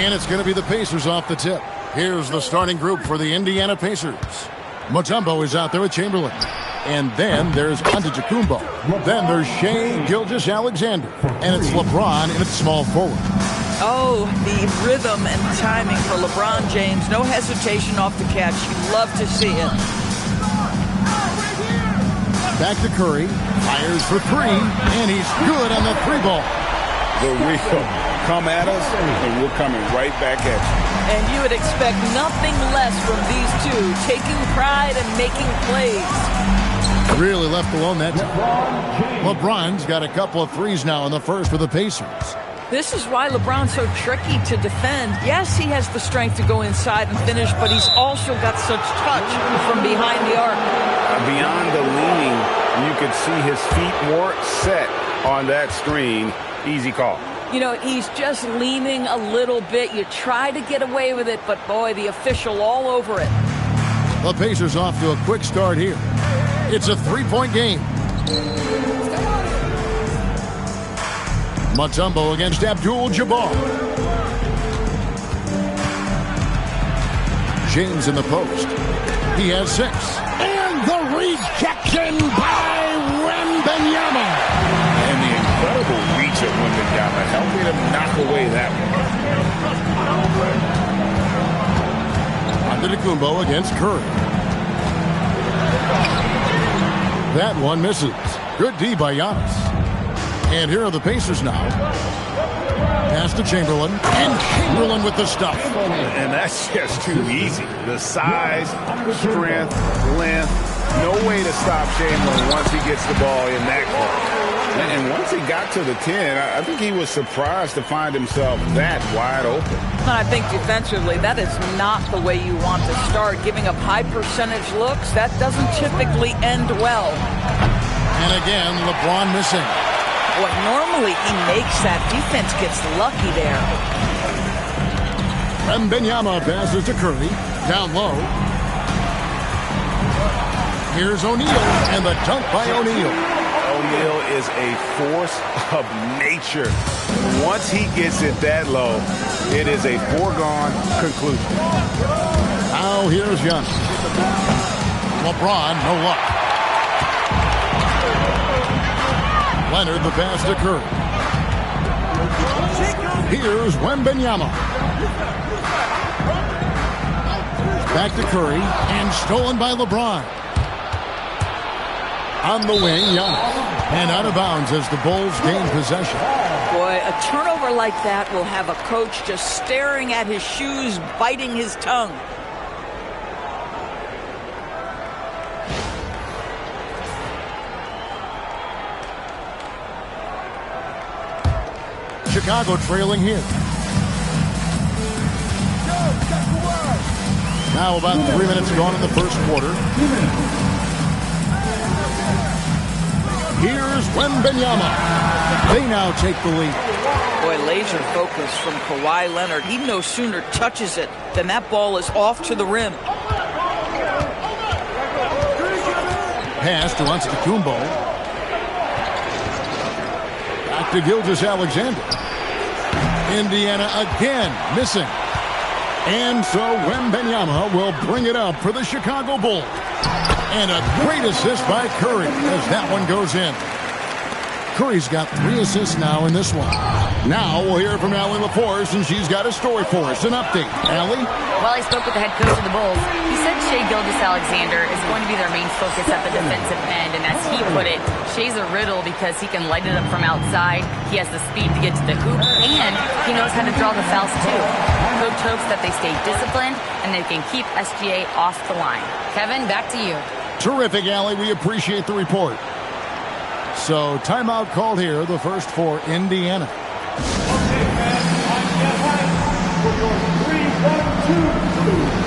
And it's going to be the Pacers off the tip. Here's the starting group for the Indiana Pacers. Mutombo is out there with Chamberlain. And then there's Antetokounmpo. Then there's Shai Gilgeous-Alexander. And it's LeBron in its small forward. Oh, the rhythm and timing for LeBron James. No hesitation off the catch. You love to see it. Back to Curry. Fires for three. And he's good on the three ball. The real come at us, and we're coming right back at you. And you would expect nothing less from these two, taking pride and making plays. Really left alone that time. LeBron's got a couple of threes now in the first for the Pacers. This is why LeBron's so tricky to defend. Yes, he has the strength to go inside and finish, but he's also got such touch from behind the arc. Beyond the leaning, you could see his feet more set on that screen. Easy call. You know, he's just leaning a little bit. You try to get away with it, but boy, the official all over it. The Pacers off to a quick start here. It's a three-point game. Mutombo against Abdul-Jabbar. James in the post. He has 6. And the rejection by Wembanyama. And the incredible reach of Wembanyama helping him knock away that one. Antetokounmpo against Curry. That one misses. Good D by Giannis. And here are the Pacers now. Pass to Chamberlain. And Chamberlain with the stuff. And that's just too easy. The size, strength, length. No way to stop Chamberlain once he gets the ball in that corner. And once he got to the 10, I think he was surprised to find himself that wide open. I think defensively, that is not the way you want to start. Giving up high percentage looks, that doesn't typically end well. And again, LeBron missing. Well, normally he makes that. Defense gets lucky there. Wembanyama passes to Curry. Down low. Here's O'Neal. And the dunk by O'Neal. O'Neal is a force of nature. Once he gets it that low, it is a foregone conclusion. Now here's Giannis. LeBron, no luck. Leonard the pass to Curry. Here's Wembanyama. Back to Curry and stolen by LeBron. On the wing, Giannis. And out of bounds as the Bulls gain possession. Boy, a turnover like that will have a coach just staring at his shoes, biting his tongue. Chicago trailing here. Now about 3 minutes gone in the first quarter. Here's Wembanyama. They now take the lead. Boy, laser focus from Kawhi Leonard. He no sooner touches it than that ball is off to the rim. Pass to Antetokounmpo. Back to Gilgeous-Alexander. Indiana again missing. And so Wembanyama will bring it up for the Chicago Bulls. And a great assist by Curry as that one goes in. Curry's got 3 assists now in this one. Now we'll hear from Allie LaForce, and she's got a story for us. An update. Allie? Well, I spoke with the head coach of the Bulls. He said Shai Gilgeous-Alexander is going to be their main focus at the defensive end. And as he put it, Shai's a riddle because he can light it up from outside. He has the speed to get to the hoop. And he knows how to draw the fouls, too. Coach hopes that they stay disciplined and they can keep SGA off the line. Kevin, back to you. Terrific, Allie. We appreciate the report. So, timeout called here, the first for Indiana. Okay, man. Get right for your 3-1-2.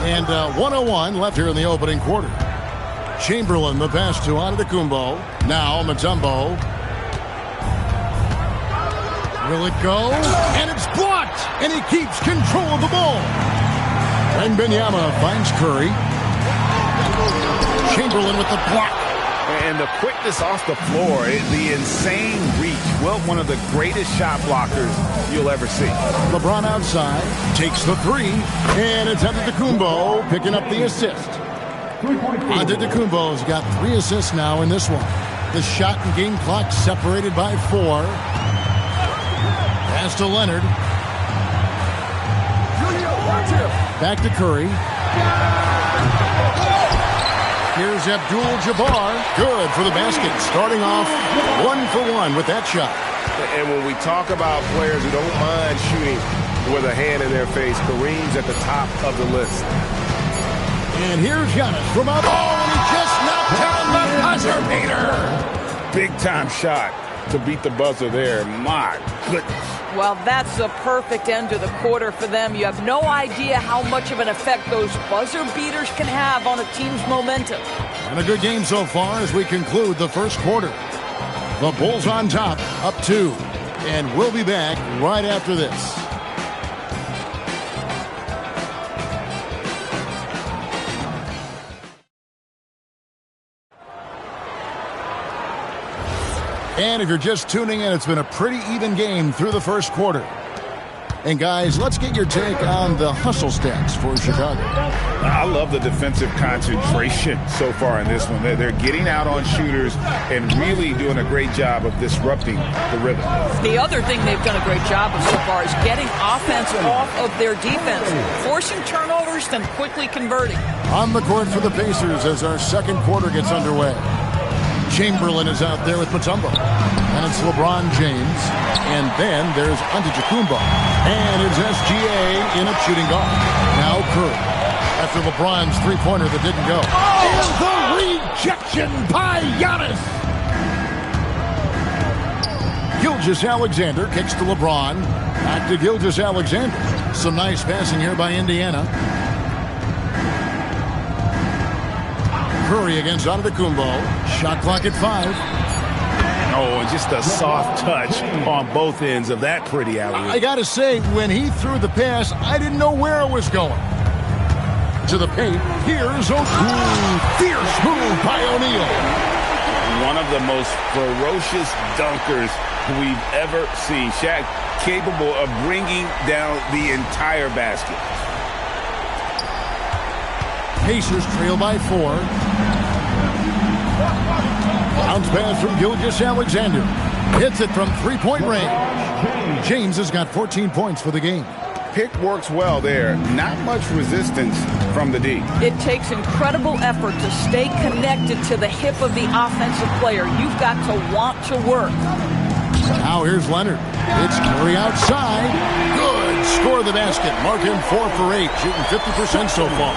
And 1:01 left here in the opening quarter. Chamberlain, the pass to Antetokounmpo. Now Mutombo. Will it go? And it's blocked! And he keeps control of the ball. Wembanyama finds Curry. Chamberlain with the block. And the quickness off the floor, the insane reach. Well, one of the greatest shot blockers you'll ever see. LeBron outside, takes the three, and it's Antetokounmpo picking up the assist. Antetokounmpo's got 3 assists now in this one. The shot and game clock separated by 4. Pass to Leonard. Back to Curry. Here's Abdul-Jabbar. Good for the basket. Starting off 1-for-1 with that shot. And when we talk about players who don't mind shooting with a hand in their face, Kareem's at the top of the list. And here's Giannis from out. Oh, and he just knocked down the buzzer beater. Big time shot to beat the buzzer there. My goodness. Well, that's a perfect end to the quarter for them. You have no idea how much of an effect those buzzer beaters can have on a team's momentum. And a good game so far as we conclude the first quarter. The Bulls on top, up 2. And we'll be back right after this. And if you're just tuning in, it's been a pretty even game through the first quarter. And guys, let's get your take on the hustle stats for Chicago. I love the defensive concentration so far in this one. They're getting out on shooters and really doing a great job of disrupting the rhythm. The other thing they've done a great job of so far is getting offense off of their defense, forcing turnovers, then quickly converting. On the court for the Pacers as our second quarter gets underway. Chamberlain is out there with Mutombo. And it's LeBron James. And then there's Antetokounmpo. And it's SGA in at shooting guard. Now Curry. After LeBron's three-pointer that didn't go. And the rejection by Giannis. Gilgeous-Alexander kicks to LeBron. Back to Gilgeous-Alexander. Some nice passing here by Indiana. Curry against Antetokounmpo. Shot clock at 5. Oh, and just a soft touch on both ends of that pretty alley-oop. I got to say, when he threw the pass, I didn't know where it was going. To the paint, here's O'Neal. Fierce move by O'Neal. One of the most ferocious dunkers we've ever seen. Shaq capable of bringing down the entire basket. Pacers trail by 4. Bounce pass from Gilgeous-Alexander. Hits it from three-point range. James has got 14 points for the game. Pick works well there. Not much resistance from the D. It takes incredible effort to stay connected to the hip of the offensive player. You've got to want to work. Now here's Leonard. It's Curry outside. Good. Score the basket. Mark him 4 for 8. Shooting 50% so far.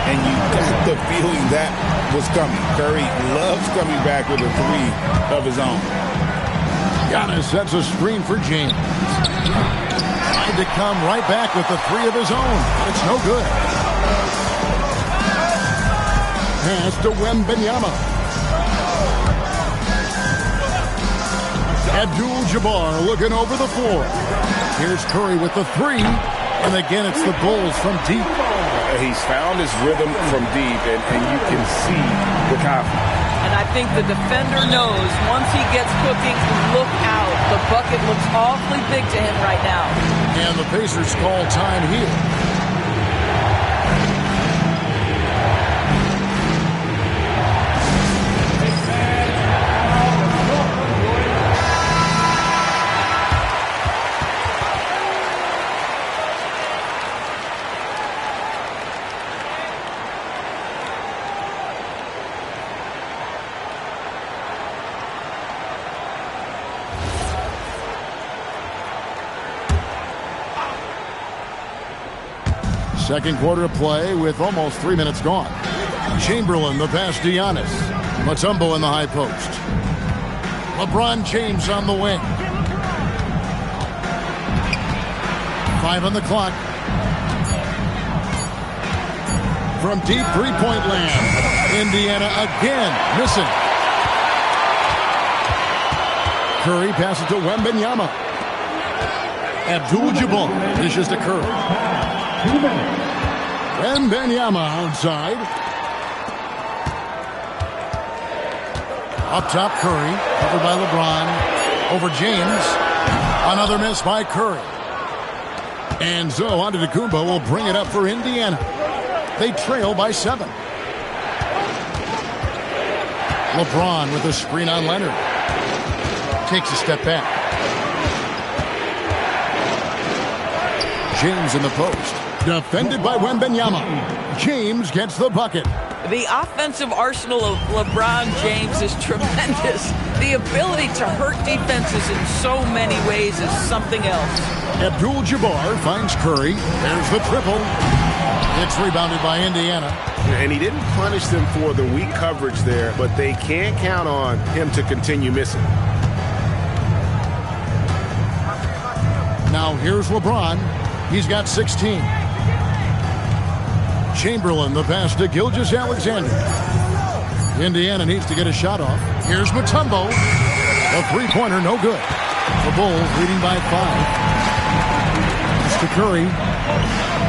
And you got the feeling that was coming. Curry loves coming back with a 3 of his own. Giannis sets a screen for James. Tried to come right back with the 3 of his own. It's no good. Pass to Wembanyama. Abdul-Jabbar looking over the floor. Here's Curry with the 3. And again, it's the Bulls from deep. He's found his rhythm from deep, and you can see the confidence. And I think the defender knows once he gets cooking, look out. The bucket looks awfully big to him right now. And the Pacers call time here. Second quarter of play with almost 3 minutes gone. Chamberlain, the pass to Giannis. Mutombo in the high post. LeBron James on the wing. 5 on the clock. from deep three-point land. Indiana again missing. Curry passes to Wembanyama. Abdul-Jabbar dishes to Curry. Wembanyama outside. Up top, Curry, covered by LeBron. Over James. Another miss by Curry. And so Antetokounmpo will bring it up for Indiana. They trail by 7. LeBron with a screen on Leonard. Takes a step back. James in the post. Defended by Wembanyama. James gets the bucket. The offensive arsenal of LeBron James is tremendous. The ability to hurt defenses in so many ways is something else. Abdul-Jabbar finds Curry. There's the triple. It's rebounded by Indiana. And he didn't punish them for the weak coverage there, but they can't count on him to continue missing. Now here's LeBron. He's got 16. Chamberlain, the pass to Gilgeous-Alexander. Indiana needs to get a shot off. Here's Mutombo. A three-pointer, no good. The Bulls leading by 5. It's to Curry.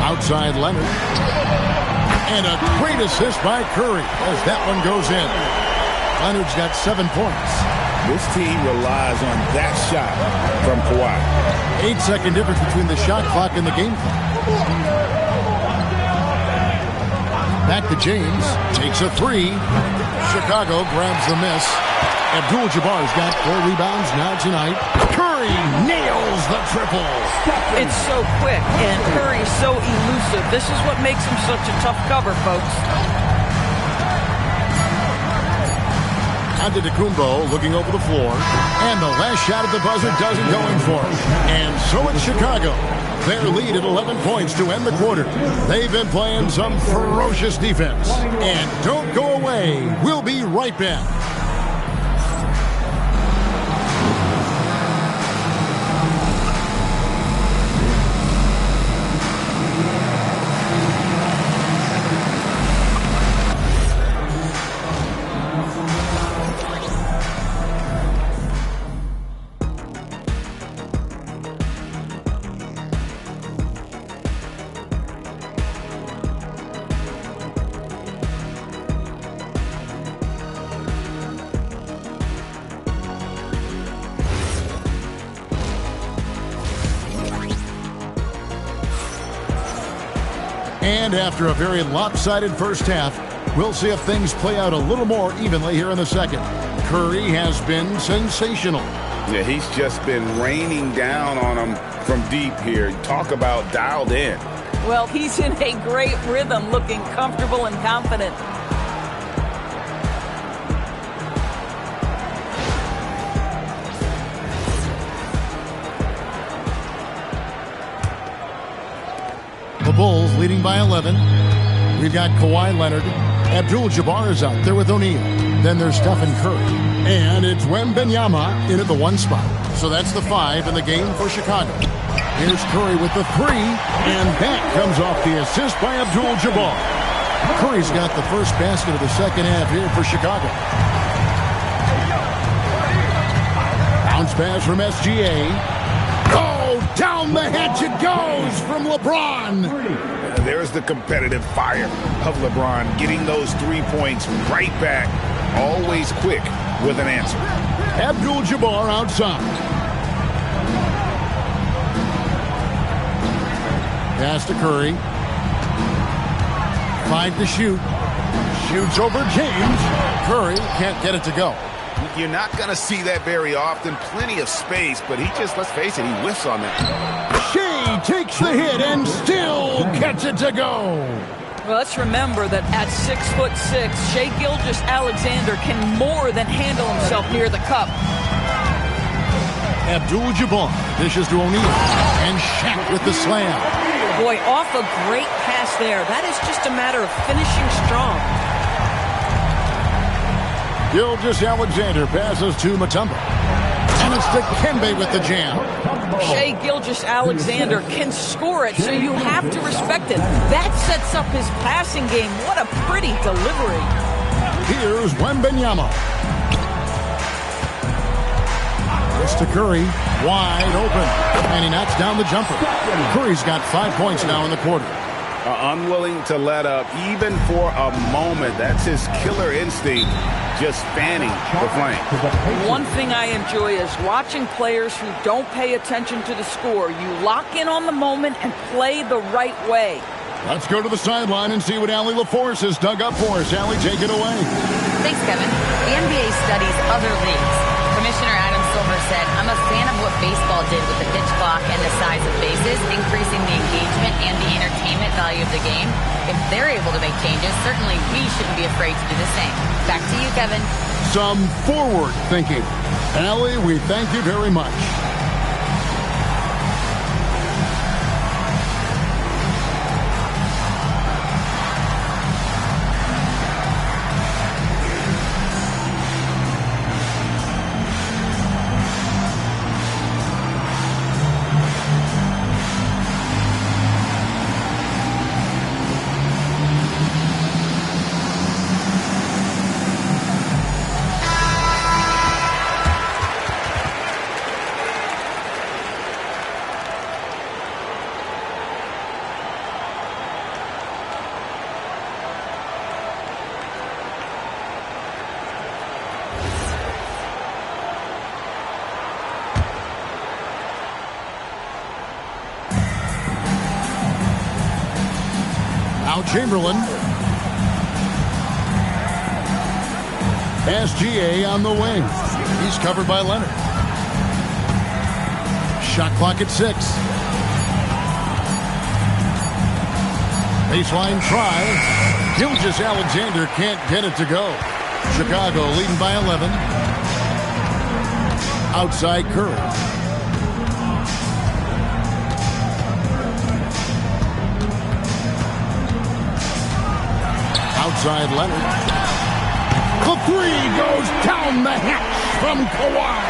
Outside Leonard. And a great assist by Curry as that one goes in. Leonard's got 7 points. This team relies on that shot from Kawhi. 8-second difference between the shot clock and the game clock. Back to James. Takes a 3. Chicago grabs the miss. Abdul-Jabbar's got 4 rebounds now tonight. Curry nails the triple. It's so quick, and Curry's so elusive. This is what makes him such a tough cover, folks. Antetokounmpo looking over the floor. And the last shot at the buzzer doesn't go in for it. And so it's Chicago. Their lead at 11 points to end the quarter. They've been playing some ferocious defense. And don't go away. We'll be right back. And after a very lopsided first half, we'll see if things play out a little more evenly here in the second. Curry has been sensational. Yeah, he's just been raining down on them from deep here. Talk about dialed in. Well, he's in a great rhythm, looking comfortable and confident. The Bulls leading by 11. We've got Kawhi Leonard. Abdul-Jabbar is out there with O'Neal. Then there's Stephen Curry. And it's Wembanyama in at the 1 spot. So that's the 5 in the game for Chicago. Here's Curry with the 3. And that comes off the assist by Abdul-Jabbar. Curry's got the first basket of the second half here for Chicago. Bounce pass from SGA. Down the hatch it goes from LeBron. There's the competitive fire of LeBron, getting those 3 points right back, always quick with an answer. Abdul-Jabbar outside. Pass to Curry. 5 to shoot. Shoots over James. Curry can't get it to go. You're not going to see that very often. Plenty of space, but he just, let's face it, he whiffs on that. Shea takes the hit and still gets it to go. Well, let's remember that at 6'6", Shai Gilgeous-Alexander can more than handle himself near the cup. Abdul-Jabbar dishes to O'Neal. And Shaq with the slam. Boy, off a great pass there. That is just a matter of finishing strong. Gilgeous-Alexander passes to Mutombo. And it's to Kembe with the jam. Shai Gilgeous-Alexander can score it, so you have to respect it. That sets up his passing game. What a pretty delivery. Here's Wembanyama. It's to Curry, wide open, and he knocks down the jumper. Curry's got 5 points now in the quarter. Unwilling to let up, even for a moment. That's his killer instinct, just fanning the flame. One thing I enjoy is watching players who don't pay attention to the score. You lock in on the moment and play the right way. Let's go to the sideline and see what Allie LaForce has dug up for us. Allie, take it away. Thanks, Kevin. The NBA studies other leagues. Commissioner Adam Silver said, "I'm a fan of what baseball did with the pitch clock and the size of bases, increasing the engagement and the entertainment value of the game. If they're able to make changes, certainly we shouldn't be afraid to do the same." Back to you, Kevin. Some forward thinking. Allie, we thank you very much. Now Chamberlain. SGA on the wing. He's covered by Leonard. Shot clock at 6. Baseline try. Gilgeous-Alexander can't get it to go. Chicago leading by 11. Outside Curry. Outside Leonard. The three goes down the hatch from Kawhi.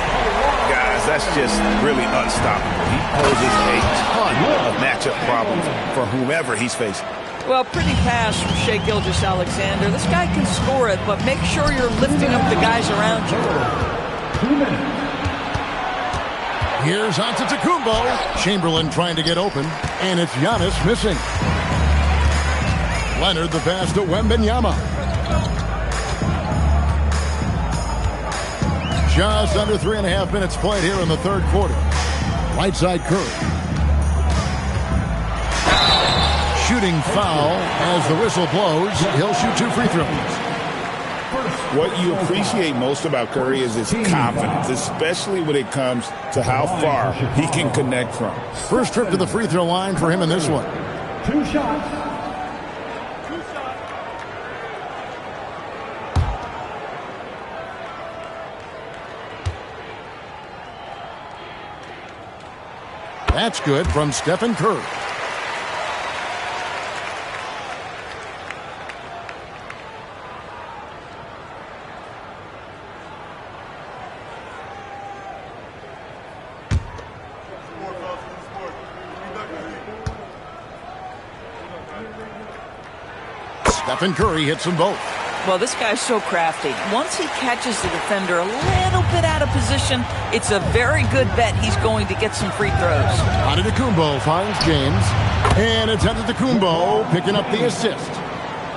Guys, that's just really unstoppable. He poses a ton of matchup problems for whomever he's facing. Well, pretty pass from Shai Gilgeous-Alexander. This guy can score it, but make sure you're lifting up the guys around you. Here's Antetokounmpo. Chamberlain trying to get open, and it's Giannis missing. Leonard the pass to Wembanyama. Just under 3.5 minutes played here in the third quarter. Right side Curry. Shooting foul as the whistle blows. He'll shoot 2 free throws. What you appreciate most about Curry is his confidence, especially when it comes to how far he can connect from. First trip to the free throw line for him in this one. 2 shots. That's good from Stephen Curry. Stephen Curry hits them both. Well, this guy's so crafty. Once he catches the defender a little bit out of position, it's a very good bet he's going to get some free throws. Antetokounmpo finds James. And it's Antetokounmpo picking up the assist.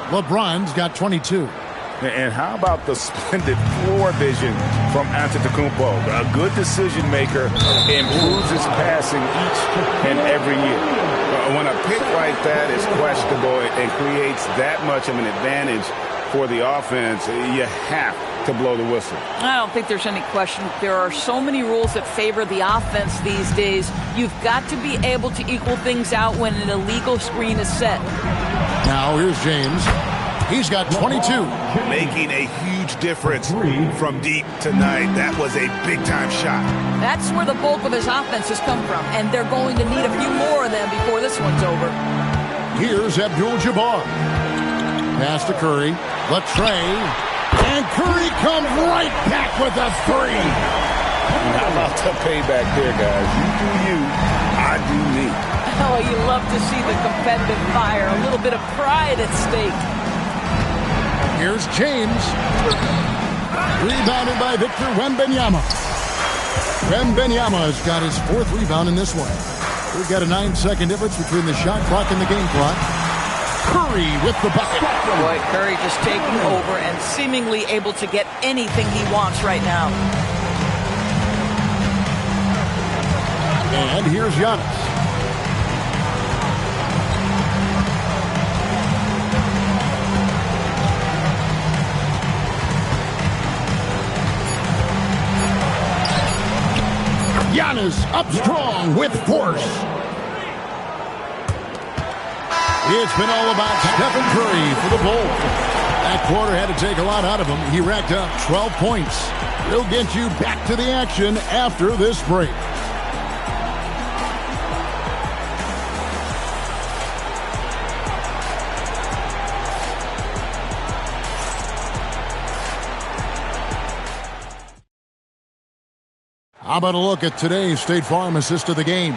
LeBron's got 22. And how about the splendid floor vision from Antetokounmpo? A good decision maker, improves his passing each and every year. When a pick like that is questionable and creates that much of an advantage for the offense, you have to blow the whistle. I don't think there's any question. There are so many rules that favor the offense these days. You've got to be able to equal things out when an illegal screen is set. Now here's James. He's got 22. Making a huge difference from deep tonight. That was a big-time shot. That's where the bulk of his offense has come from, and they're going to need a few more of them before this one's over. Here's Abdul-Jabbar. Pass to Curry. The tray. And Curry comes right back with a 3. And how about the payback there, guys? You do you, I do me. Oh, you love to see the competitive fire. A little bit of pride at stake. Here's James. Rebounded by Victor Wembanyama. Wembanyama has got his 4th rebound in this one. We've got a 9-second difference between the shot clock and the game clock. Curry with the bucket. Boy, Curry just taking over and seemingly able to get anything he wants right now. And here's Giannis. Giannis up strong with force. It's been all about Stephen Curry for the Bulls. That quarter had to take a lot out of him. He racked up 12 points. We'll get you back to the action after this break. How about a look at today's State Farm assist of the game?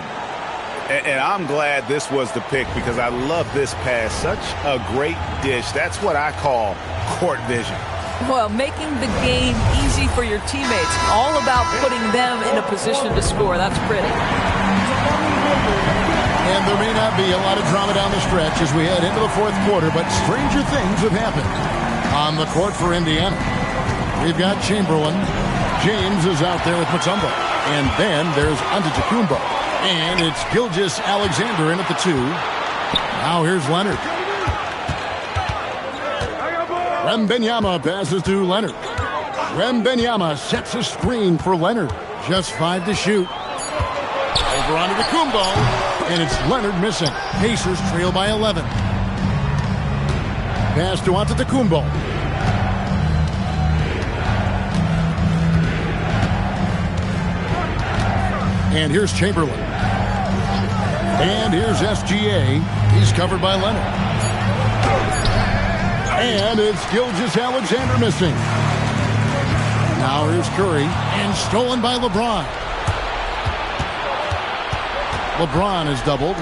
And I'm glad this was the pick because I love this pass. Such a great dish. That's what I call court vision. Well, making the game easy for your teammates. All about putting them in a position to score. That's pretty. And there may not be a lot of drama down the stretch as we head into the 4th quarter, but stranger things have happened on the court for Indiana. We've got Chamberlain. James is out there with Mutombo. And then there's Antetokounmpo. And it's Gilgeous-Alexander in at the 2. Now here's Leonard. Wembanyama passes to Leonard. Wembanyama sets a screen for Leonard. Just 5 to shoot. Over onto the Kumbo. And it's Leonard missing. Pacers trail by 11. Pass to Antetokounmpo. And here's Chamberlain. And here's SGA. He's covered by Leonard. And it's Gilgeous-Alexander missing. Now here's Curry. And stolen by LeBron. LeBron is doubled.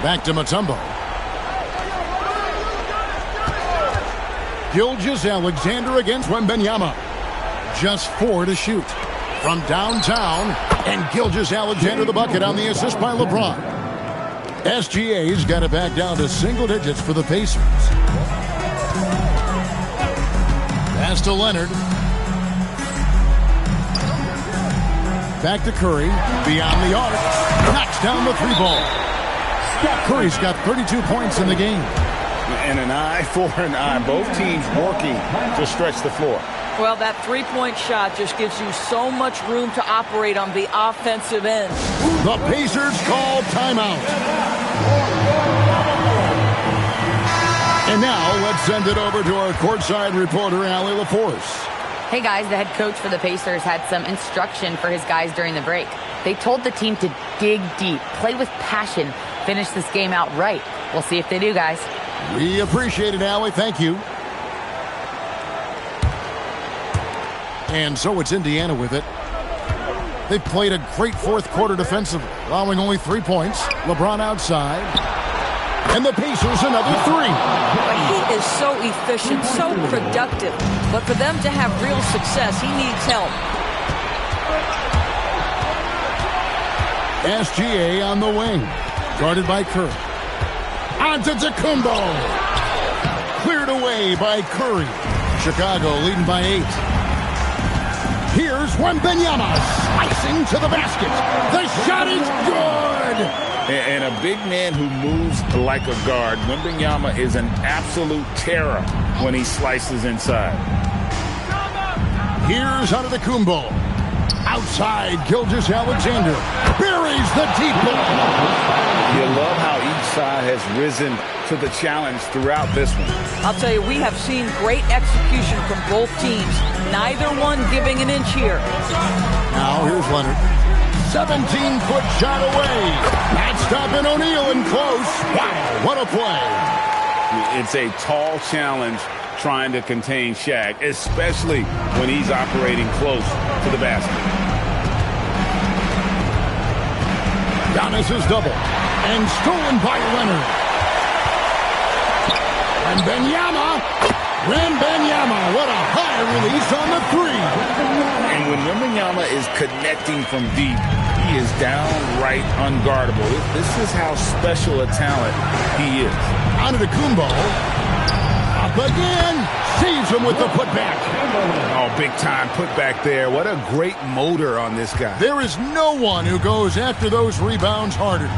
Back to Mutombo. Gilgeous-Alexander against Wembanyama. Just 4 to shoot. From downtown, and Gilgeous-Alexander the bucket on the assist by LeBron. SGA's got it back down to single digits for the Pacers. Pass to Leonard. Back to Curry. Beyond the arc. Knocks down the 3-ball. Curry's got 32 points in the game. And an eye for an eye. Both teams working to stretch the floor. Well, that 3-point shot just gives you so much room to operate on the offensive end. The Pacers call timeout. And now let's send it over to our courtside reporter, Allie LaForce. Hey guys, the head coach for the Pacers had some instruction for his guys during the break. They told the team to dig deep, play with passion, finish this game out right. We'll see if they do, guys. We appreciate it, Allie. Thank you. And so it's Indiana with it. They played a great 4th quarter defensively, allowing only 3 points. LeBron outside. And the Pacers another 3. He is so efficient, so productive. But for them to have real success, he needs help. SGA on the wing. Guarded by Curry. Antetokounmpo. Cleared away by Curry. Chicago leading by 8. Here's Wembanyama slicing to the basket. The shot is good. And a big man who moves like a guard. Wembanyama is an absolute terror when he slices inside. Here's Antetokounmpo. Outside, Gilgeous-Alexander buries the deep ball. You love how each side has risen to the challenge throughout this one. I'll tell you, we have seen great execution from both teams. Neither one giving an inch here. Now here's Leonard. 17-foot shot away. Not stopping O'Neal in close. Wow, what a play. It's a tall challenge trying to contain Shaq, especially when he's operating close to the basket. Giannis is doubled and stolen by Leonard. Wembanyama, what a high release on the three. And when Wembanyama is connecting from deep, he is downright unguardable. This is how special a talent he is. Antetokounmpo, up again, saves him with the putback. Oh, big time putback there. What a great motor on this guy. There is no one who goes after those rebounds harder.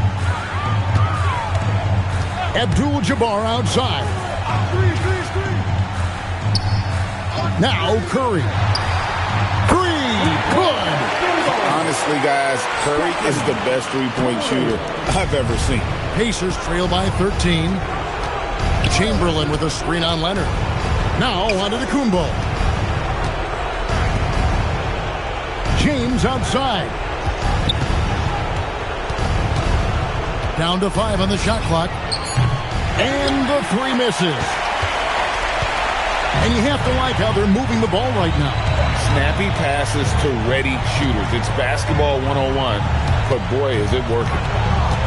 Abdul-Jabbar outside. Now Curry. Three, good. Honestly, guys, Curry is the best three-point shooter I've ever seen. Pacers trail by 13. Chamberlain with a screen on Leonard. Now Antetokounmpo. James outside. Down to 5 on the shot clock. And the three misses. And you have to like how they're moving the ball right now. Snappy passes to ready shooters. It's basketball 101, but boy, is it working.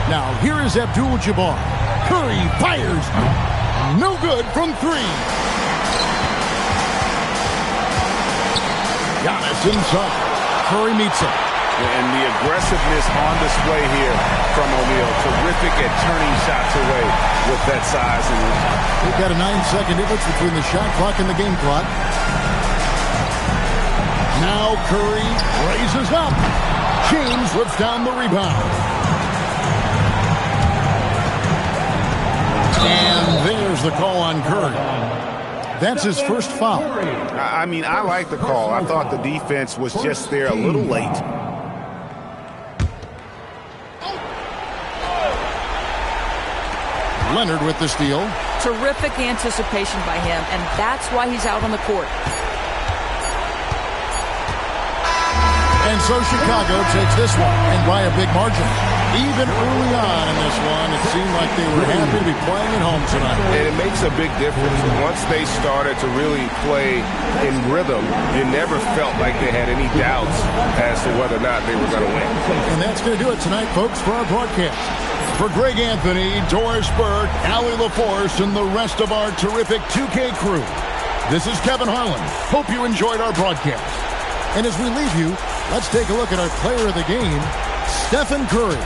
Now, here is Abdul-Jabbar. Curry fires. No good from three. Giannis inside. Curry meets him. And the aggressiveness on display here from O'Neal. Terrific at turning shots away with that size and reach. We've got a 9-second difference between the shot clock and the game clock. Now Curry raises up. James whips down the rebound. And there's the call on Curry. That's his first foul. I mean, I like the call. I thought the defense was just there a little late. Leonard with the steal. Terrific anticipation by him, and that's why he's out on the court. And so Chicago takes this one, and by a big margin. Even early on in this one, it seemed like they were happy to be playing at home tonight. And it makes a big difference. Once they started to really play in rhythm, you never felt like they had any doubts as to whether or not they were going to win. And that's going to do it tonight, folks, for our broadcast. For Greg Anthony, Doris Burke, Allie LaForce, and the rest of our terrific 2K crew, this is Kevin Harlan. Hope you enjoyed our broadcast. And as we leave you, let's take a look at our player of the game, Stephen Curry.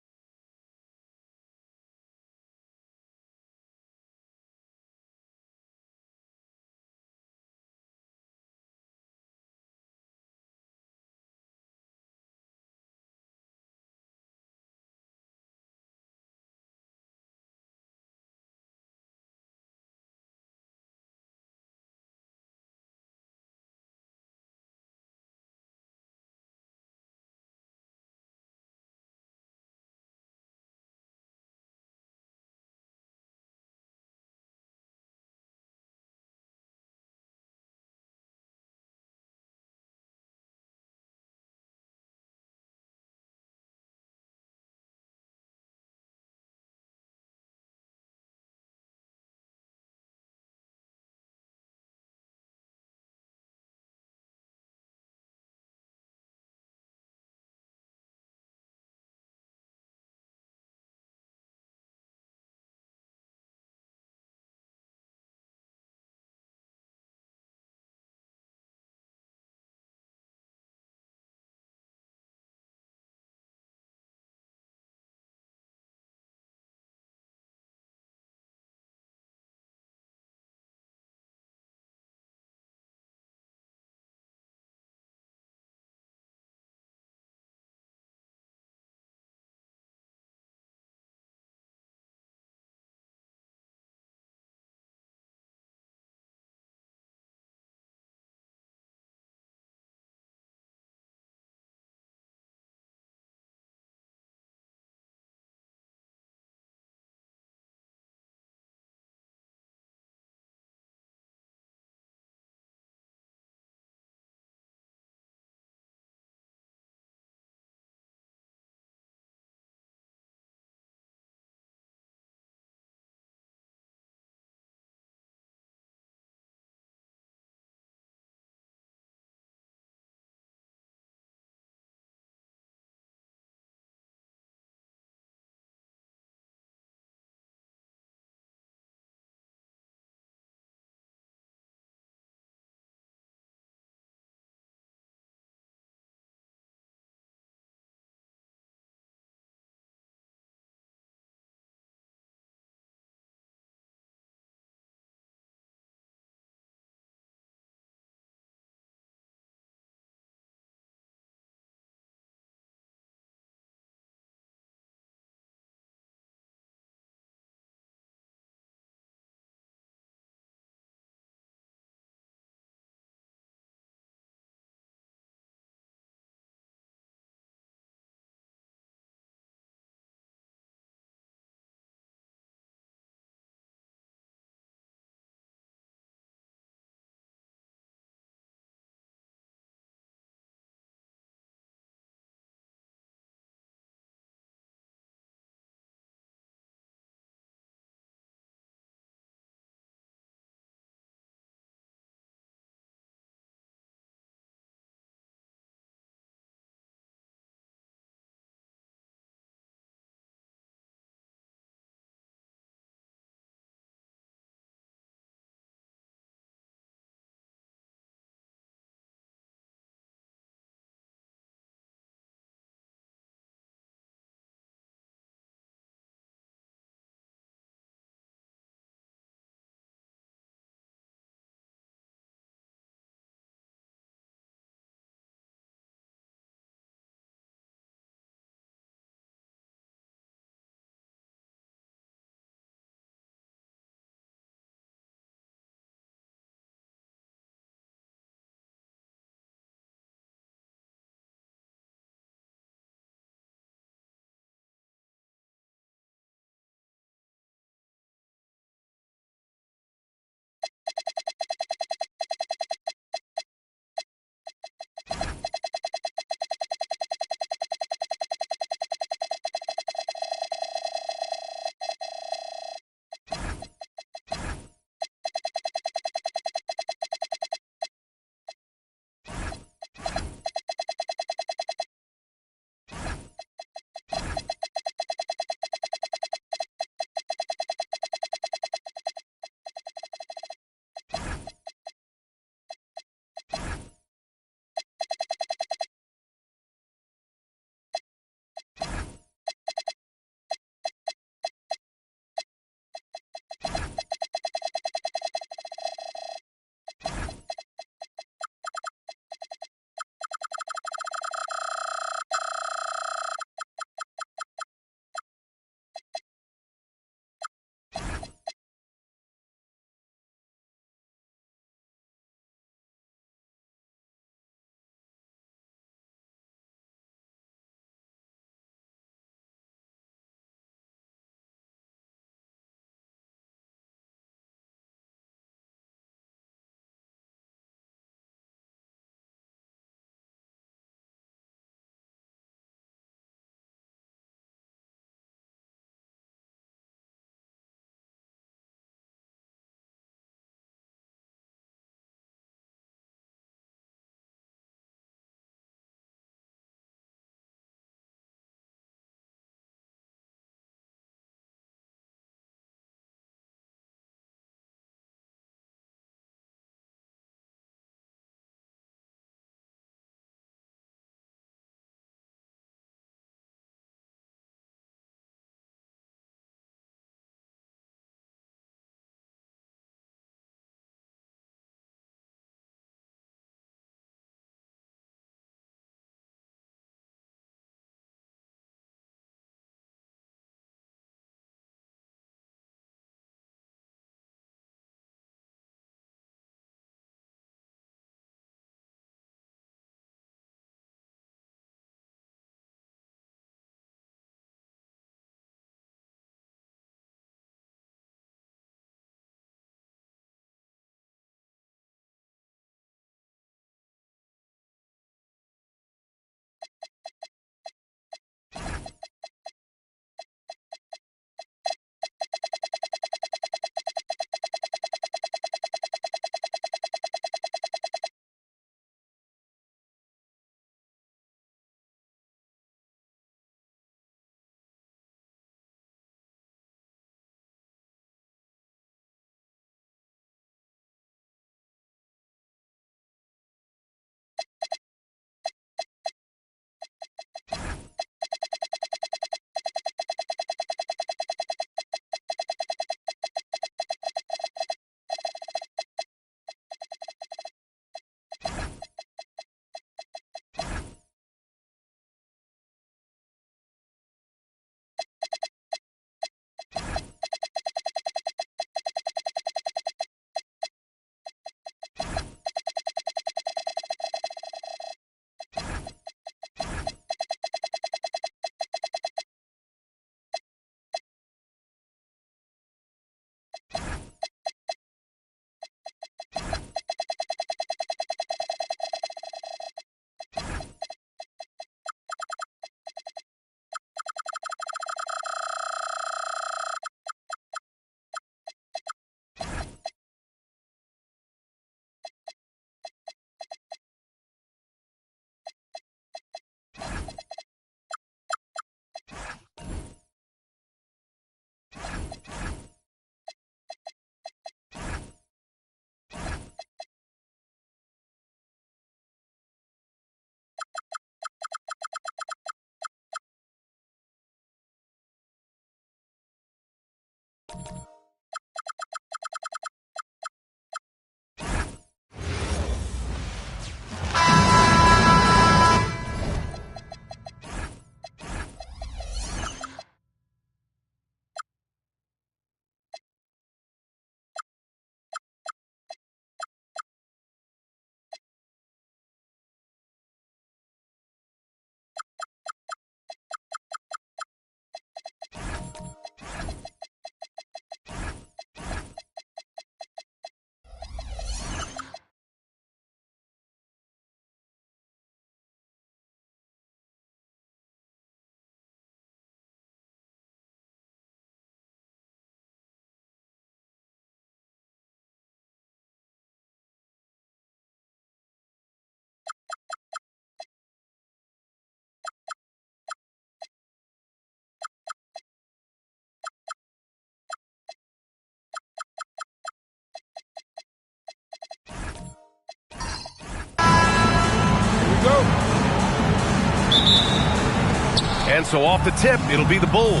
And so off the tip, it'll be the Bulls.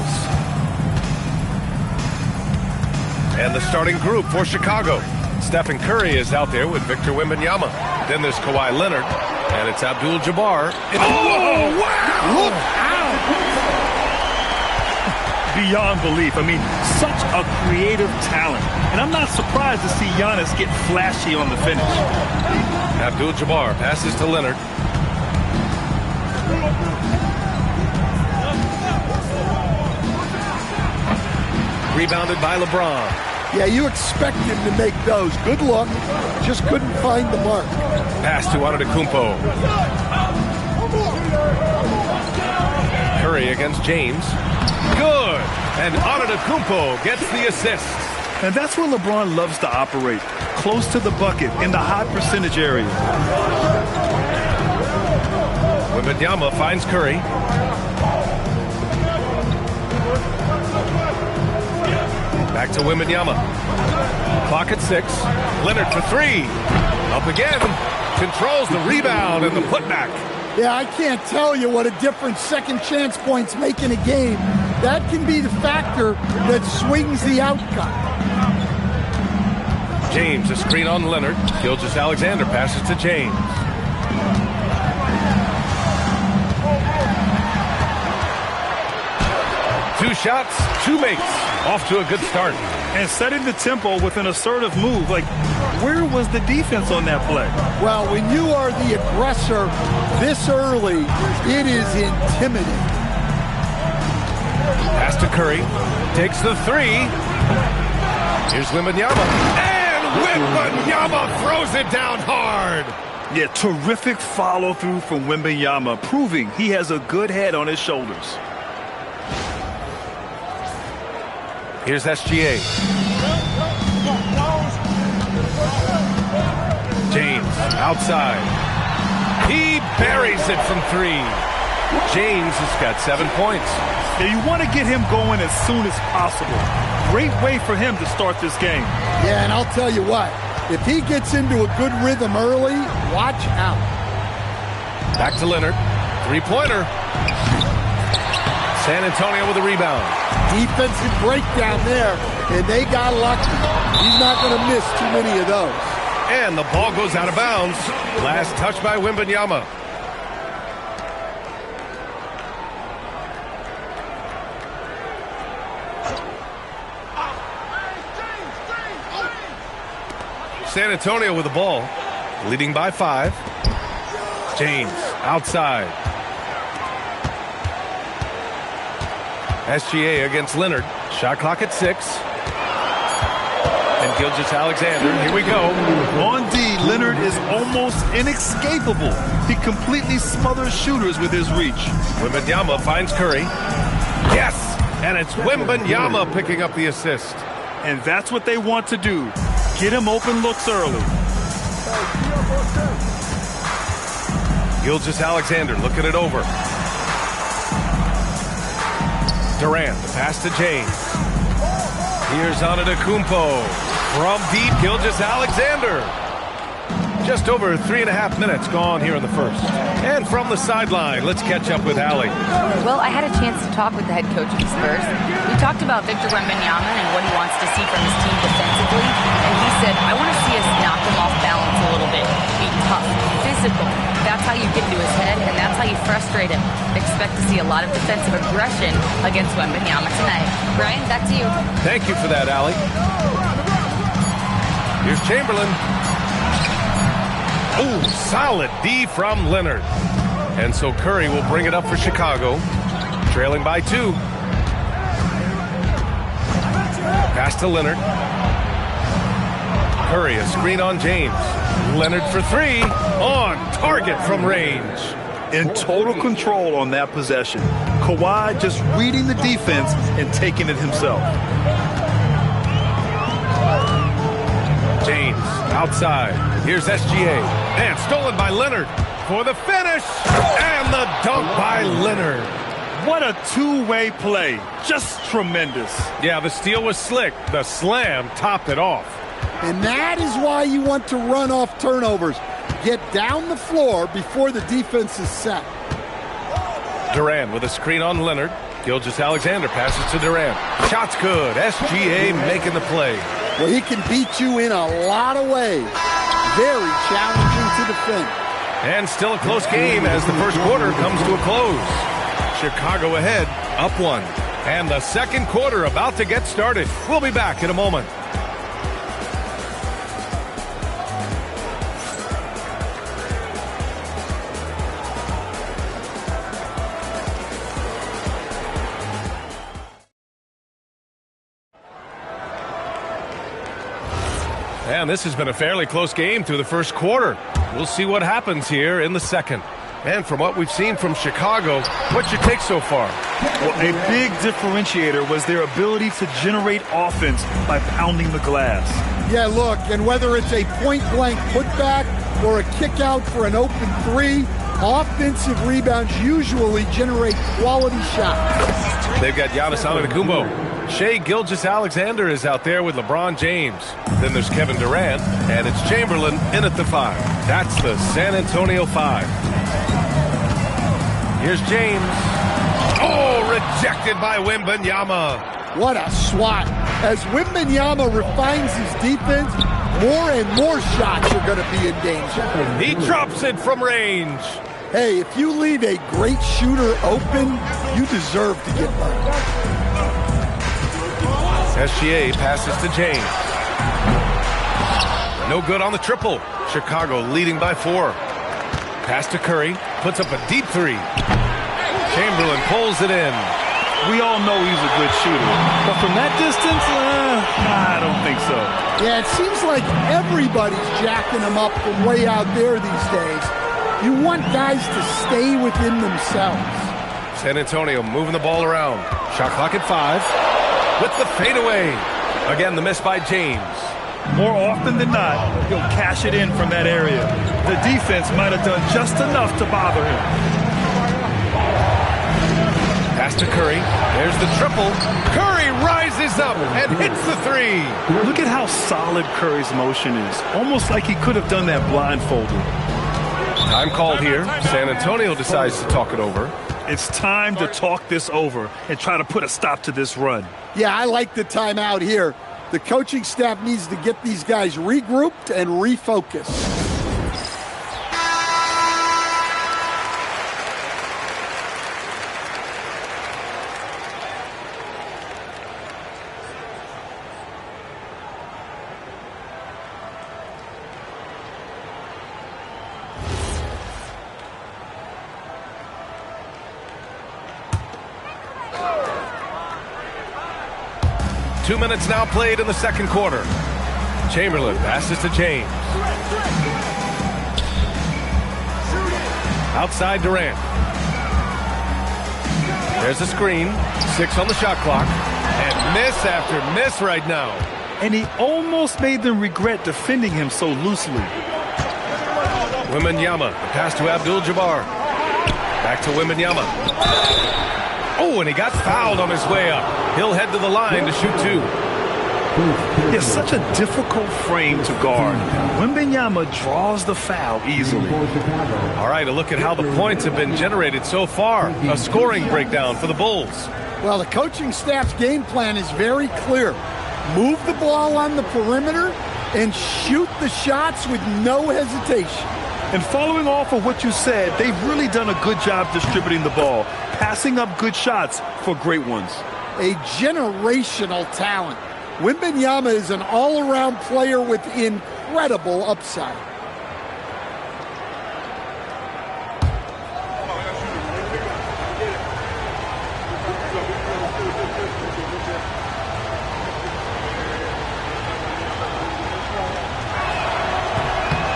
And the starting group for Chicago. Stephen Curry is out there with Victor Wembanyama. Then there's Kawhi Leonard, and it's Abdul-Jabbar. Oh, wow! Look out! Beyond belief. I mean, such a creative talent. And I'm not surprised to see Giannis get flashy on the finish. Abdul-Jabbar passes to Leonard. Rebounded by LeBron. Yeah, you expect him to make those. Good luck. Just couldn't find the mark. Pass to Antetokounmpo. Curry against James. Good. And Antetokounmpo gets the assist. And that's where LeBron loves to operate. Close to the bucket in the high percentage area. Wembanyama finds Curry. Back to Wembanyama. Clock at 6. Leonard for 3. Up again. Controls the rebound and the putback. Yeah, I can't tell you what a difference second chance points make in a game. That can be the factor that swings the outcome. James, a screen on Leonard. Gilgeous-Alexander passes to James. Two shots, two makes. Off to a good start. And setting the tempo with an assertive move. Like, where was the defense on that play? Well, when you are the aggressor this early, it is intimidating. Pass to Curry. Takes the 3. Here's Wembanyama. And Wembanyama throws it down hard. Yeah, terrific follow-through from Wembanyama, proving he has a good head on his shoulders. Here's SGA. James, outside. He buries it from 3. James has got 7 points. Yeah, you want to get him going as soon as possible. Great way for him to start this game. Yeah, and I'll tell you what. If he gets into a good rhythm early, watch out. Back to Leonard. Three-pointer. San Antonio with a rebound. Defensive breakdown there, and they got lucky. He's not going to miss too many of those. And the ball goes out of bounds. Last touch by Wembanyama. San Antonio with the ball, leading by 5. James outside. SGA against Leonard. Shot clock at 6. And Gilgeous-Alexander, here we go. On D, Leonard is almost inescapable. He completely smothers shooters with his reach. Wembanyama finds Curry. Yes! And it's Wembanyama picking up the assist. And that's what they want to do. Get him open looks early. Gilgeous-Alexander looking it over. Durant, the pass to James. Here's Antetokounmpo. From deep, Gilgeous-Alexander. Just over 3.5 minutes gone here in the first. And from the sideline, let's catch up with Allie. Well, I had a chance to talk with the head coach of the Spurs. We talked about Victor Wembanyama and what he wants to see from his team defensively. And he said, I want to see us knock him off balance a little bit. Be tough, physical. That's how you get into his head, and that's how you frustrate him. Expect to see a lot of defensive aggression against Wembanyama tonight. Brian, back to you. Thank you for that, Allie. Here's Chamberlain. Ooh, solid D from Leonard. And so Curry will bring it up for Chicago, trailing by 2. Pass to Leonard. Curry, a screen on James. Leonard for 3, on target from range. In total control on that possession. Kawhi just reading the defense and taking it himself. James, outside. Here's SGA. And stolen by Leonard for the finish. And the dunk by Leonard. What a two-way play. Just tremendous. Yeah, the steal was slick. The slam topped it off. And that is why you want to run off turnovers. Get down the floor before the defense is set. Durant with a screen on Leonard. Gilgeous-Alexander passes to Durant. Shot's good. SGA making the play. Well, he can beat you in a lot of ways. Very challenging to defend. And still a close game as the first quarter comes to a close. Chicago ahead, up 1. And the second quarter about to get started. We'll be back in a moment. And this has been a fairly close game through the first quarter. We'll see what happens here in the second. And from what we've seen from Chicago, what's your take so far? Well, a big differentiator was their ability to generate offense by pounding the glass. Yeah, look, and whether it's a point-blank putback or a kick-out for an open three, offensive rebounds usually generate quality shots. They've got Giannis Antetokounmpo. Shai Gilgeous-Alexander is out there with LeBron James. Then there's Kevin Durant, and it's Chamberlain in at the 5. That's the San Antonio 5. Here's James. Oh, rejected by Wembanyama. What a swat. As Wembanyama refines his defense, more and more shots are going to be in danger. He drops it from range. Hey, if you leave a great shooter open, you deserve to get burned. SGA passes to James. No good on the triple. Chicago leading by 4. Pass to Curry. Puts up a deep 3. Chamberlain pulls it in. We all know he's a good shooter. But from that distance, I don't think so. Yeah, it seems like everybody's jacking him up from way out there these days. You want guys to stay within themselves. San Antonio moving the ball around. Shot clock at 5. With the fadeaway. Again, the miss by James. More often than not, he'll cash it in from that area. The defense might have done just enough to bother him. Pass to Curry. There's the triple. Curry rises up and hits the 3. Look at how solid Curry's motion is. Almost like he could have done that blindfolded. Time called here. San Antonio decides to talk it over. It's time to talk this over and try to put a stop to this run. Yeah, I like the timeout here. The coaching staff needs to get these guys regrouped and refocused. 2 minutes now played in the second quarter. Chamberlain passes to James. Outside Durant. There's a screen. 6 on the shot clock. And miss after miss right now. And he almost made them regret defending him so loosely. Wembanyama. The pass to Abdul-Jabbar. Back to Wembanyama. Oh, and he got fouled on his way up. He'll head to the line to shoot 2. It's such a difficult frame to guard. Wembanyama draws the foul easily. All right, a look at how the points have been generated so far. A scoring breakdown for the Bulls. Well, the coaching staff's game plan is very clear. Move the ball on the perimeter and shoot the shots with no hesitation. And following off of what you said, they've really done a good job distributing the ball, passing up good shots for great ones. A generational talent. Wembanyama is an all-around player with incredible upside.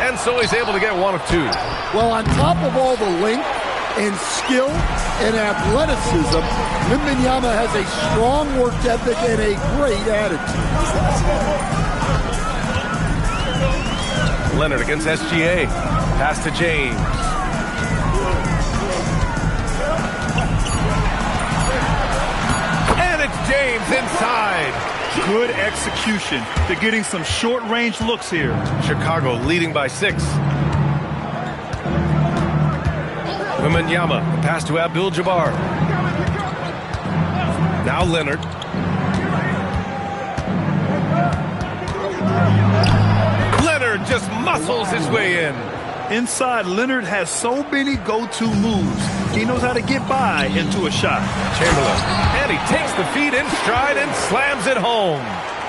And so he's able to get 1 of 2. Well, on top of all the length and skill and athleticism, Wembanyama has a strong work ethic and a great attitude. Leonard against SGA. Pass to James. And it's James inside. Good execution. They're getting some short-range looks here. Chicago leading by 6. Wembanyama, pass to Abdul-Jabbar. Now Leonard. Leonard just muscles his way in. Inside, Leonard has so many go-to moves. He knows how to get by into a shot. Chamberlain, and he takes the feed in stride and slams it home.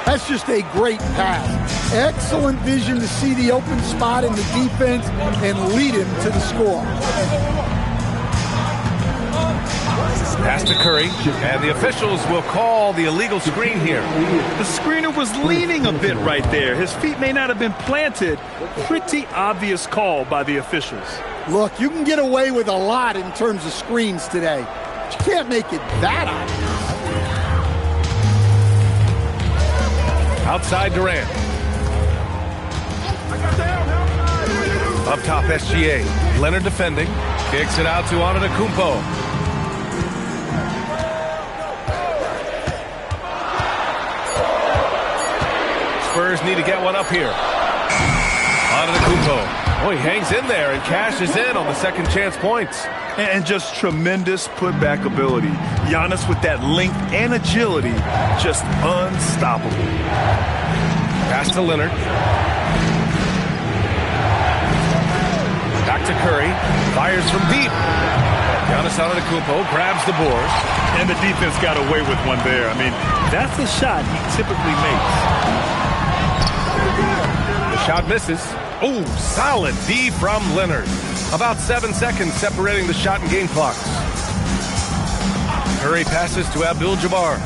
That's just a great pass. Excellent vision to see the open spot in the defense and lead him to the score. Pass to Curry, and the officials will call the illegal screen here. The screener was leaning a bit right there. His feet may not have been planted. Pretty obvious call by the officials. Look, you can get away with a lot in terms of screens today. But you can't make it that obvious. Outside Durant. Up top SGA. Leonard defending. Kicks it out to Antetokounmpo. Spurs need to get one up here. Antetokounmpo. Oh, he hangs in there and cashes in on the second chance points. And just tremendous putback ability. Giannis with that length and agility, just unstoppable. Pass to Leonard. Back to Curry. Fires from deep. Giannis Antetokounmpo grabs the board. And the defense got away with one there. I mean, that's a shot he typically makes. The shot misses. Oh, solid D from Leonard. About 7 seconds separating the shot and game clocks. Curry passes to Abdul-Jabbar.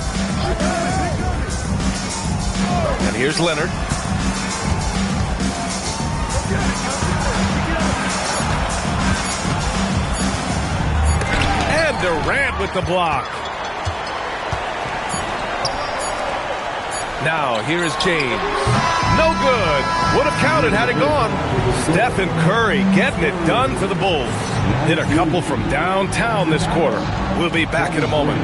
And here's Leonard. And Durant with the block. Now, here's James. No good. Would have counted had it gone. Stephen Curry getting it done for the Bulls. Hit a couple from downtown this quarter. We'll be back in a moment.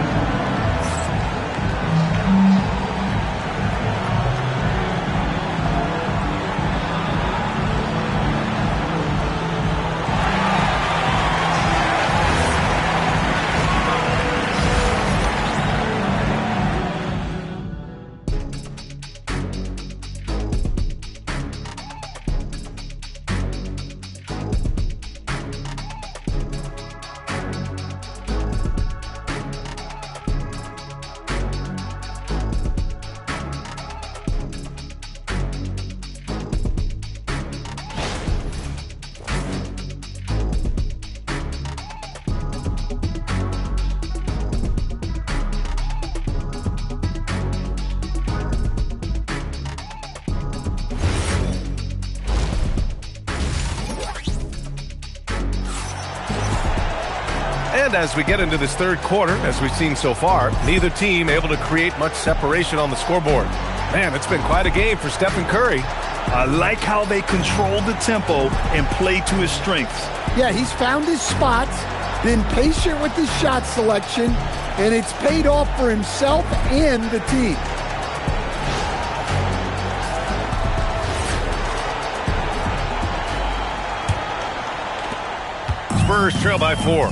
And as we get into this third quarter, as we've seen so far, neither team able to create much separation on the scoreboard. Man, it's been quite a game for Stephen Curry. I like how they control the tempo and play to his strengths. Yeah, he's found his spots, been patient with his shot selection, and it's paid off for himself and the team. Spurs trail by 4.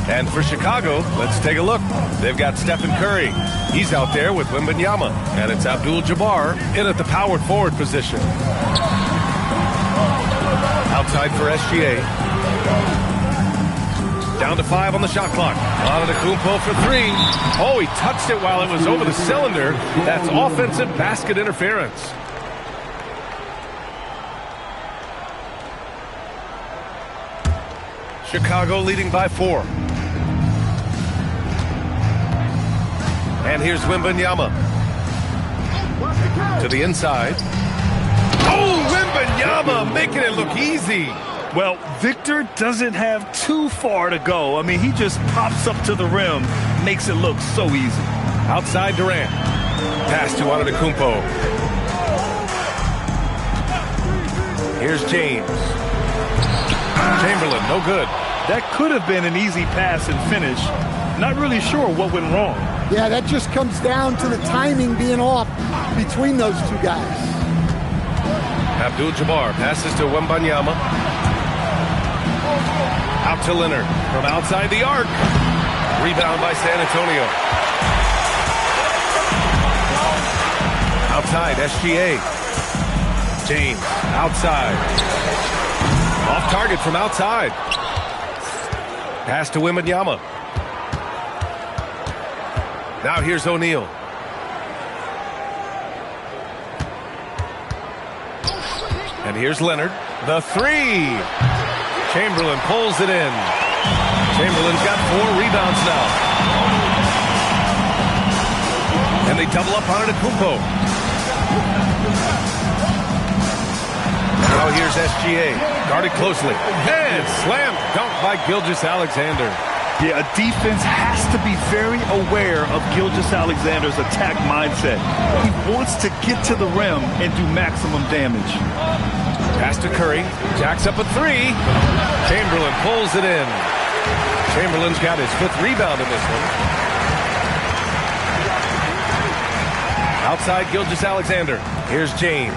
And for Chicago, let's take a look. They've got Stephen Curry. He's out there with Wembanyama. And it's Abdul-Jabbar in at the power forward position. Outside for SGA. Down to 5 on the shot clock. Antetokounmpo for 3. Oh, he touched it while it was over the cylinder. That's offensive basket interference. Chicago leading by 4. And here's Wembanyama. To the inside. Oh, Wembanyama making it look easy. Well, Victor doesn't have too far to go. I mean, he just pops up to the rim, makes it look so easy. Outside Durant. Pass to Antetokounmpo. Here's James. Chamberlain, no good. That could have been an easy pass and finish. Not really sure what went wrong. Yeah, that just comes down to the timing being off between those two guys. Abdul-Jabbar passes to Wembanyama. Out to Leonard from outside the arc. Rebound by San Antonio. Outside, SGA. James, outside. Off target from outside. Pass to Wembanyama. Now here's O'Neal. And here's Leonard. The three. Chamberlain pulls it in. Chamberlain's got 4 rebounds now. And they double up on Antetokounmpo. Now here's SGA. Guarded closely. And slam dunk by Gilgeous-Alexander. Yeah, a defense has to be very aware of Gilgeous-Alexander's attack mindset. He wants to get to the rim and do maximum damage. Pass to Curry. Jacks up a 3. Chamberlain pulls it in. Chamberlain's got his 5th rebound in this one. Outside Gilgeous-Alexander. Here's James.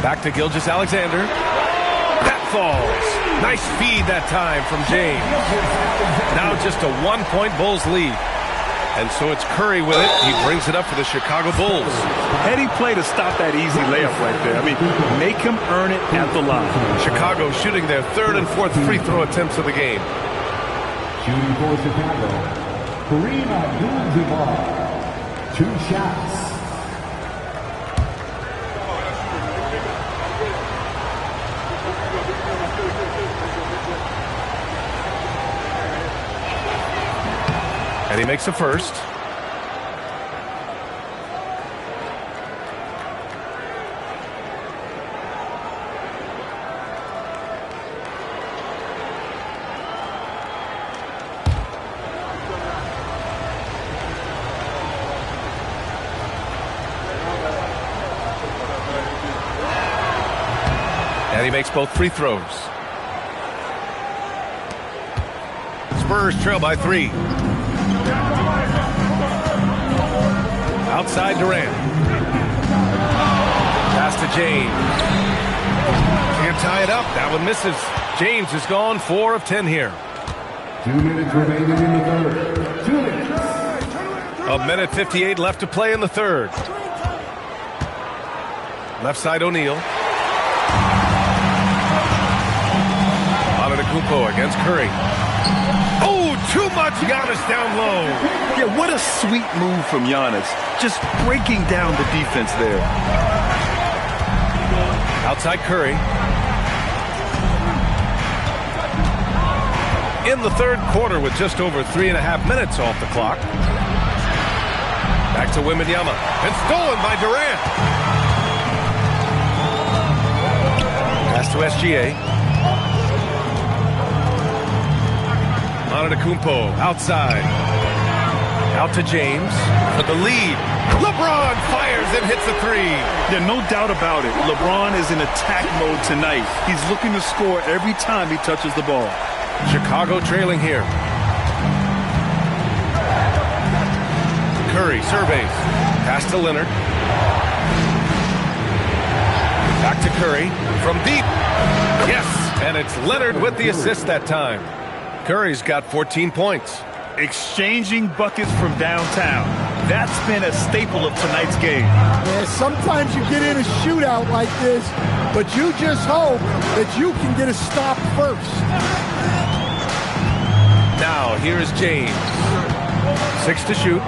Back to Gilgeous-Alexander. That falls. Nice feed that time from James. Now just a 1-point Bulls lead. And so it's Curry with it. He brings it up for the Chicago Bulls. Heady play to stop that easy layup right there. I mean, make him earn it at the line. Chicago shooting their 3rd and 4th free throw attempts of the game. Shooting for Chicago, Kareem Abdul-Jabbar. 2 shots. And he makes the first. And he makes both free throws. Spurs trail by 3. Outside Durant. Pass to James. Can't tie it up. That one misses. James is gone 4 of 10 here. 2 minutes remaining in the third. 2 minutes. A minute 58 left to play in the third. Left side O'Neal. Antetokounmpo against Curry. Oh, too much Giannis down low. Yeah, what a sweet move from Giannis. Just breaking down the defense there. Outside Curry. In the third quarter with just over 3.5 minutes off the clock. Back to Wembanyama. And stolen by Durant. Pass to SGA. Antetokounmpo outside. Out to James for the lead. LeBron fires and hits a 3. Yeah, no doubt about it. LeBron is in attack mode tonight. He's looking to score every time he touches the ball. Chicago trailing here. Curry surveys. Pass to Leonard. Back to Curry from deep. Yes, and it's Leonard with the assist that time. Curry's got 14 points. Exchanging buckets from downtown. That's been a staple of tonight's game. Yeah, sometimes you get in a shootout like this, but you just hope that you can get a stop first. Now, here is James. 6 to shoot.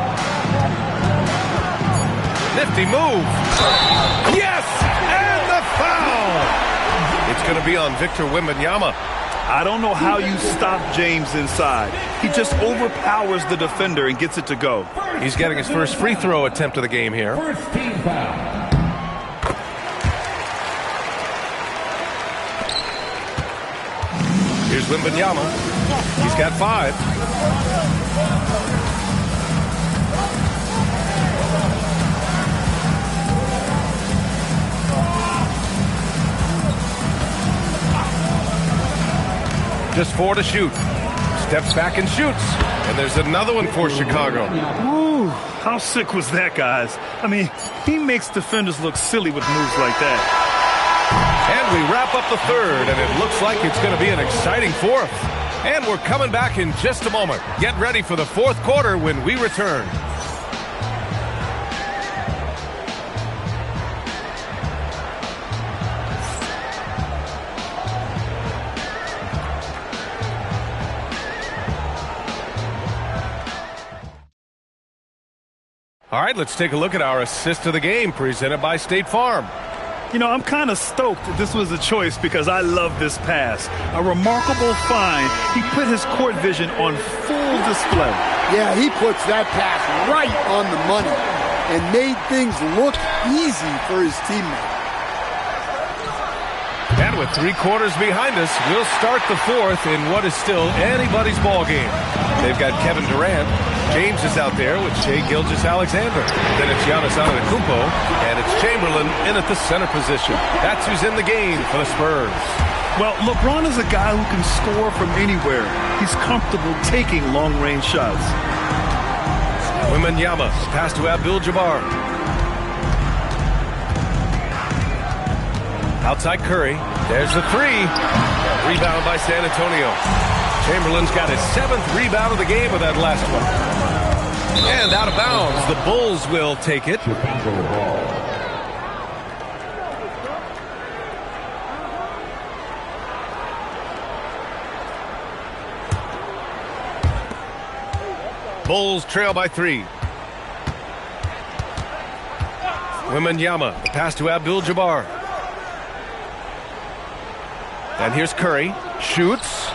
Nifty move. Yes! And the foul! It's going to be on Victor Wembanyama. I don't know how you stop James inside. He just overpowers the defender and gets it to go. He's getting his first free throw attempt of the game here. First team foul. Here's Wembanyama. He's got 5. Just 4 to shoot. Steps back and shoots. And there's another one for Chicago. Ooh, how sick was that, guys? I mean, he makes defenders look silly with moves like that. And we wrap wrap up the third, and it looks like it's going to be an exciting fourth. And we're coming back in just a moment. Get ready for the fourth quarter when we return. All right, let's take a look at our assist of the game presented by State Farm. You know, I'm kind of stoked that this was a choice because I love this pass. A remarkable find. He put his court vision on full display. Yeah, he puts that pass right on the money and made things look easy for his teammate. And with 3 quarters behind us, we'll start the fourth in what is still anybody's ball game. They've got Kevin Durant. James is out there with Shai Gilgeous-Alexander. Then it's Giannis Antetokounmpo, and it's Chamberlain in at the center position. That's who's in the game for the Spurs. Well, LeBron is a guy who can score from anywhere. He's comfortable taking long-range shots. Wembanyama, pass to Abdul-Jabbar. Outside Curry. There's the three. Rebound by San Antonio. Chamberlain's got his 7th rebound of the game with that last one. And out of bounds. The Bulls will take it. Bulls trail by 3. Wembanyama, the pass to Abdul-Jabbar. And here's Curry. Shoots.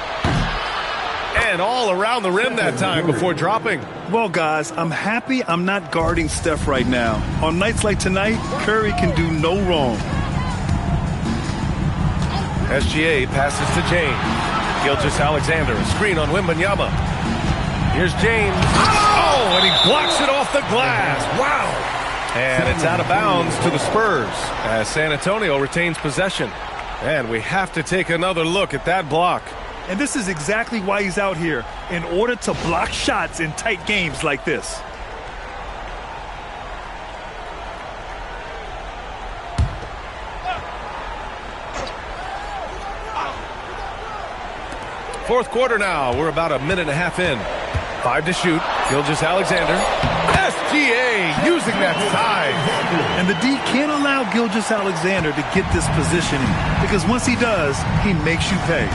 And all around the rim that time before dropping. Well, guys, I'm happy I'm not guarding Steph right now. On nights like tonight, Curry can do no wrong. SGA passes to James. Gilgeous-Alexander, a screen on Wembanyama. Here's James. Oh, and he blocks it off the glass. Wow. And it's out of bounds to the Spurs as San Antonio retains possession. And we have to take another look at that block. And this is exactly why he's out here, in order to block shots in tight games like this. Fourth quarter now. We're about a minute and a half in. 5 to shoot. Gilgeous-Alexander. SGA using that size. And the D can't allow Gilgeous-Alexander to get this positioning, because once he does, he makes you pay.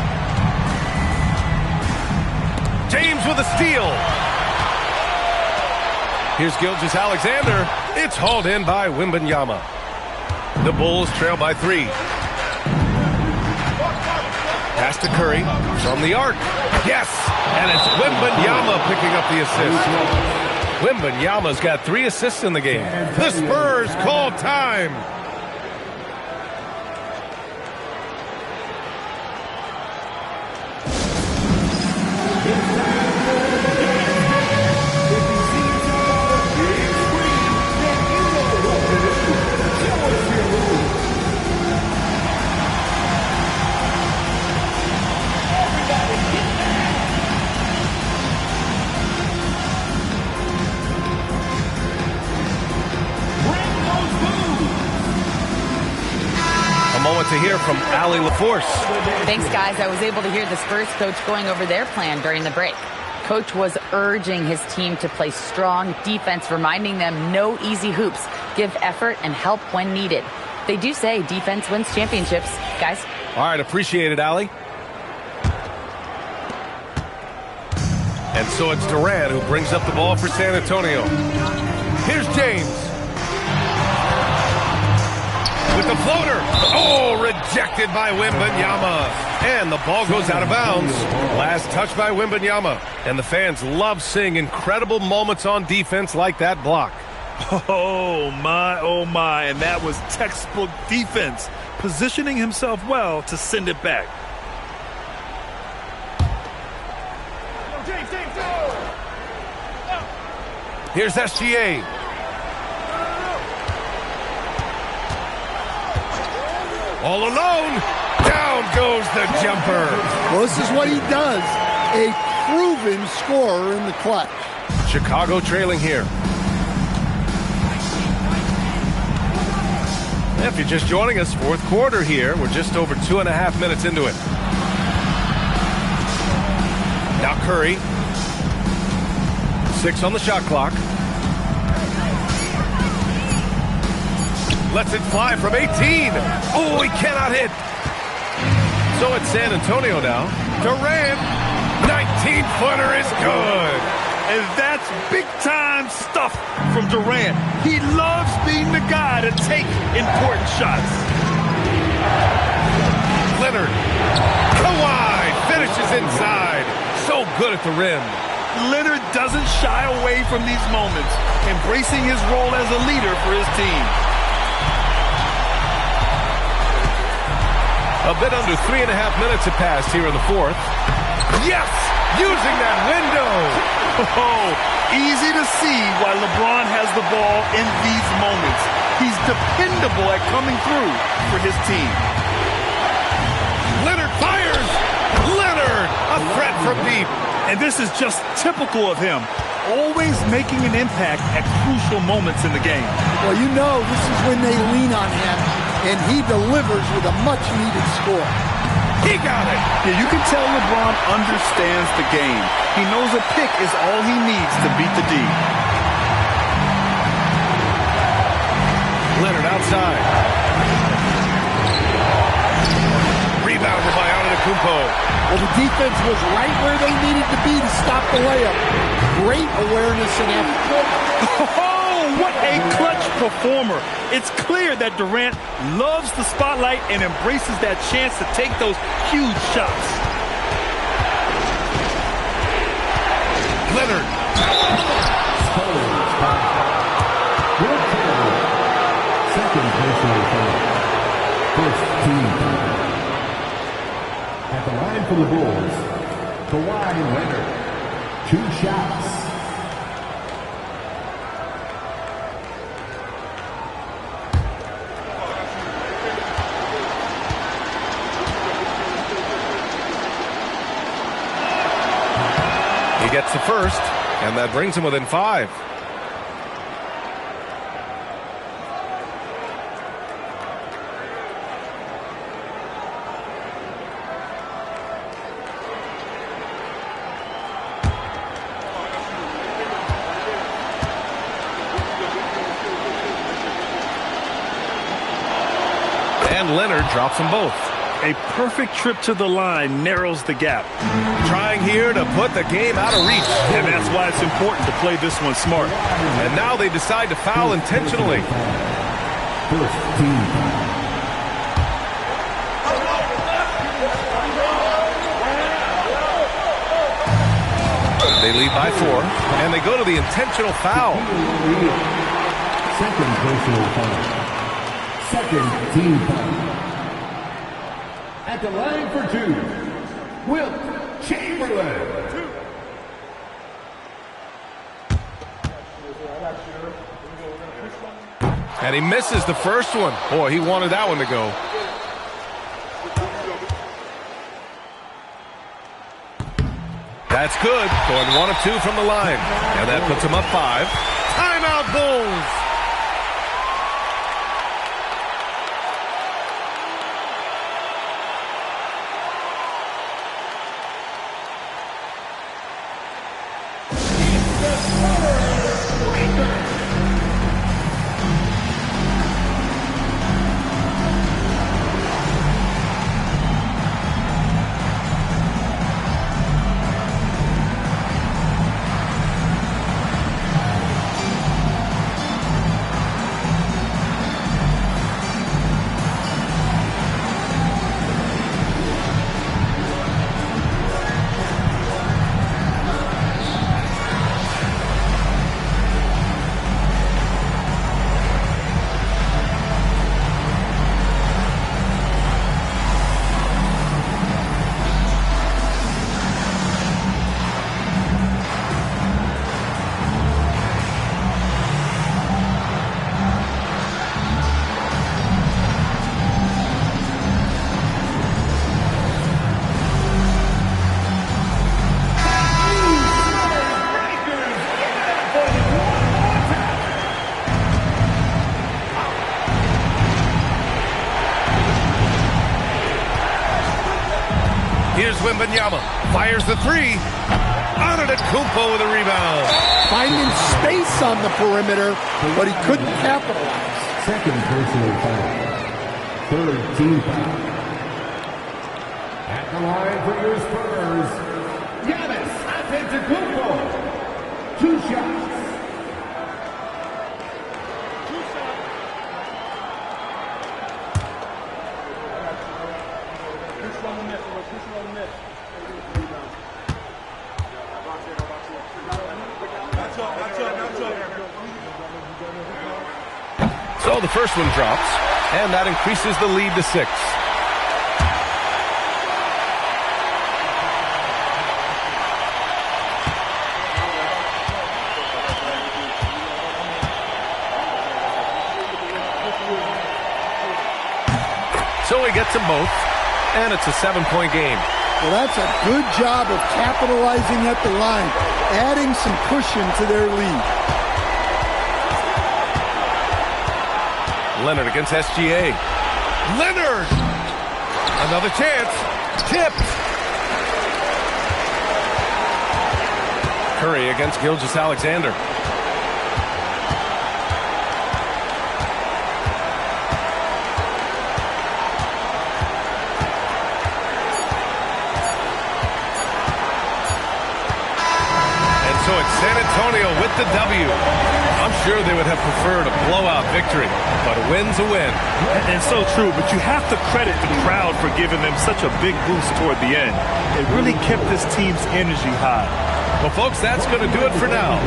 James with a steal. Here's Gilgeous-Alexander. It's hauled in by Wembanyama. The Bulls trail by 3. Pass to Curry from the arc. Yes! And it's Wembanyama picking up the assist. Wembanyama's got 3 assists in the game. The Spurs call time. To hear from Allie LaForce. Thanks, guys. I was able to hear the Spurs coach going over their plan during the break. Coach was urging his team to play strong defense, reminding them no easy hoops, give effort and help when needed. They do say defense wins championships, guys. All right, appreciate it, Allie. And so it's Durant who brings up the ball for San Antonio. Here's James. With the floater. Oh, rejected by Wembanyama. And the ball goes out of bounds. Last touch by Wembanyama. And the fans love seeing incredible moments on defense like that block. Oh, my. And that was textbook defense. Positioning himself well to send it back. Here's SGA. All alone. Down goes the jumper. Well, this is what he does. A proven scorer in the clutch. Chicago trailing here. If you're just joining us, fourth quarter here. We're just over 2.5 minutes into it. Now Curry. 6 on the shot clock. Lets it fly from 18. Oh, he cannot hit. So it's San Antonio now. Durant. 19-footer is good. And that's big-time stuff from Durant. He loves being the guy to take important shots. Leonard. Kawhi finishes inside. So good at the rim. Leonard doesn't shy away from these moments, embracing his role as a leader for his team. A bit under 3.5 minutes have passed here in the fourth. Yes! Using that window! Oh, easy to see why LeBron has the ball in these moments. He's dependable at coming through for his team. Leonard fires! Leonard! A threat from deep. And this is just typical of him, always making an impact at crucial moments in the game. Well, you know this is when they lean on him, and he delivers with a much-needed score. He got it! Yeah, you can tell LeBron understands the game. He knows a pick is all he needs to beat the D. Leonard outside. Rebounded by Antetokounmpo. Well, the defense was right where they needed to be to stop the layup. Great awareness and effort. Oh, what a clutch performer. It's clear that Durant loves the spotlight and embraces that chance to take those huge shots. Leonard. Second personal foul. First team foul. At the line for the Bulls, Kawhi Leonard. 2 shots. He gets the first, and that brings him within 5. And Leonard drops them both. A perfect trip to the line narrows the gap. Trying here to put the game out of reach. And that's why it's important to play this one smart. And now they decide to foul intentionally. First team foul. They lead by 4, and they go to the intentional foul. Second personal foul. Second team foul. At the line for 2, Wilt Chamberlain. And he misses the first one. Boy, he wanted that one to go. That's good. Going 1 of 2 from the line. And that puts him up 5. Timeout, Bulls! Here's Wembanyama. Fires the three. Antetokounmpo with a rebound. Finding space on the perimeter, but he couldn't capitalize. Second personal foul. Third team foul. At the line for your Spurs, Giannis Antetokounmpo. 2 shots. So the first one drops, and that increases the lead to 6. So he gets them both, and it's a 7-point game. Well, that's a good job of capitalizing at the line, adding some cushion to their lead. Leonard against SGA. Leonard! Another chance. Tipped. Curry against Gilgeous-Alexander. So it's San Antonio with the W. I'm sure they would have preferred a blowout victory, but a win's a win. And so true, but you have to credit the crowd for giving them such a big boost toward the end. It really kept this team's energy high. Well, folks, that's going to do it for now.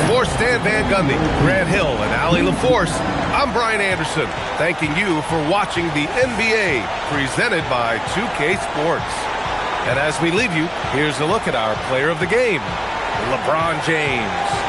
For Stan Van Gundy, Grant Hill, and Allie LaForce, I'm Brian Anderson, thanking you for watching the NBA presented by 2K Sports. And as we leave you, here's a look at our player of the game, LeBron James.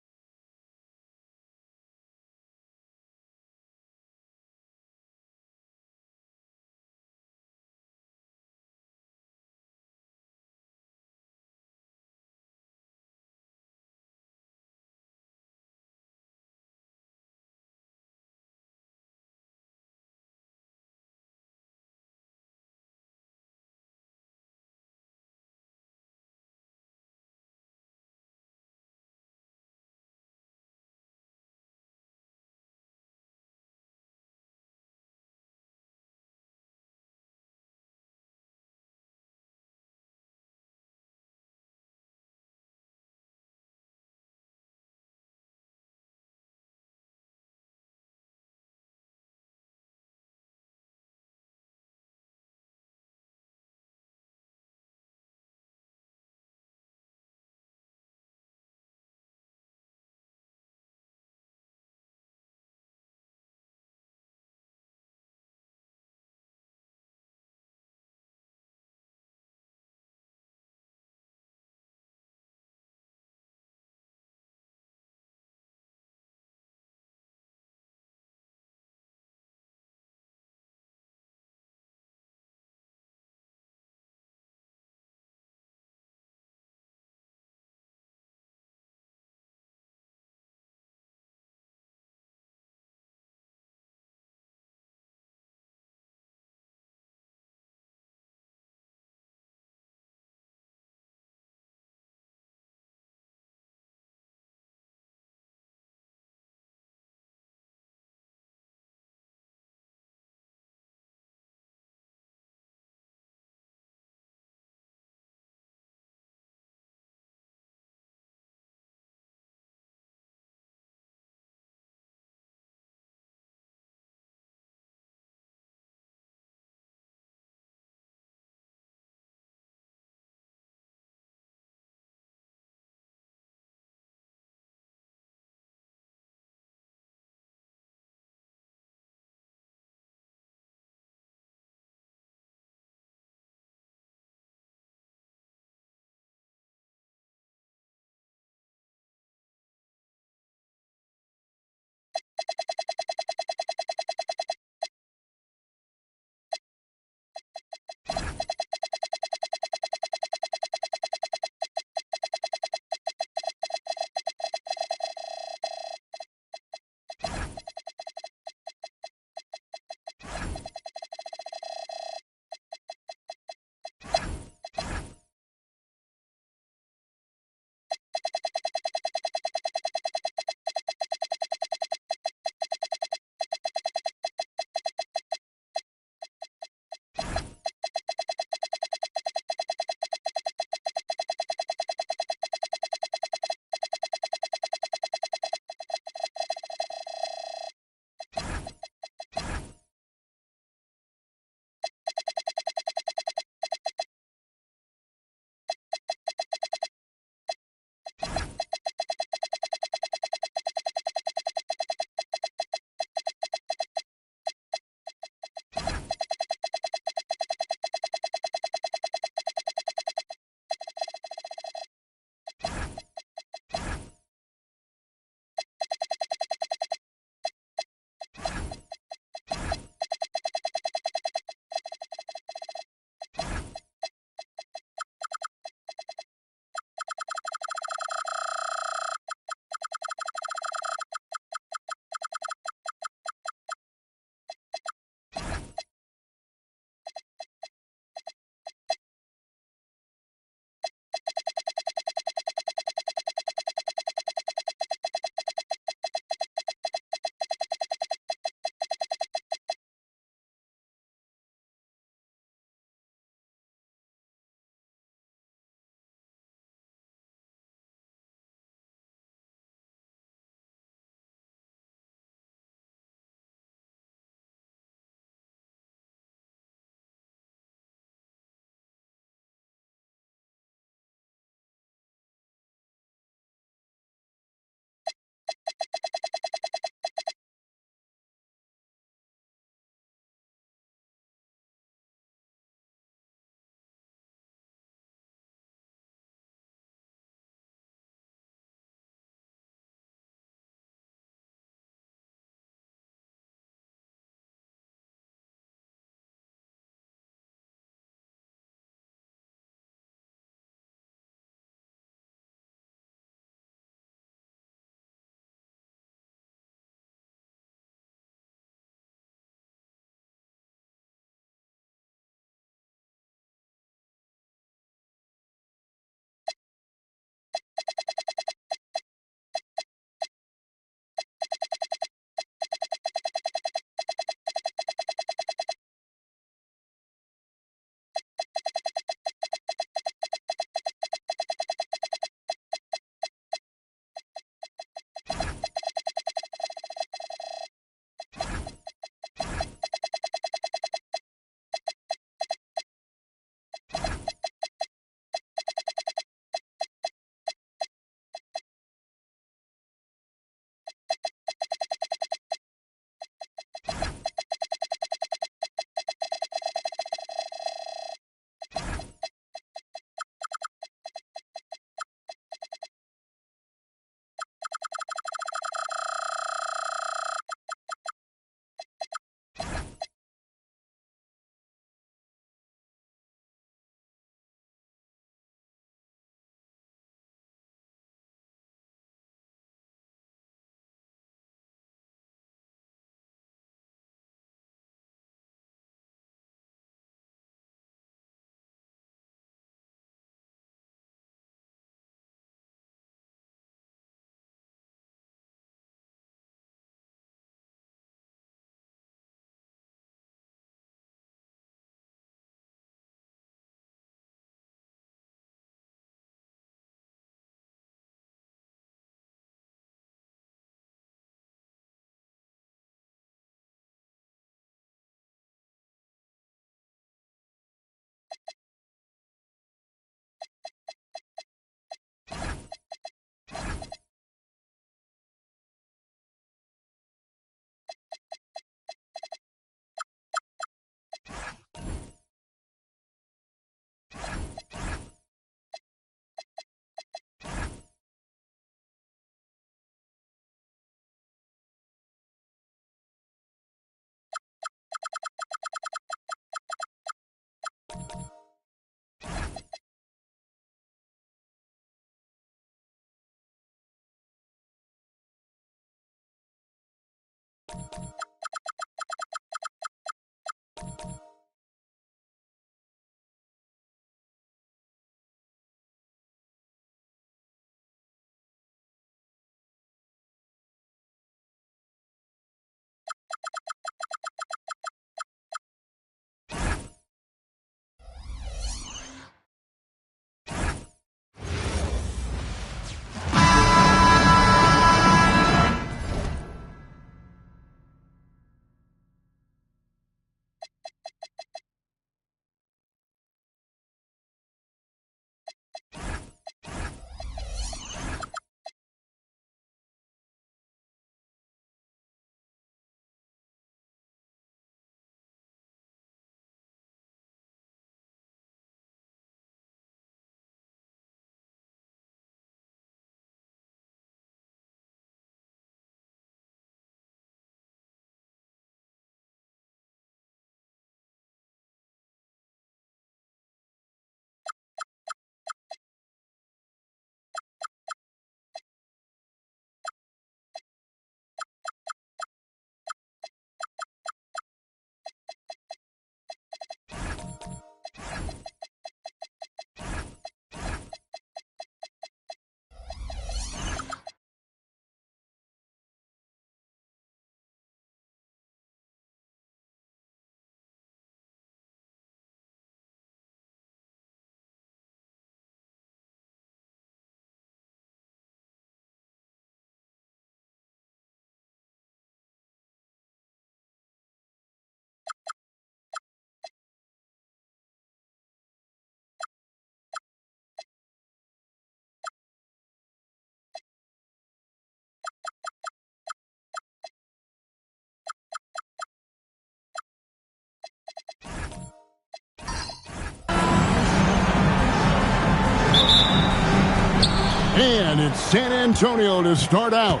And it's San Antonio to start out.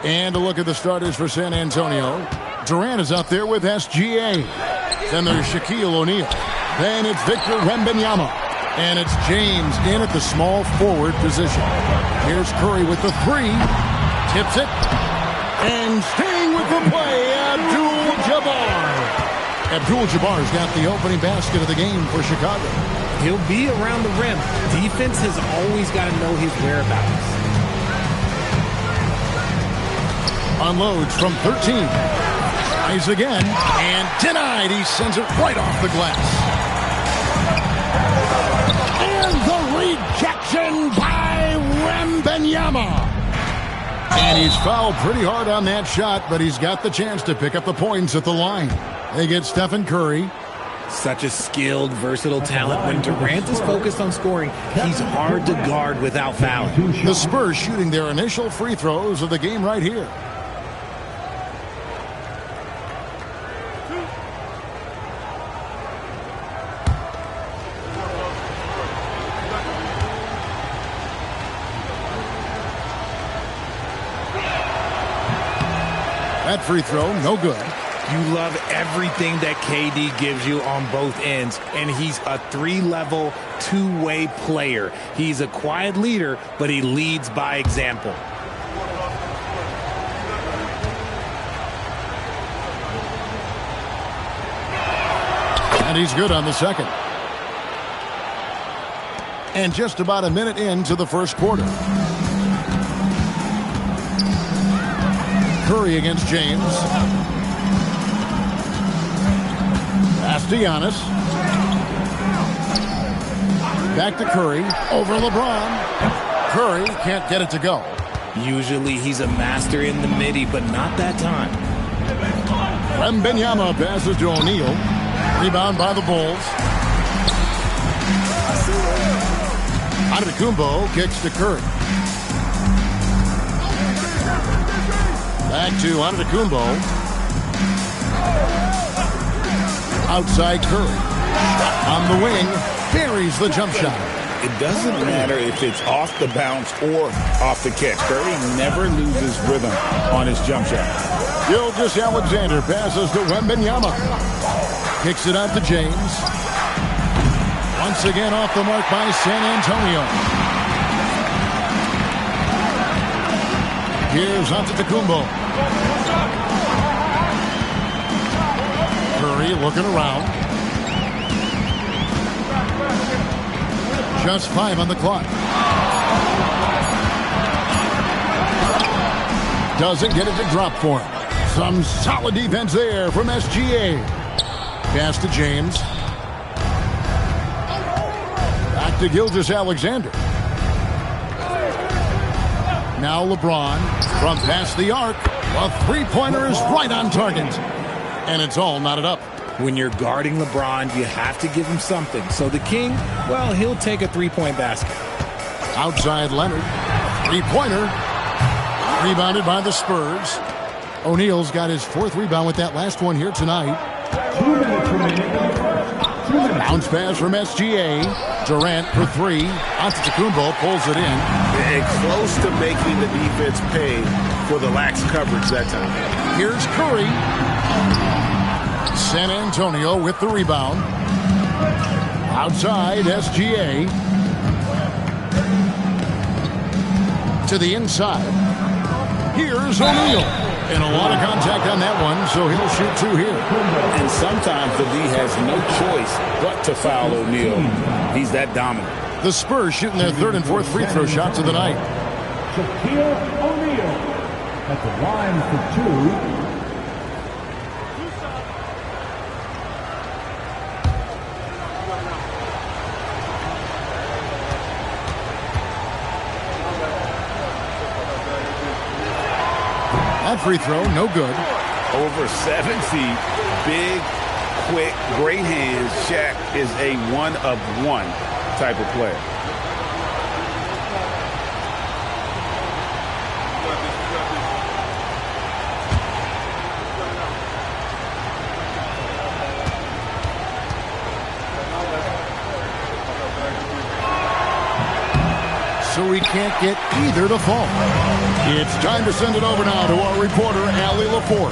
And a look at the starters for San Antonio. Durant is out there with SGA. Then there's Shaquille O'Neal. Then it's Victor Wembanyama. And it's James in at the small forward position. Here's Curry with the three. Tips it. And staying with the play, Abdul-Jabbar. Abdul-Jabbar's got the opening basket of the game for Chicago. He'll be around the rim. Defense has always got to know his whereabouts. Unloads from 13. Tries again. And denied. He sends it right off the glass. And the rejection by Wembanyama. And he's fouled pretty hard on that shot, but he's got the chance to pick up the points at the line. They get Stephen Curry. Such a skilled, versatile talent. When Durant is focused on scoring, he's hard to guard without fouling. The Spurs shooting their initial free throws of the game right here. That free throw, no good. You love everything that KD gives you on both ends, and he's a three-level, two-way player. He's a quiet leader, but he leads by example. And he's good on the second. And just about a minute into the first quarter. Curry against James. Pass to Giannis. Back to Curry. Over LeBron. Curry can't get it to go. Usually he's a master in the midi, but not that time. Wembanyama passes to O'Neal. Rebound by the Bulls. Antetokounmpo kicks to Curry. Back to Antetokounmpo. Outside Curry. On the wing. Buries the jump shot. It doesn't matter if it's off the bounce or off the catch. Curry never loses rhythm on his jump shot. Gilgeous-Alexander passes to Wembanyama. Kicks it out to James. Once again off the mark by San Antonio. Here's Antetokounmpo. Curry looking around. Just 5 on the clock. Doesn't get it to drop for him. Some solid defense there from SGA. Pass to James. Back to Gilgeous-Alexander. Now LeBron from past the arc. A three-pointer is right on target. And it's all knotted up. When you're guarding LeBron, you have to give him something. So the King, well, he'll take a three-point basket. Outside Leonard. Three-pointer. Rebounded by the Spurs. O'Neal's got his 4th rebound with that last one here tonight. Bounce pass from SGA. Durant for 3. Antetokounmpo pulls it in. And close to making the defense pay for the lax coverage that time. Here's Curry. San Antonio with the rebound. Outside, SGA. To the inside. Here's O'Neal. And a lot of contact on that one, so he'll shoot 2 here. And sometimes the D has no choice but to foul O'Neal. He's that dominant. The Spurs shooting their 3rd and 4th free throw shots of the night. Shaquille O'Neal at the line for 2. That free throw, no good. Over 7 feet, big, quick, great hands. Shaq is a one-of-one type of player. so he can't get either to fall. It's time to send it over now to our reporter, Allie LaForce.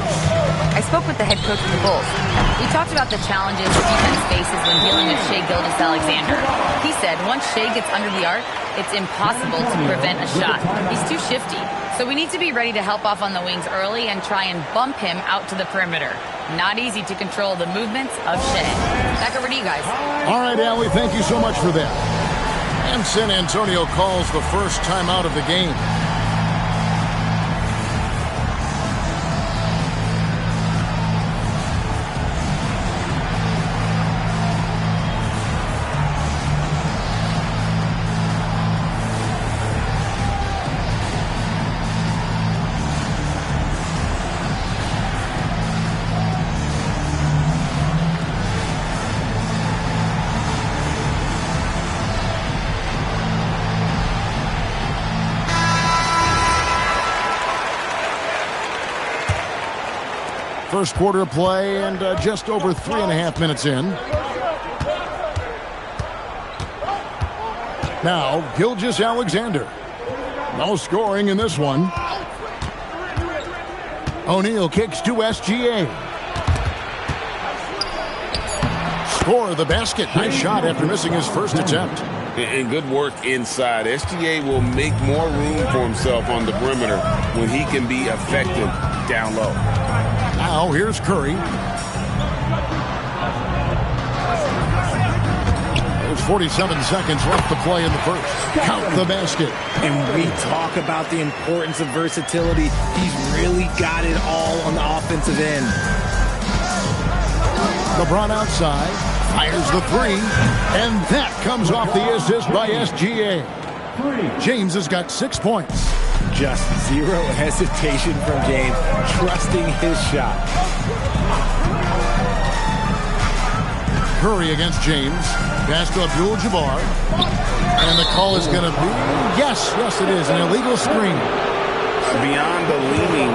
I spoke with the head coach of the Bulls. We talked about the challenges the defense faces when dealing with Shai Gilgeous-Alexander. He said once Shai gets under the arc, it's impossible to prevent a shot. He's too shifty. So we need to be ready to help off on the wings early and try and bump him out to the perimeter. Not easy to control the movements of Shai. Back over to you guys. All right, Allie, thank you so much for that. And San Antonio calls the first timeout of the game. First quarter of play and just over 3.5 minutes in. Now, Gilgeous-Alexander. No scoring in this one. O'Neal kicks to SGA. Score the basket. Nice shot after missing his first attempt. And good work inside. SGA will make more room for himself on the perimeter when he can be effective down low. Now, here's Curry. There's 47 seconds left to play in the first. Count the basket. And we talk about the importance of versatility. He's really got it all on the offensive end. LeBron outside. Fires the three. And that comes off the assist by SGA. James has got 6 points. Just zero hesitation from James, trusting his shot. Curry against James. Pass to Abdul-Jabbar. And the call is going to be, yes, it is, an illegal screen. Beyond the leaning,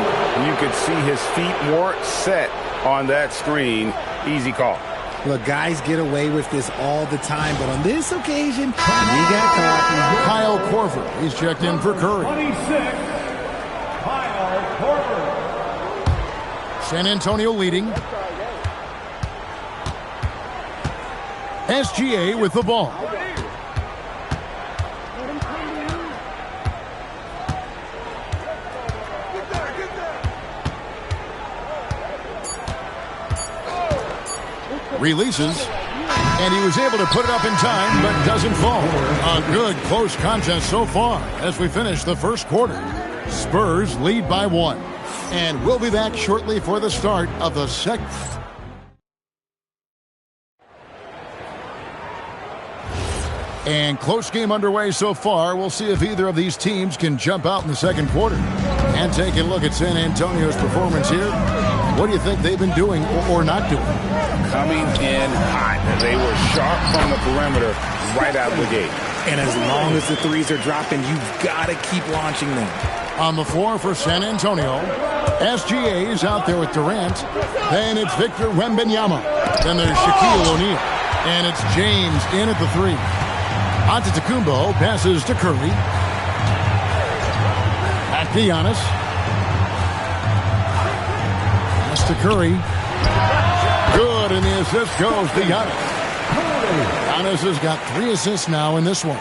you could see his feet more set on that screen. Easy call. Look, guys get away with this all the time, but on this occasion, he got caught. Kyle Korver is checked in for Curry. 26, Kyle Korver. San Antonio leading. SGA with the ball. Releases, and he was able to put it up in time, but doesn't fall. A good close contest so far as we finish the first quarter. Spurs lead by 1, and we'll be back shortly for the start of the second. And close game underway so far. We'll see if either of these teams can jump out in the second quarter. And take a look at San Antonio's performance here. What do you think they've been doing or not doing? Coming in hot. They were sharp from the perimeter right out of the gate. And as long as the threes are dropping, you've got to keep launching them. On the floor for San Antonio, SGA is out there with Durant. Then it's Victor Wembanyama. Then there's Shaquille O'Neal. And it's James in at the 3. Antetokounmpo passes to Curry. Back to Giannis. Pass to Curry. Good, and the assist goes to Giannis. Giannis has got 3 assists now in this one.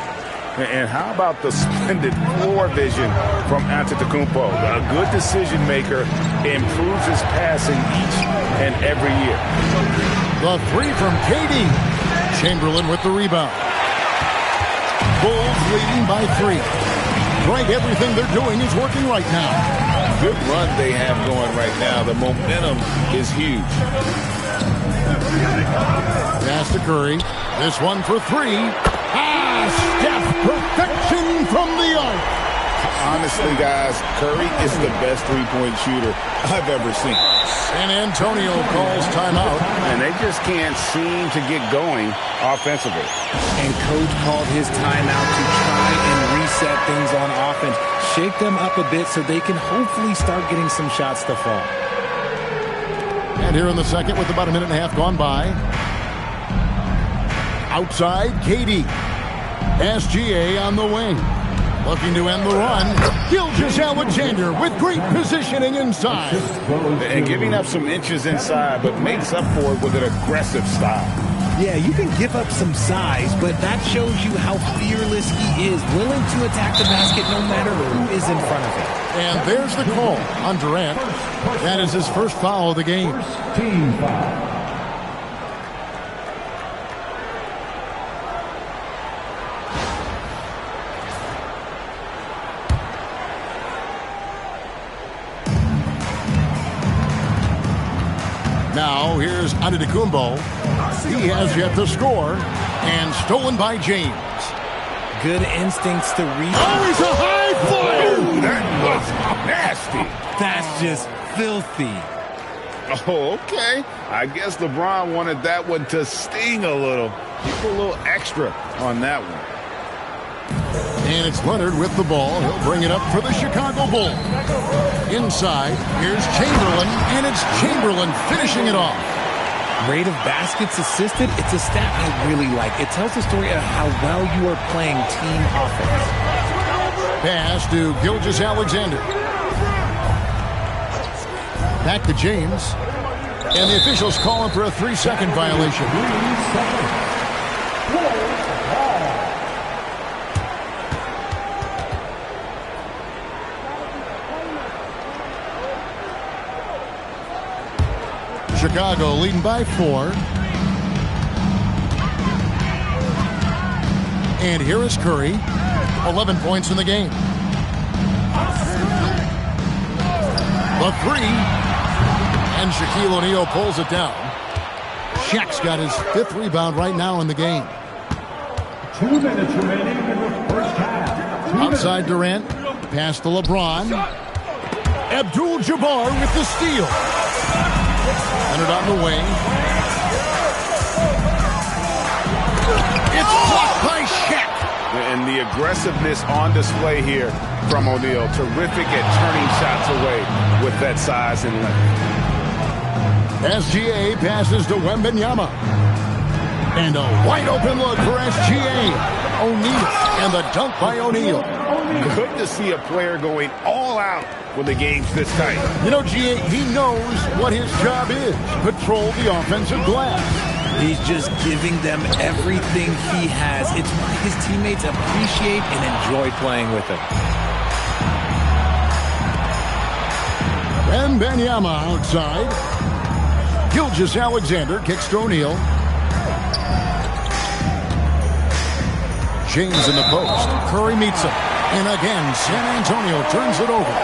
And how about the splendid floor vision from Antetokounmpo? A good decision maker, improves his passing each and every year. The 3 from KD. Chamberlain with the rebound. Bulls leading by 3. Greg, everything they're doing is working right now. Good run they have going right now. The momentum is huge. Pass to Curry. This one for 3. Steph, perfection from the arc. Honestly, guys, Curry is the best three-point shooter I've ever seen. San Antonio calls timeout. And they just can't seem to get going offensively. And Coach called his timeout to try and reset things on offense. Shake them up a bit so they can hopefully start getting some shots to fall. And here in the second with about 1.5 minutes gone by. Outside, KD. SGA on the wing. Looking to end the run. Gilgeous-Alexander with great positioning inside. And giving up some inches inside, but makes up for it with an aggressive style. Yeah, you can give up some size, but that shows you how fearless he is, willing to attack the basket no matter who is in front of him. And there's the call on Durant. That is his first foul of the game. Team foul. Now, here's Antetokounmpo. He has yet to score. And stolen by James. Good instincts to read. Oh, he's a high flyer! Ooh, that was nasty. That's just filthy. Oh, okay. I guess LeBron wanted that one to sting a little. He put a little extra on that one. And it's Leonard with the ball. He'll bring it up for the Chicago Bulls. Inside, here's Chamberlain, and it's Chamberlain finishing it off. Rate of baskets assisted, it's a stat I really like. It tells the story of how well you are playing team offense. Pass to Gilgeous-Alexander. Back to James. And the officials call him for a 3-second violation. Chicago leading by 4. And here is Curry. 11 points in the game. The 3. And Shaquille O'Neal pulls it down. Shaq's got his 5th rebound right now in the game. 2 minutes remaining in the first half. Outside Durant. Pass to LeBron. Abdul-Jabbar with the steal. Leonard on the wing. It's blocked by Shaq. And the aggressiveness on display here from O'Neal. Terrific at turning shots away with that size and length. SGA passes to Wembanyama. And a wide open look for SGA. O'Neal. And the dunk by O'Neal. Good to see a player going all out when the game's this tight. You know, GA, he knows what his job is. Patrol the offensive glass. He's just giving them everything he has. It's why his teammates appreciate and enjoy playing with him. Wembanyama outside. Gilgeous-Alexander kicks to O'Neal. James in the post. Curry meets him. And again, San Antonio turns it over.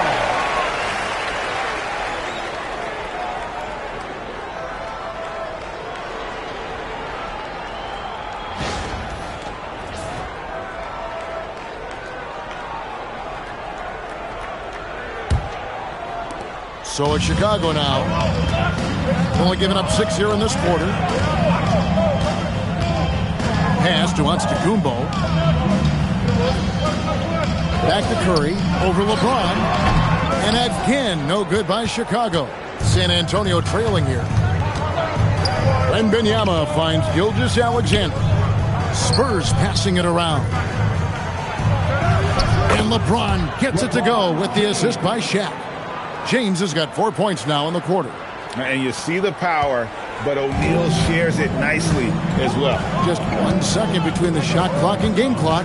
So it's Chicago now. Only giving up 6 here in this quarter. Pass to Antetokounmpo. Back to Curry, over LeBron. And again, no good by Chicago. San Antonio trailing here. Wembanyama finds Gilgeous-Alexander. Spurs passing it around. And LeBron gets it to go with the assist by Shaq. James has got 4 points now in the quarter. And you see the power, but O'Neal shares it nicely as well. Just 1 second between the shot clock and game clock.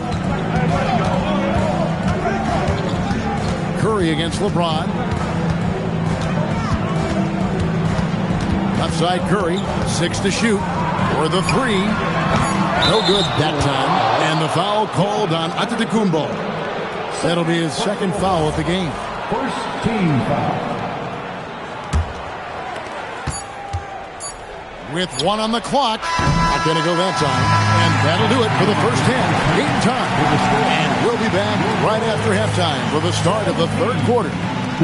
Curry against LeBron. Left side Curry, 6 to shoot for the 3. No good that time. And the foul called on Antetokounmpo. That'll be his second foul of the game. First team foul. With 1 on the clock. Not going to go that time. And that'll do it for the first half. Game time. And we'll be back right after halftime for the start of the third quarter.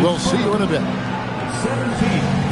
We'll see you in a bit. 17.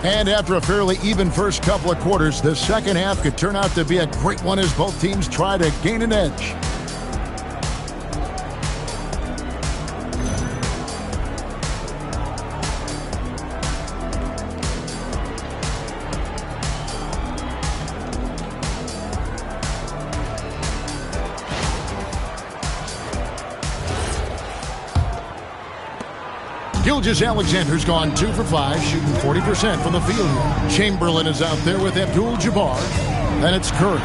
And after a fairly even first couple of quarters, the second half could turn out to be a great one as both teams try to gain an edge. Gilgeous-Alexander's gone 2 for 5, shooting 40% from the field. Chamberlain is out there with Abdul-Jabbar. Then it's Curry.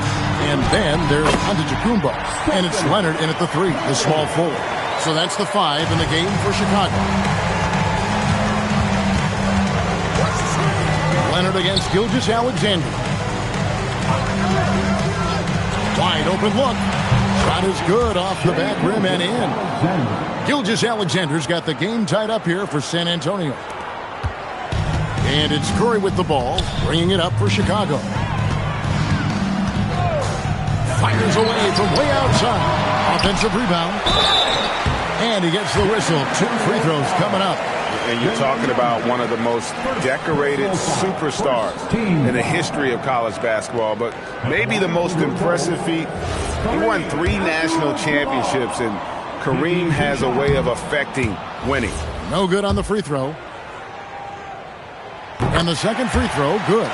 And then there's Antetokounmpo. And it's Leonard in at the 3, the small forward. So that's the 5 in the game for Chicago. Leonard against Gilgeous-Alexander. Wide open look. Shot is good off the back rim and in. Gilgeous-Alexander's got the game tied up here for San Antonio. And it's Curry with the ball, bringing it up for Chicago. Fires away from way outside. Offensive rebound. And he gets the whistle. 2 free throws coming up. And you're talking about one of the most decorated superstars in the history of college basketball, but maybe the most impressive feat. He won 3 national championships, and Kareem has a way of affecting winning. No good on the free throw. And the second free throw, good.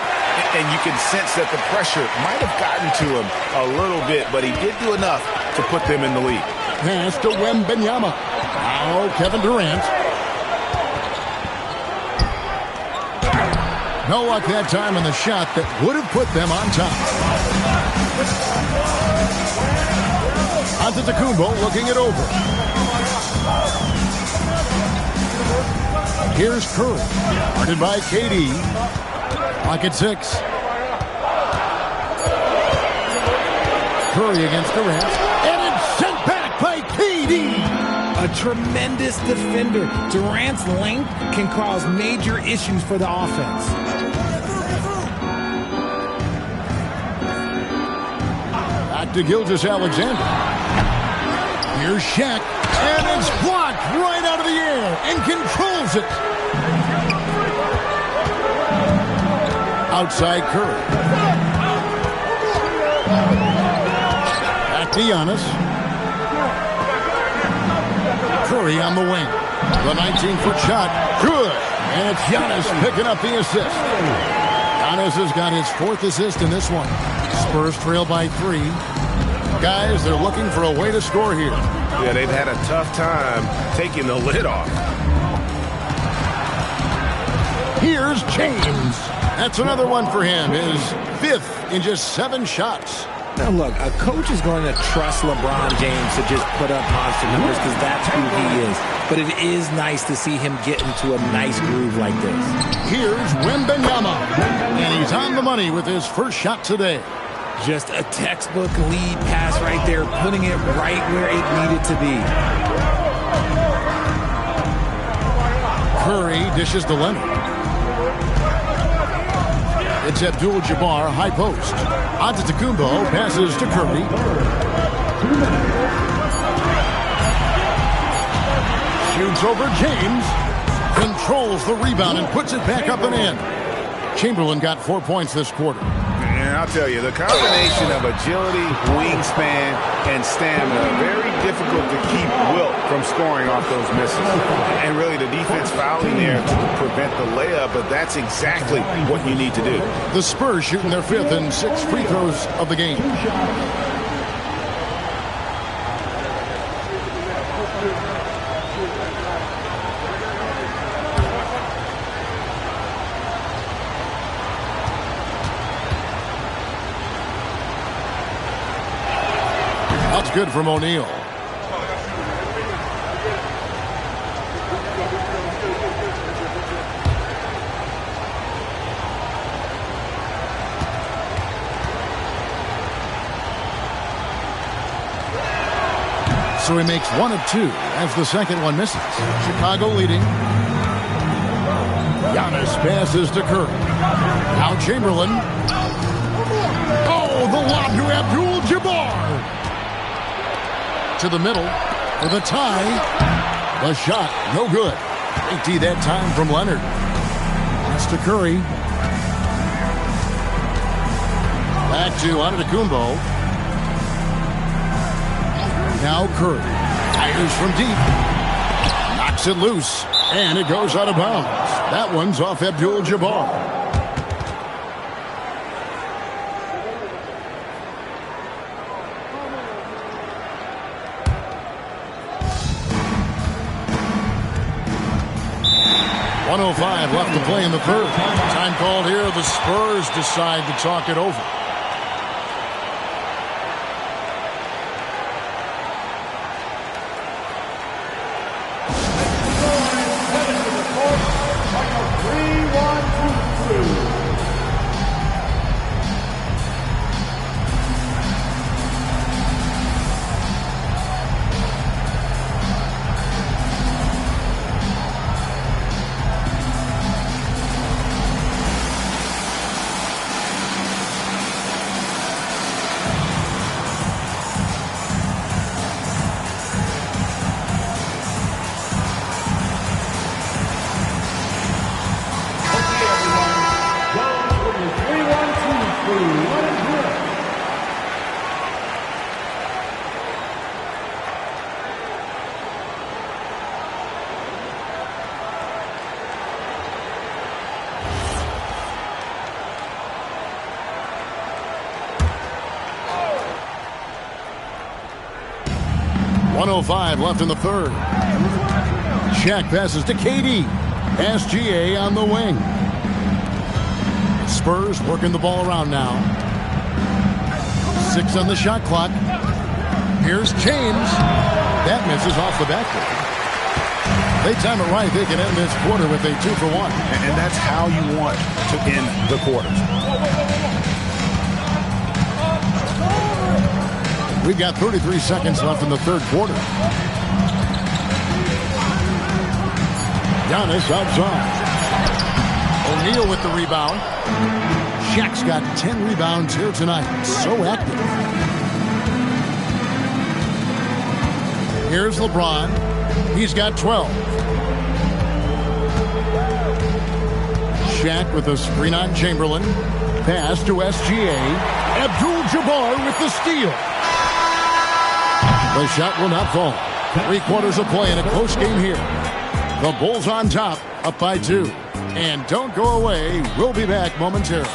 And you can sense that the pressure might have gotten to him a little bit, but he did do enough to put them in the lead. Pass to Wembanyama. Now Kevin Durant. No luck that time on the shot that would have put them on top. Antetokounmpo looking it over. Here's Curry. Guarded by KD. Clock at 6. Curry against Durant. And it's sent back by KD. A tremendous defender. Durant's length can cause major issues for the offense. Back to Gilgeous-Alexander. Here's Shaq. And it's blocked right out of the air and controls it. Outside Curry. Back to Giannis. Curry on the wing. The 19-foot shot. Good. And it's Giannis picking up the assist. Giannis has got his 4th assist in this one. Spurs trail by 3. Guys, they're looking for a way to score here. Yeah, they've had a tough time taking the lid off. Here's James. That's another one for him. His 5th in just 7 shots. Now, look, a coach is going to trust LeBron James to just put up monster numbers because that's who he is. But it is nice to see him get into a nice groove like this. Here's Wembanyama. And he's on the money with his first shot today. Just a textbook lead pass right there, putting it right where it needed to be. Curry dishes to Leonard. It's Abdul-Jabbar, high post. Antetokounmpo passes to Curry. Shoots over James. Controls the rebound and puts it back up and in. Chamberlain got 4 points this quarter. And I'll tell you, the combination of agility, wingspan, and stamina, very difficult to keep Wilt from scoring off those misses. And really, the defense fouling there to prevent the layup, but that's exactly what you need to do. The Spurs shooting their 5th and 6 free throws of the game. That's good from O'Neal. So he makes 1 of 2 as the second one misses. Chicago leading. Giannis passes to Curry. Now Chamberlain. Oh, the lob to Abdul-Jabbar. To the middle for the tie. The shot, no good. 80 that time from Leonard. That's to Curry. Back to Antetokounmpo. Now Curry. Fires from deep. Knocks it loose. And it goes out of bounds. That one's off Abdul-Jabbar. .105 left to play in the third. Time called here. The Spurs decide to talk it over. .105 left in the third. Shaq passes to KD. SGA on the wing. Spurs working the ball around now. 6 on the shot clock. Here's James. That misses off the backboard. They time it right. They can end this quarter with a 2-for-1. And that's how you want to end the quarters. We've got 33 seconds left in the third quarter. Giannis outside. O'Neal with the rebound. Shaq's got 10 rebounds here tonight. So active. Here's LeBron. He's got 12. Shaq with a screen on Chamberlain. Pass to SGA. Abdul-Jabbar with the steal. The shot will not fall. 3 quarters of play in a close game here. The Bulls on top, up by 2. And don't go away. We'll be back momentarily.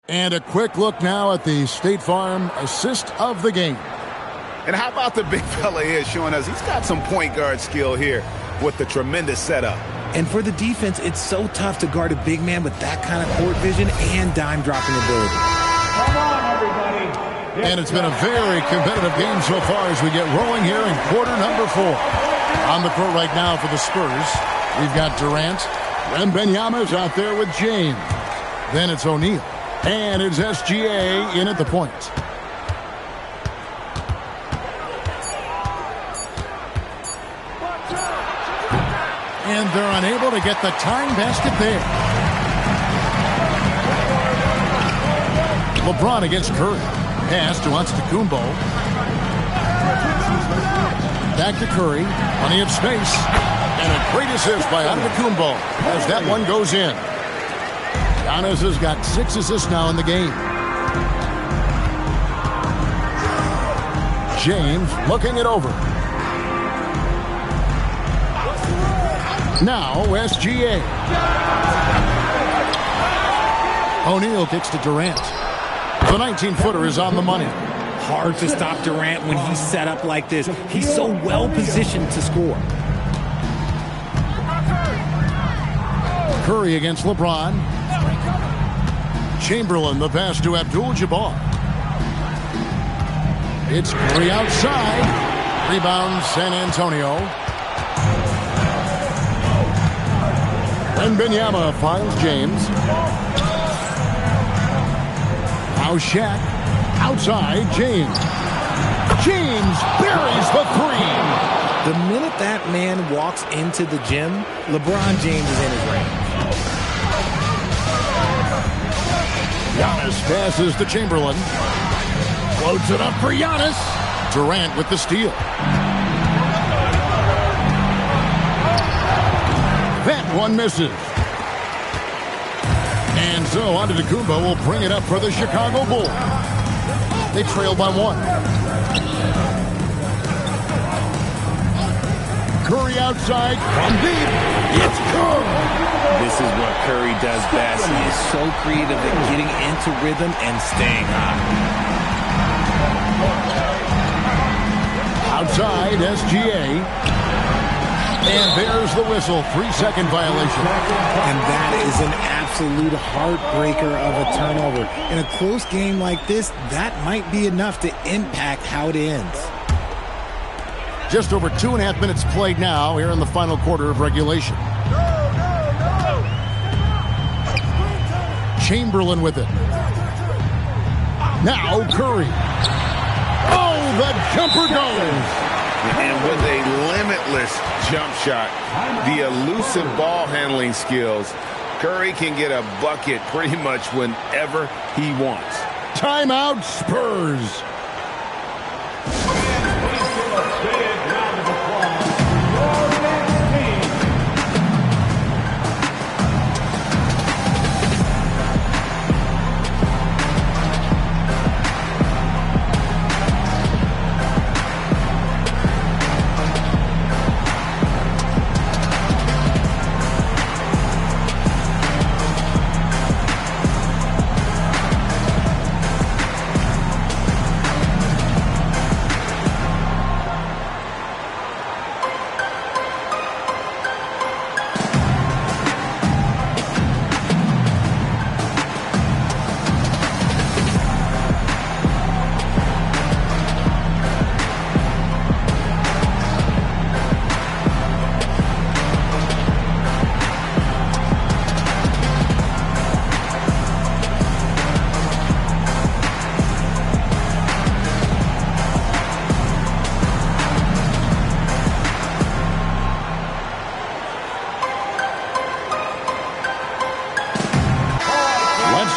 And a quick look now at the State Farm assist of the game. And how about the big fella here showing us he's got some point guard skill here with the tremendous setup. And for the defense, it's so tough to guard a big man with that kind of court vision and dime dropping ability. Come on, everybody. And it's been a very competitive game so far as we get rolling here in quarter number 4. On the court right now for the Spurs, we've got Durant. Wembanyama's out there with James. Then it's O'Neal. And it's SGA in at the point. And they're unable to get the tying basket there. LeBron against Curry. Pass to Antetokounmpo. Back to Curry. Plenty of space. And a great assist by Antetokounmpo as that one goes in. Giannis has got 6 assists now in the game. James looking it over. Now SGA. O'Neal kicks to Durant. The 19-footer is on the money. Hard to stop Durant when he's set up like this. He's so well positioned to score. Curry against LeBron. Chamberlain, the pass to Abdul-Jabbar. It's Curry outside. Rebound San Antonio. Wembanyama finds James. Now Shaq. Outside, James. James buries the 3. The minute that man walks into the gym, LeBron James is in his range. Giannis passes to Chamberlain. Floats it up for Giannis. Durant with the steal. That one misses. And so Antetokounmpo will bring it up for the Chicago Bulls. They trail by 1. Curry outside from deep. It's good. This is what Curry does best. He is so creative at getting into rhythm and staying hot. Outside, SGA. And there's the whistle. 3-second violation. And that is an absolute heartbreaker of a turnover. In a close game like this, that might be enough to impact how it ends. Just over 2.5 minutes played now here in the final quarter of regulation. Chamberlain with it. Now Curry. Oh, the jumper goes. And with a limitless jump shot, the elusive ball handling skills, Curry can get a bucket pretty much whenever he wants. Timeout Spurs.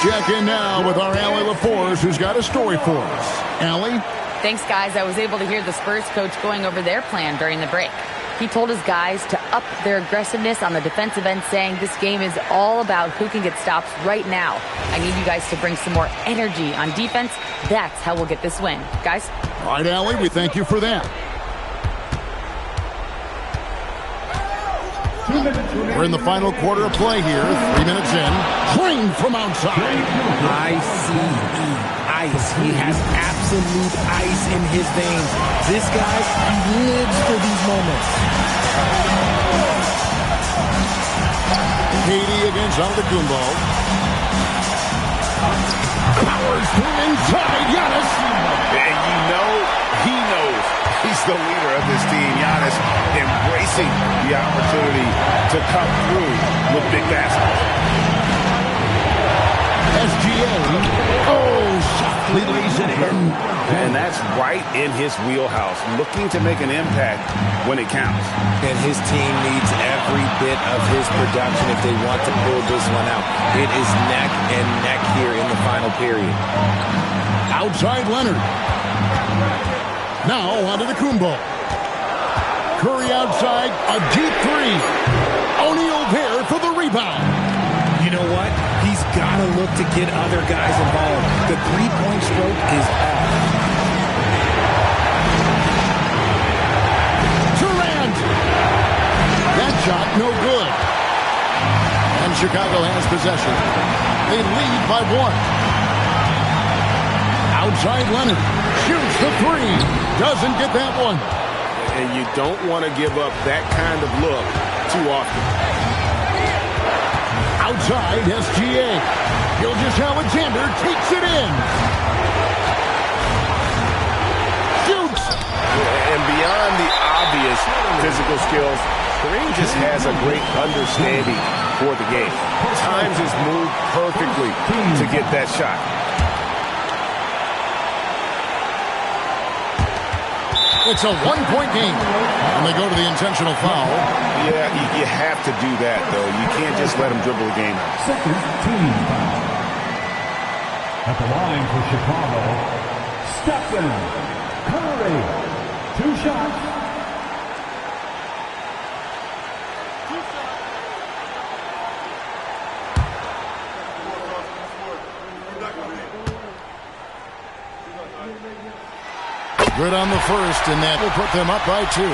Check in now with our Allie LaForce, who's got a story for us. Allie? Thanks, guys. I was able to hear the Spurs coach going over their plan during the break. He told his guys to up their aggressiveness on the defensive end, saying this game is all about who can get stops right now. I need you guys to bring some more energy on defense. That's how we'll get this win. Guys? All right, Allie, we thank you for that. We're in the final quarter of play here. 3 minutes in. Drained from outside. Ice. He has absolute ice in his veins. This guy, he lives for these moments. KD against Antetokounmpo. Powers to inside. Giannis. And you know he knows he's the leader of this team. Giannis embracing the opportunity to come through with big baskets. SGA. Oh, softly lays it in. And that's right in his wheelhouse, looking to make an impact when it counts. And his team needs every bit of his production if they want to pull this one out. It is neck and neck here in the final period. Outside Leonard. Now onto the Antetokounmpo. Curry outside, a deep three. O'Neal there for the rebound. You know what? He's got to look to get other guys involved. The three-point stroke is off. Durant. That shot no good. And Chicago has possession. They lead by 1. Outside Leonard. Shoots the three. Doesn't get that one. And you don't want to give up that kind of look too often. Outside SGA. Gilgeous-Alexander takes it in. Shoots. And beyond the obvious physical skills, Kareem just has a great understanding for the game. Times his move perfectly to get that shot. It's a one-point game. And they go to the intentional foul. Yeah, you have to do that, though. You can't just let him dribble the game. At the line for Chicago, Stephen Curry. 2 shots. Good on the first, and that will put them up by 2.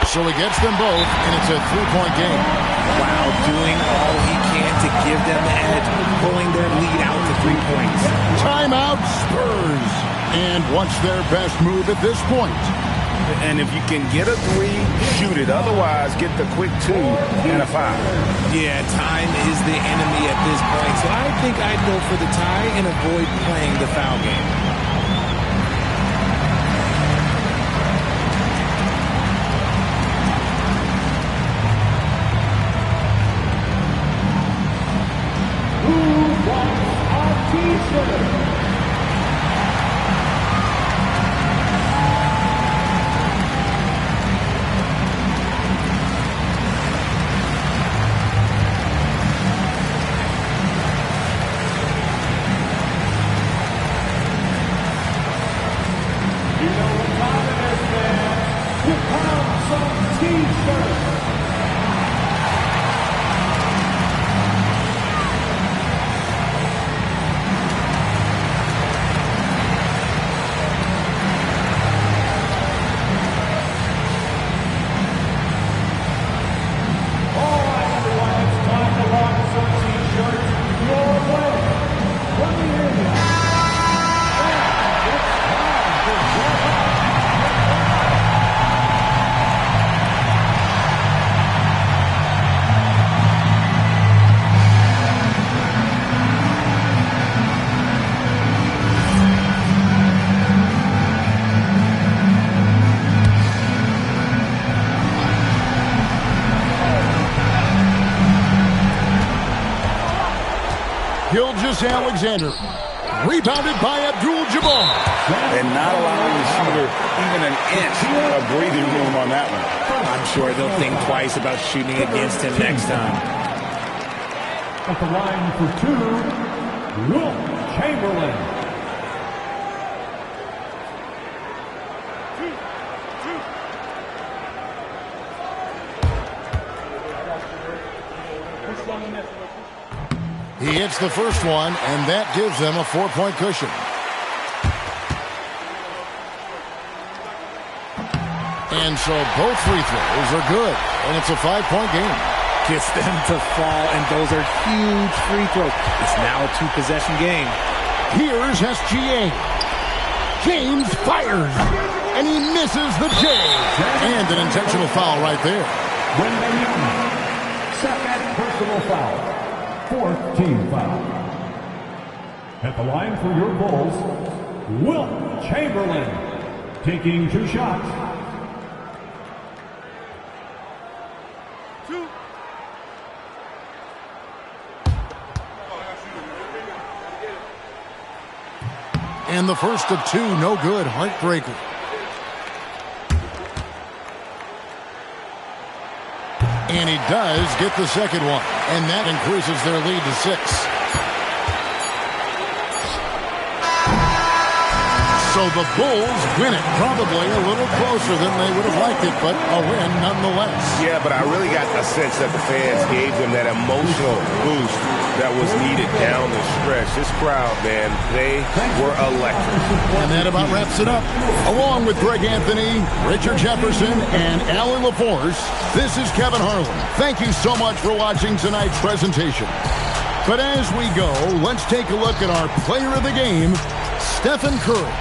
So he gets them both, and it's a 3-point game. Wow, doing all he can to give them the edge, pulling their lead out to 3 points. Timeout, Spurs. And what's their best move at this point? And if you can get a 3, shoot it. Otherwise, get the quick 2 and a 5. Yeah, time is the enemy at this point. So I think I'd go for the tie and avoid playing the foul game. Who wants a t-shirt? Gilgeous-Alexander. Rebounded by Abdul-Jabbar. And not allowing the shooter even an inch of breathing room on that one. I'm sure they'll think twice about shooting against him next time. At the line for 2, Wilt Chamberlain. He hits the first one, and that gives them a 4-point cushion. And so both free throws are good, and it's a 5-point game. Gets them to fall, and those are huge free throws. It's now a 2-possession game. Here's SGA. James fires, and he misses the J. And an intentional foul right there. Wembanyama. Second personal foul. 4th team foul. At the line for your Bulls, Wilt Chamberlain, taking 2 shots. And the first of 2, no good, heartbreaker. And he does get the second one, and that increases their lead to 6. So the Bulls win it, probably a little closer than they would have liked it, but a win nonetheless. Yeah, but I really got a sense that the fans gave them that emotional boost that was needed down the stretch. This crowd, man, they were electric. And that about wraps it up. Along with Greg Anthony, Richard Jefferson, and Allie LaForce, this is Kevin Harlan. Thank you so much for watching tonight's presentation. But as we go, let's take a look at our player of the game, Stephen Curry.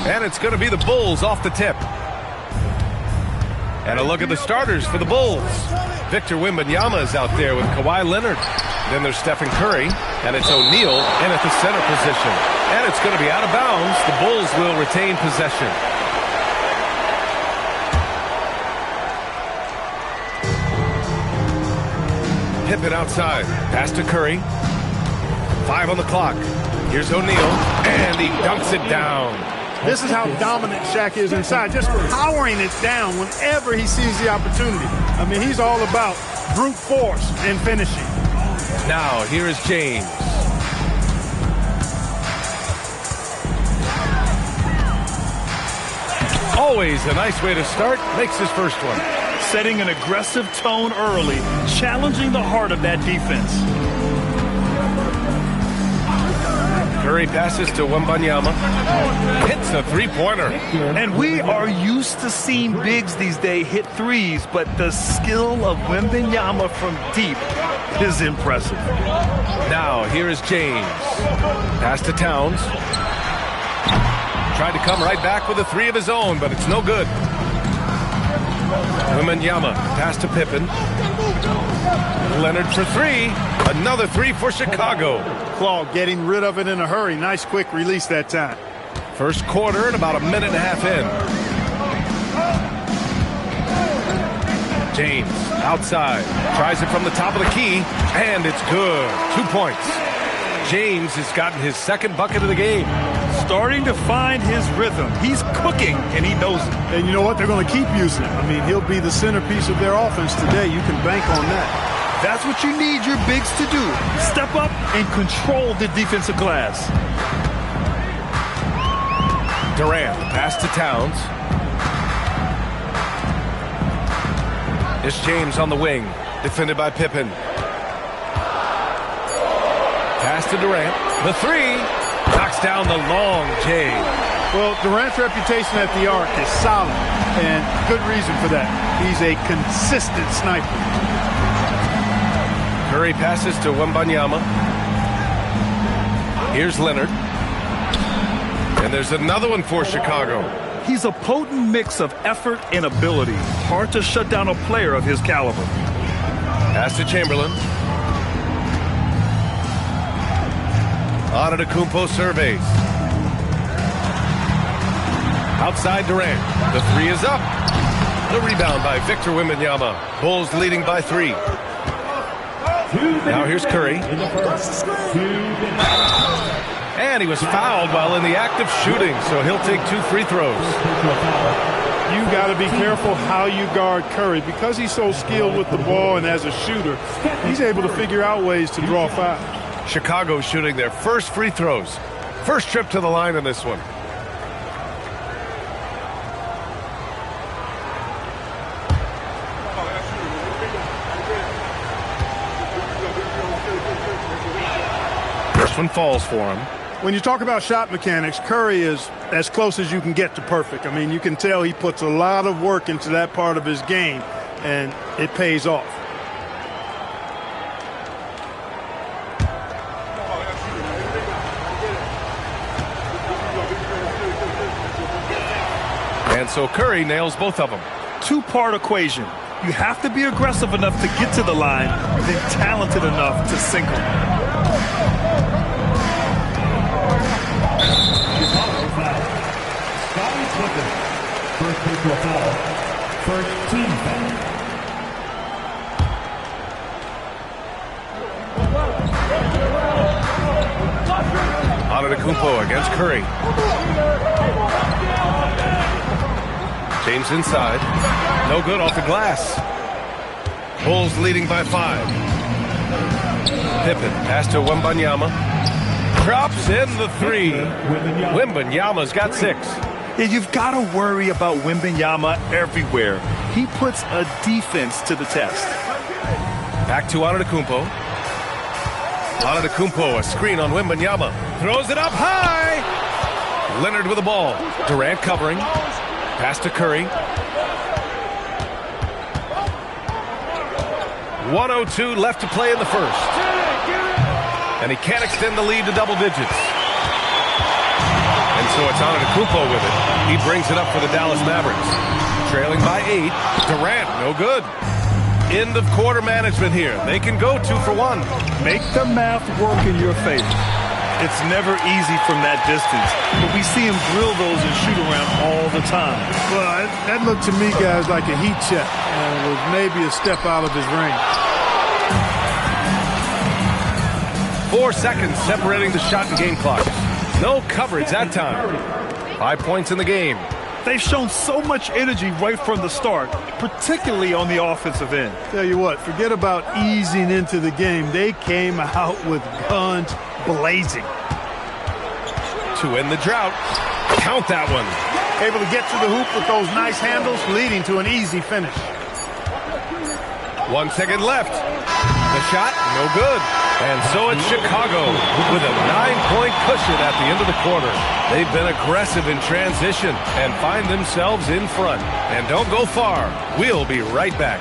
And it's going to be the Bulls off the tip. And a look at the starters for the Bulls. Victor Wembanyama is out there with Kawhi Leonard. Then there's Stephen Curry, and it's O'Neal in at the center position. And it's going to be out of bounds. The Bulls will retain possession. Pippen outside. Pass to Curry. 5 on the clock. Here's O'Neal, and he dunks it down. This is how dominant Shaq is inside, just powering it down whenever he sees the opportunity. I mean, he's all about brute force and finishing. Now, here is James. Always a nice way to start. Makes his first one. Setting an aggressive tone early, challenging the heart of that defense. Curry passes to Wembanyama. Hits a three-pointer. And we are used to seeing bigs these days hit threes, but the skill of Wembanyama from deep is impressive. Now, here is James. Pass to Towns. Tried to come right back with a three of his own, but it's no good. Wembanyama, pass to Pippen. Leonard for three. Another three for Chicago. Claw getting rid of it in a hurry. Nice quick release that time. First quarter and about a minute and a half in. James outside. Tries it from the top of the key. And it's good. 2 points. James has gotten his second bucket of the game. Starting to find his rhythm. He's cooking, and he knows it. And you know what? They're going to keep using it. I mean, he'll be the centerpiece of their offense today. You can bank on that. That's what you need your bigs to do. Step up and control the defensive glass. Durant, pass to Towns. It's James on the wing, defended by Pippen. Pass to Durant. The three. Knocks down the long J. Well, Durant's reputation at the arc is solid, and good reason for that. He's a consistent sniper. Curry passes to Wembanyama. Here's Leonard. And there's another one for Chicago. He's a potent mix of effort and ability. Hard to shut down a player of his caliber. Pass to Chamberlain. Antetokounmpo surveys. Outside Durant. The three is up. The rebound by Victor Wembanyama. Bulls leading by 3. Now here's Curry. And he was fouled while in the act of shooting, so he'll take 2 free throws. You got to be careful how you guard Curry. Because he's so skilled with the ball and as a shooter, he's able to figure out ways to draw fouls. Chicago shooting their first free throws. First trip to the line in this one. First one falls for him. When you talk about shot mechanics, Curry is as close as you can get to perfect. I mean, you can tell he puts a lot of work into that part of his game, and it pays off. And so Curry nails both of them. 2-part equation. You have to be aggressive enough to get to the line, then talented enough to sink them. First personal foul. First team foul. Antetokounmpo against Curry. James inside. No good off the glass. Bulls leading by 5. Pippen pass to Wembanyama. Drops in the 3. Wembanyama's got 6. Yeah, you've got to worry about Wembanyama everywhere. He puts a defense to the test. Back to Antetokounmpo. Antetokounmpo, a screen on Wembanyama. Throws it up high. Leonard with the ball. Durant covering. Pass to Curry. 1:02 left to play in the first. And he can't extend the lead to double digits. So it's Antetokounmpo with it. He brings it up for the Dallas Mavericks. Trailing by 8. Durant, no good. End of quarter management here. They can go 2 for 1. Make the math work in your favor. It's never easy from that distance, but we see him drill those and shoot around all the time. Well, that looked to me, guys, like a heat check. With maybe a step out of his range. 4 seconds separating the shot and game clock. No coverage that time. 5 points in the game. They've shown so much energy right from the start, particularly on the offensive end. Tell you what, forget about easing into the game. They came out with guns blazing. To end the drought. Count that one. Able to get to the hoop with those nice handles, leading to an easy finish. 1 second left. The shot, no good. And so it's Chicago with a 9-point cushion at the end of the quarter. They've been aggressive in transition and find themselves in front. And don't go far. We'll be right back.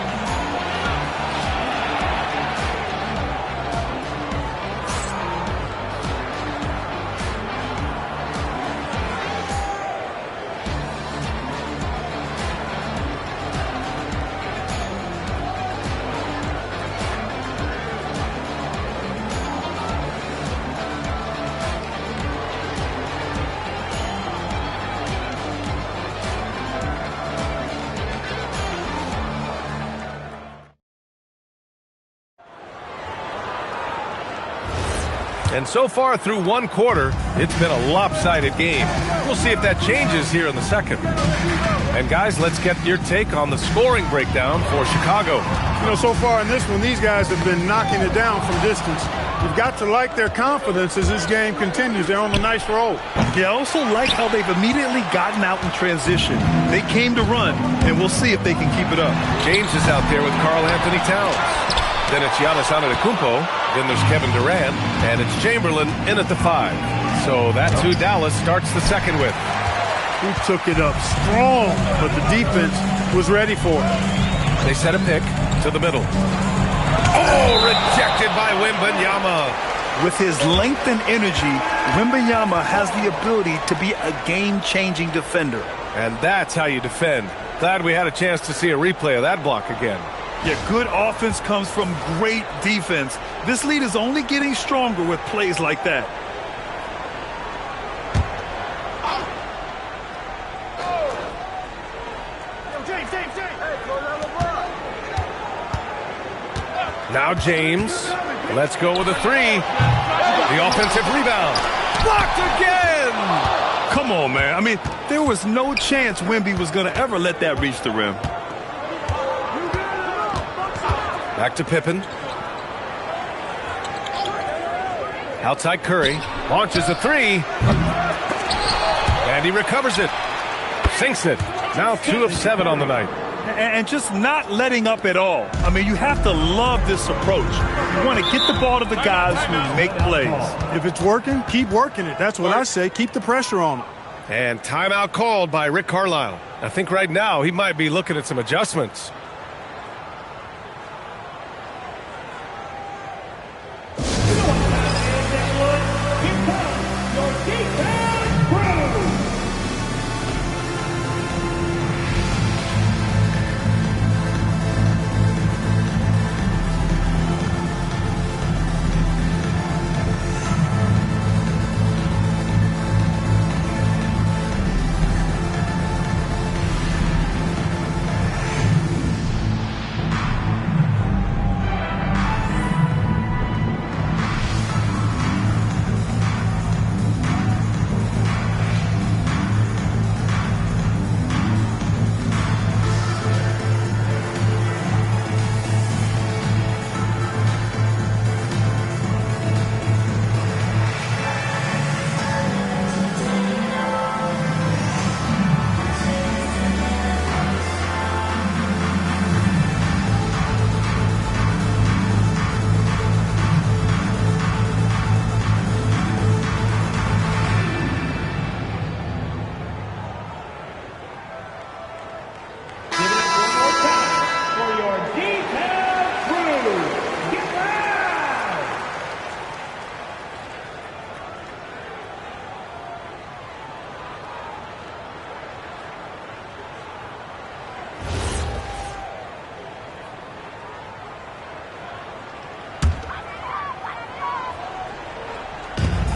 And so far through 1 quarter, it's been a lopsided game. We'll see if that changes here in the second. And guys, let's get your take on the scoring breakdown for Chicago. You know, so far in this one, these guys have been knocking it down from distance. You've got to like their confidence as this game continues. They're on a nice roll. Yeah, I also like how they've immediately gotten out in transition. They came to run, and we'll see if they can keep it up. James is out there with Karl Anthony Towns. Then it's Giannis Antetokounmpo. Then there's Kevin Durant. And it's Chamberlain in at the 5. So that's who Dallas starts the second with. He took it up strong, but the defense was ready for it. They set a pick to the middle. Oh, rejected by Wembanyama. With his length and energy, Wembanyama has the ability to be a game-changing defender. And that's how you defend. Glad we had a chance to see a replay of that block again. Yeah, good offense comes from great defense. This lead is only getting stronger with plays like that. Now James. Let's go with a 3. The offensive rebound. Blocked again! Come on, man. I mean, there was no chance Wemby was going to ever let that reach the rim. Back to Pippen. Outside Curry. Launches a 3. And he recovers it. Sinks it. Now 2 of 7 on the night. And just not letting up at all. I mean, you have to love this approach. You want to get the ball to the guys who make plays. If it's working, keep working it. That's what I say. Keep the pressure on them. And timeout called by Rick Carlisle. I think right now he might be looking at some adjustments.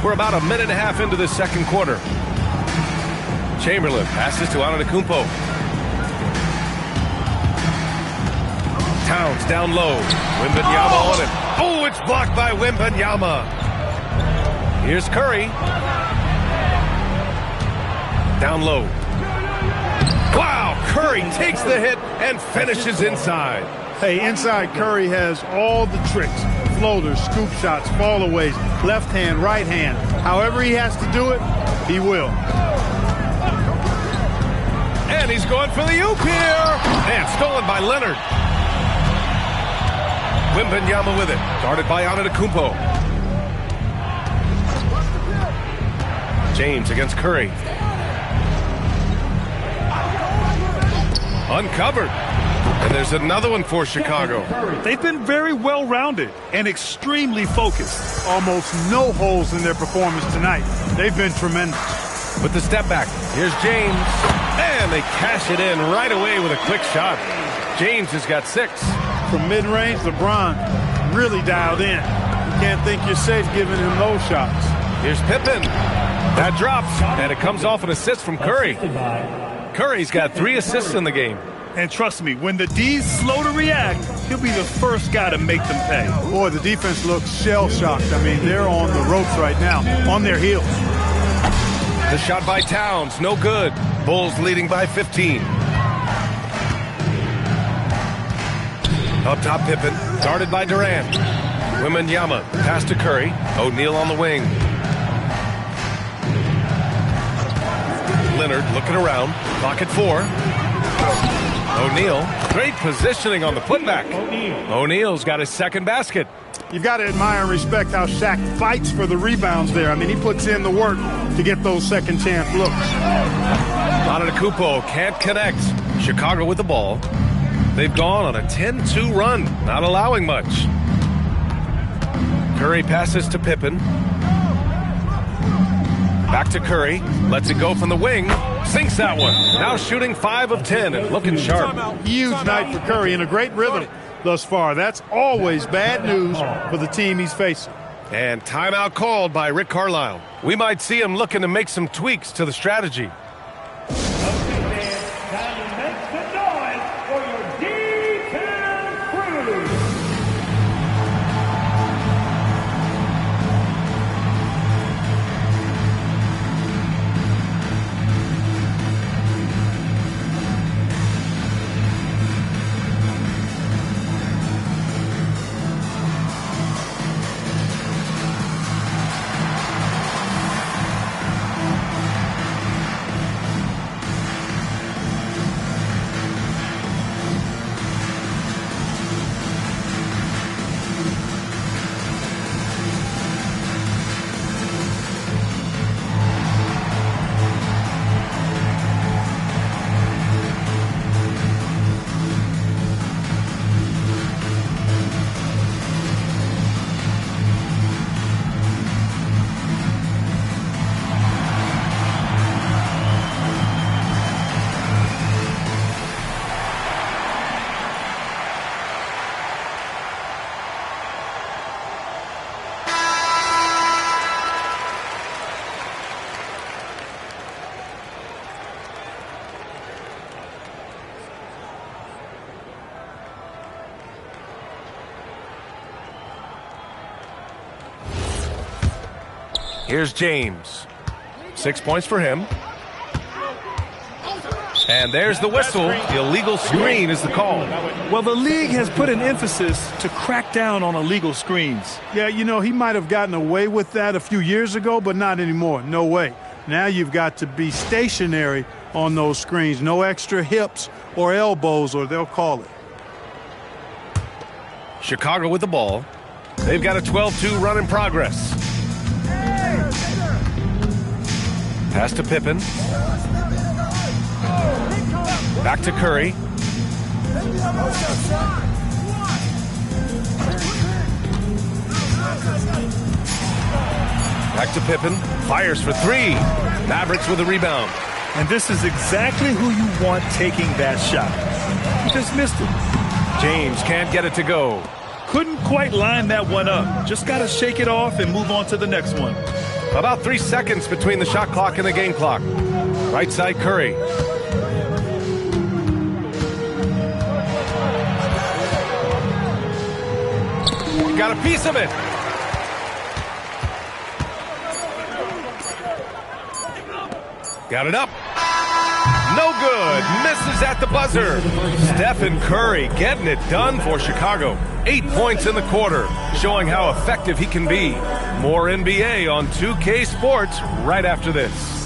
We're about a minute and a half into this second quarter. Chamberlain passes to Antetokounmpo. Towns down low. Wembanyama on it. Oh, it's blocked by Wembanyama. Here's Curry. Down low. Wow, Curry takes the hit and finishes inside. Hey, inside Curry has all the tricks. Floaters, scoop shots, fallaways, left hand, right hand. However he has to do it, he will. And he's going for the oop here. And stolen by Leonard. Wembanyama with it. Guarded by Antetokounmpo. James against Curry. Uncovered. And there's another one for Chicago. They've been very well-rounded and extremely focused. Almost no holes in their performance tonight. They've been tremendous. With the step back, here's James. And they cash it in right away with a quick shot. James has got 6. From mid-range, LeBron really dialed in. You can't think you're safe giving him those shots. Here's Pippen. That drops, and it comes off an assist from Curry. Curry's got 3 assists in the game. And trust me, when the D's slow to react, he'll be the first guy to make them pay. Boy, the defense looks shell-shocked. I mean, they're on the ropes right now, on their heels. The shot by Towns, no good. Bulls leading by 15. Up top, Pippen, guarded by Durant. Wembanyama, pass to Curry. O'Neal on the wing. Leonard looking around. Clock at 4. O'Neal, great positioning on the putback. O'Neal's got his second basket. You've got to admire and respect how Shaq fights for the rebounds there. I mean, he puts in the work to get those second chance looks. Antetokounmpo can't connect. Chicago with the ball. They've gone on a 10-2 run, not allowing much. Curry passes to Pippen. Back to Curry. Lets it go from the wing. Sinks that one. Now shooting 5 of 10 and looking sharp. Huge night for Curry and a great rhythm thus far. That's always bad news for the team he's facing. And timeout called by Rick Carlisle. We might see him looking to make some tweaks to the strategy. Here's James. 6 points for him. And there's the whistle. The illegal screen is the call. Well, the league has put an emphasis to crack down on illegal screens. Yeah, you know, he might have gotten away with that a few years ago, but not anymore. No way. Now you've got to be stationary on those screens. No extra hips or elbows, or they'll call it. Chicago with the ball. They've got a 12-2 run in progress. Pass to Pippen. Back to Curry. Back to Pippen. Fires for 3. Mavericks with a rebound. And this is exactly who you want taking that shot. He just missed it. James can't get it to go. Couldn't quite line that one up. Just got to shake it off and move on to the next one. About 3 seconds between the shot clock and the game clock. Right side, Curry. Got a piece of it. Got it up. No good. Misses at the buzzer. Stephen Curry getting it done for Chicago. 8 points in the quarter, showing how effective he can be. More NBA on 2K Sports right after this.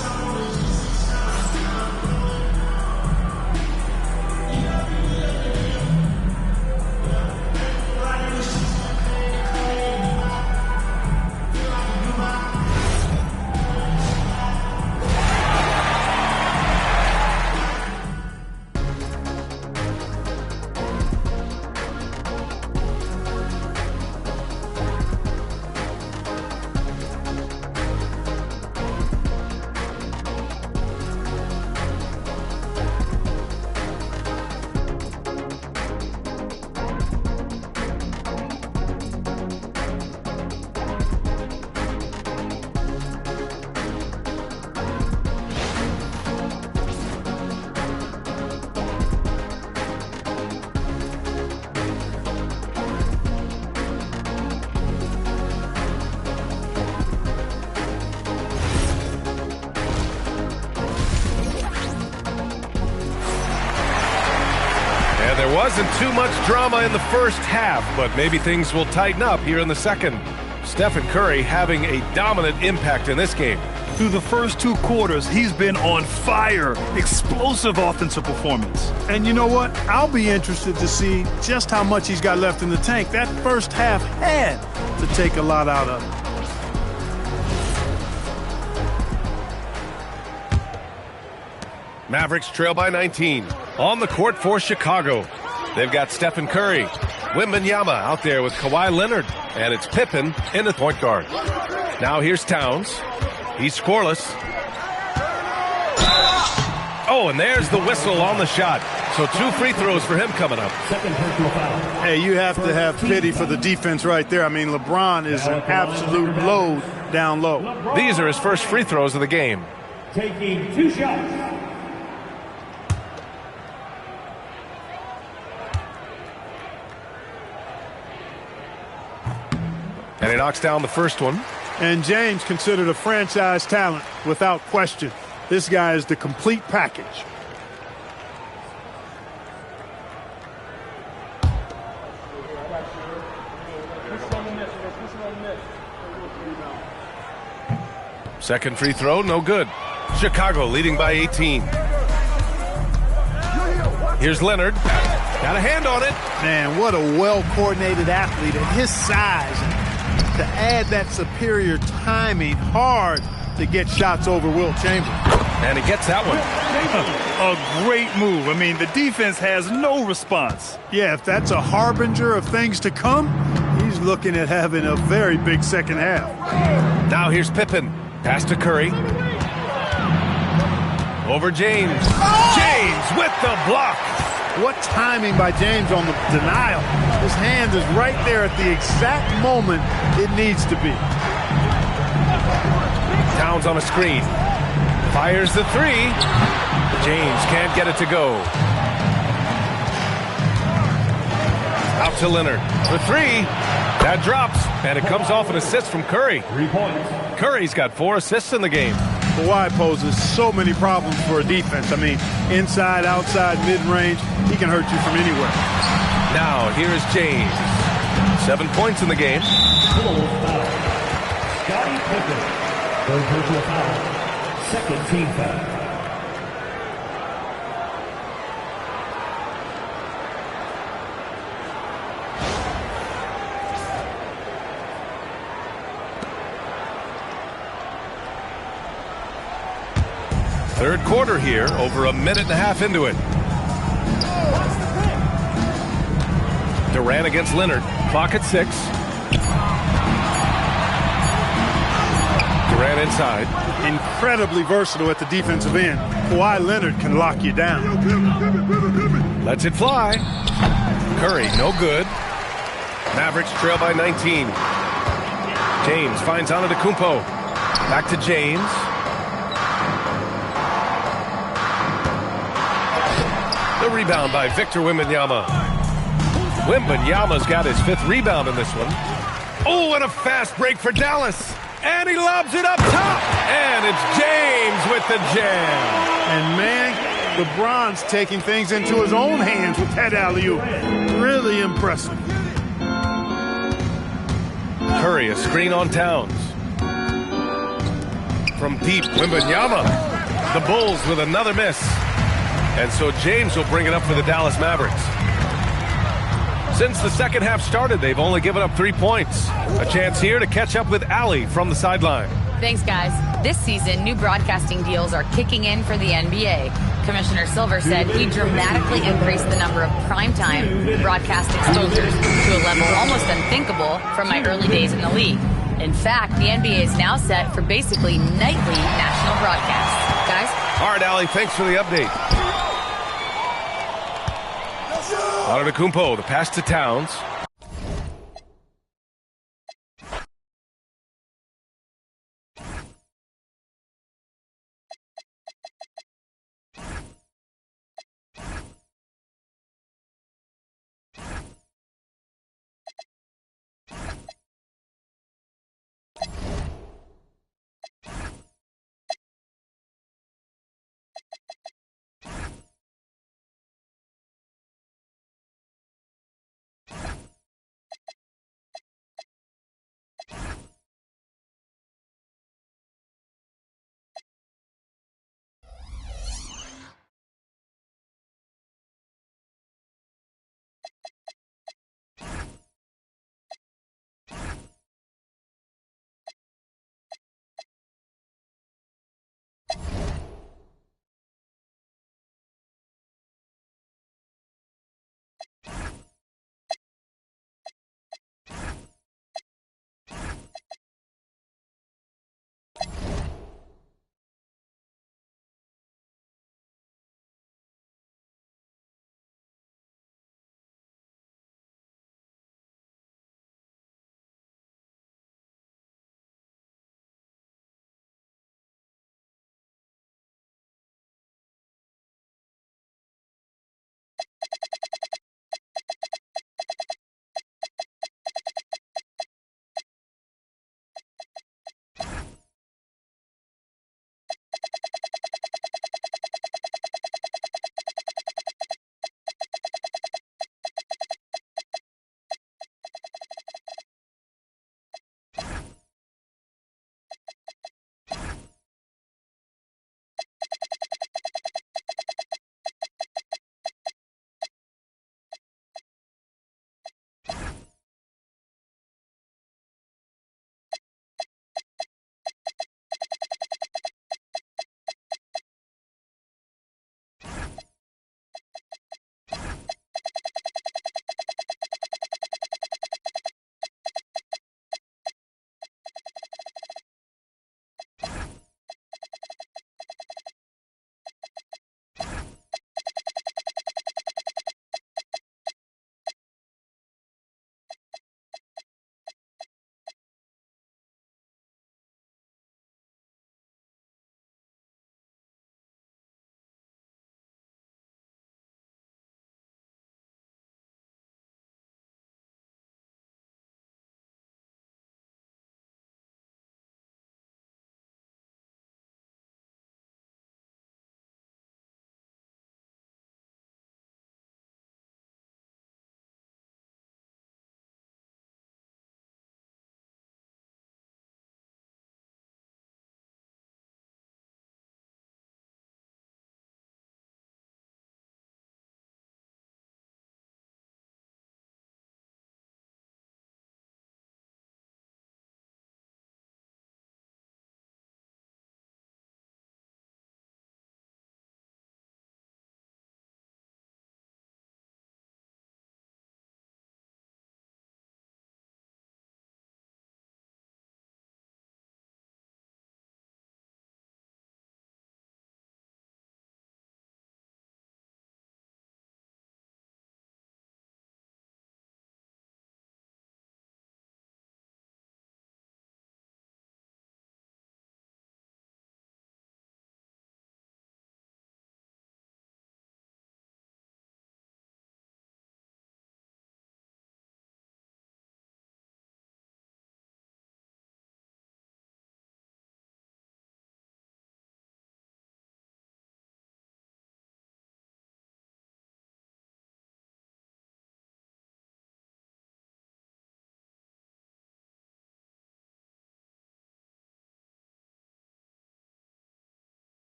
There wasn't too much drama in the first half, but maybe things will tighten up here in the second. Stephen Curry having a dominant impact in this game. Through the first 2 quarters, he's been on fire. Explosive offensive performance. And you know what? I'll be interested to see just how much he's got left in the tank. That first half had to take a lot out of him. Mavericks trail by 19. On the court for Chicago. They've got Stephen Curry. Wembanyama out there with Kawhi Leonard. And it's Pippen in the point guard. Now here's Towns. He's scoreless. Oh, and there's the whistle on the shot. So 2 free throws for him coming up. Hey, you have to have pity for the defense right there. I mean, LeBron is an absolute load down low. These are his first free throws of the game. Taking 2 shots. And he knocks down the first one. And James considered a franchise talent without question. This guy is the complete package. Second free throw, no good. Chicago leading by 18. Here's Leonard. Got a hand on it. Man, what a well-coordinated athlete at his size. To add that superior timing, hard to get shots over Wilt Chamberlain. And he gets that one. A great move. I mean, the defense has no response. Yeah, if that's a harbinger of things to come, he's looking at having a very big second half. Now here's Pippen. Pass to Curry. Over James. James with the block. What timing by James on the denial. His hand is right there at the exact moment it needs to be. Towns on a screen. Fires the 3. James can't get it to go. Out to Leonard. For 3. That drops. And it comes off an assist from Curry. 3 points. Curry's got 4 assists in the game. Kawhi poses so many problems for a defense. I mean, inside, outside, mid-range, he can hurt you from anywhere. Now, here's James. 7 points in the game. Scottie Pippen. Third personal foul. Second team foul. Third quarter here, over a minute and a half into it. Durant against Leonard. Clock at 6. Durant inside. Incredibly versatile at the defensive end. Kawhi Leonard can lock you down. Lets it fly. Curry, no good. Mavericks trail by 19. James finds Antetokounmpo. Back to James. The rebound by Victor Wembanyama. Wembanyama's got his 5th rebound in this one. Oh, and a fast break for Dallas. And he lobs it up top. And it's James with the jam. And, man, LeBron's taking things into his own hands with that alley-oop. Really impressive. Curry, a screen on Towns. From deep, Wembanyama. The Bulls with another miss. And so James will bring it up for the Dallas Mavericks. Since the second half started, they've only given up 3 points. A chance here to catch up with Allie from the sideline. Thanks, guys. This season, new broadcasting deals are kicking in for the NBA. Commissioner Silver said he dramatically increased the number of primetime broadcast exposures to a level almost unthinkable from my early days in the league. In fact, the NBA is now set for basically nightly national broadcasts. Guys? All right, Allie, thanks for the update. Antetokounmpo, the pass to Towns.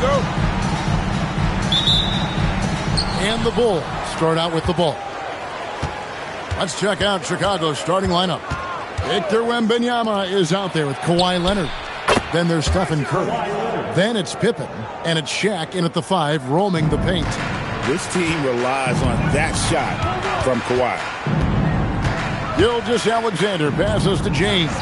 go. And the Bulls start out with the ball. Let's check out Chicago's starting lineup. Victor Wembanyama is out there with Kawhi Leonard. Then there's Stephen Curry. Then it's Pippen. And it's Shaq in at the 5, roaming the paint. This team relies on that shot from Kawhi. Gilgeous-Alexander passes to James.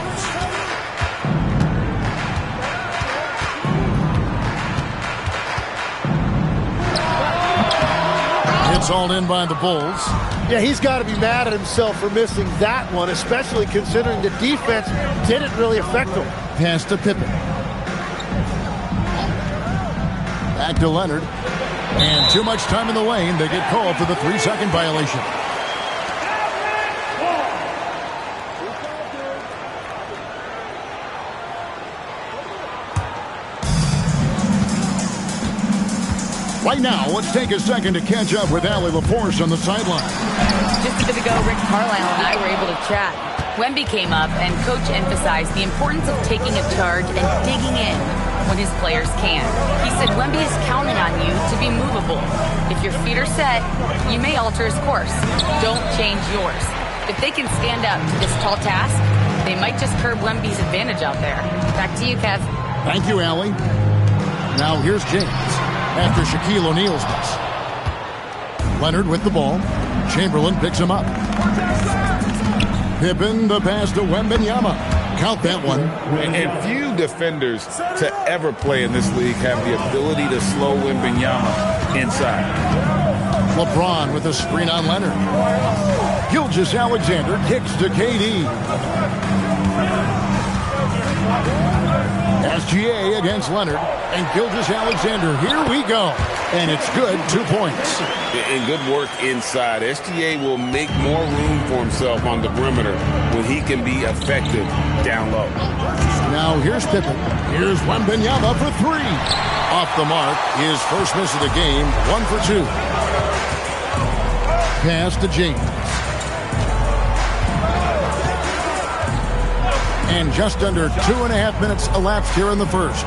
It's all in by the Bulls. Yeah, he's got to be mad at himself for missing that one, especially considering the defense didn't really affect him. Pass to Pippen. Back to Leonard. And too much time in the lane. They get called for the 3-second violation. Right now, let's take a second to catch up with Allie LaForce on the sideline. Just a bit ago, Rick Carlisle and I were able to chat. Wemby came up, and Coach emphasized the importance of taking a charge and digging in when his players can. He said Wemby is counting on you to be movable. If your feet are set, you may alter his course. Don't change yours. If they can stand up to this tall task, they might just curb Wemby's advantage out there. Back to you, Kev. Thank you, Allie. Now here's James after Shaquille O'Neal's miss. Leonard with the ball. Chamberlain picks him up. Pippen, the pass to Wembanyama. Count that one. And few defenders to ever play in this league have the ability to slow Wembanyama inside. LeBron with a screen on Leonard. Gilgeous-Alexander kicks to KD. SGA against Leonard. And Gilgeous-Alexander, here we go. And it's good, 2 points. And good work inside. SGA will make more room for himself on the perimeter when he can be effective down low. Now here's Pippen. Here's Wembanyama for 3. Off the mark. His first miss of the game. 1 for 2. Pass to James. And just under 2.5 minutes elapsed here in the first.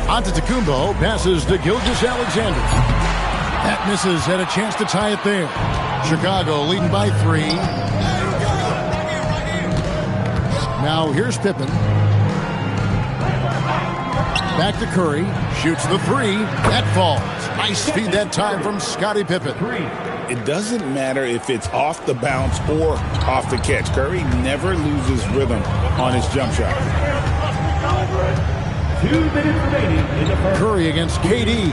Antetokounmpo passes to Gilgeous-Alexander. That misses. Had a chance to tie it there. Chicago leading by 3. Now here's Pippen. Back to Curry. Shoots the 3. That falls. Nice feed that time from Scottie Pippen. It doesn't matter if it's off the bounce or off the catch. Curry never loses rhythm on his jump shot. 2 minutes remaining in the first. Curry against KD.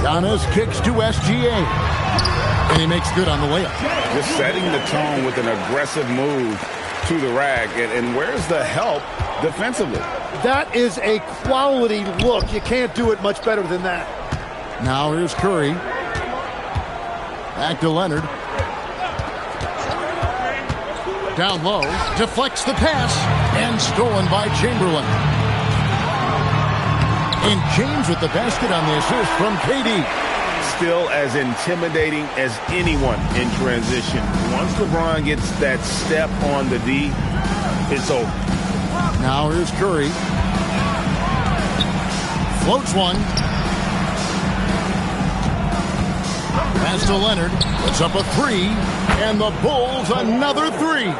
Giannis kicks to SGA. And he makes good on the layup. Just setting the tone with an aggressive move to the rack. And where's the help defensively? That is a quality look. You can't do it much better than that. Now here's Curry. Back to Leonard. Down low. Deflects the pass. And stolen by Chamberlain. And James with the basket on the assist from KD. Still as intimidating as anyone in transition. Once LeBron gets that step on the D, it's over. Now here's Curry. Floats one. Pass to Leonard. Puts up a 3. And the Bulls another 3.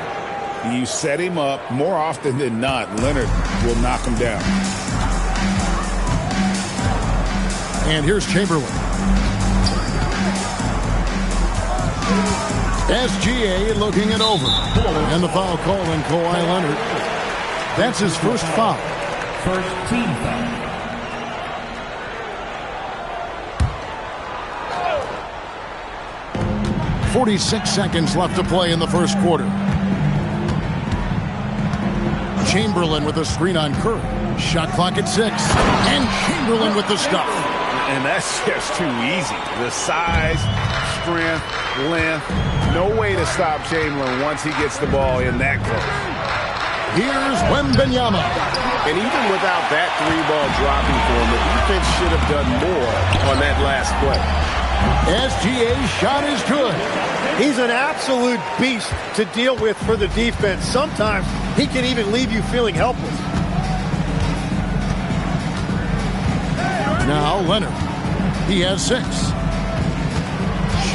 You set him up more often than not. Leonard will knock him down. And here's Chamberlain. SGA looking it over. And the foul call on Kawhi Leonard. That's his first foul. First team foul. 46 seconds left to play in the first quarter. Chamberlain with a screen on Curry. Shot clock at 6. And Chamberlain with the stuff. And that's just too easy. The size, strength, length. No way to stop Chamberlain once he gets the ball in that close. Here's Wembanyama. And even without that 3-ball dropping for him, the defense should have done more on that last play. SGA's shot is good. He's an absolute beast to deal with for the defense. Sometimes he can even leave you feeling helpless. Now Leonard. He has 6.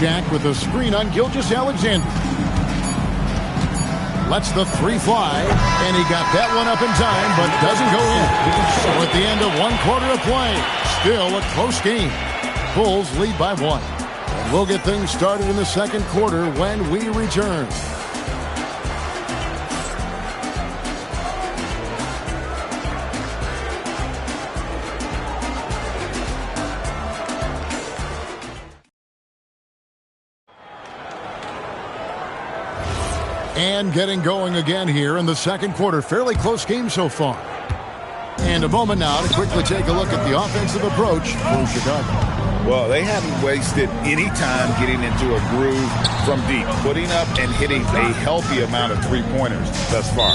Shaq with a screen on Gilgeous-Alexander. Lets the 3 fly, and he got that one up in time, but doesn't go in. So at the end of 1 quarter of play, still a close game. Bulls lead by 1. And we'll get things started in the second quarter when we return. And getting going again here in the second quarter. Fairly close game so far. And a moment now to quickly take a look at the offensive approach for Chicago. Well, they haven't wasted any time getting into a groove from deep, putting up and hitting a healthy amount of three-pointers thus far.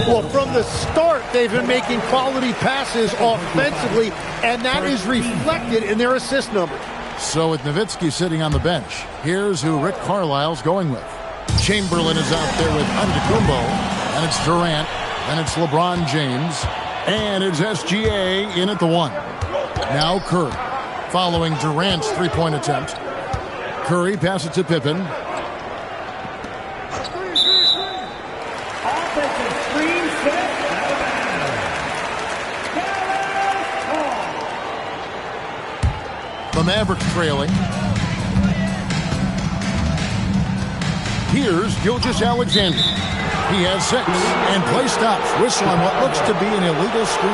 Well, from the start, they've been making quality passes offensively, and that is reflected in their assist number. So with Nowitzki sitting on the bench, here's who Rick Carlisle's going with. Chamberlain is out there with Antetokounmpo, and it's Durant, and it's LeBron James, and it's SGA in at the 1. Now Curry, following Durant's three-point attempt. Curry passes to Pippen. The Mavericks trailing. Here's Gilgeous-Alexander. He has 6, and play stops. Whistle on what looks to be an illegal screen.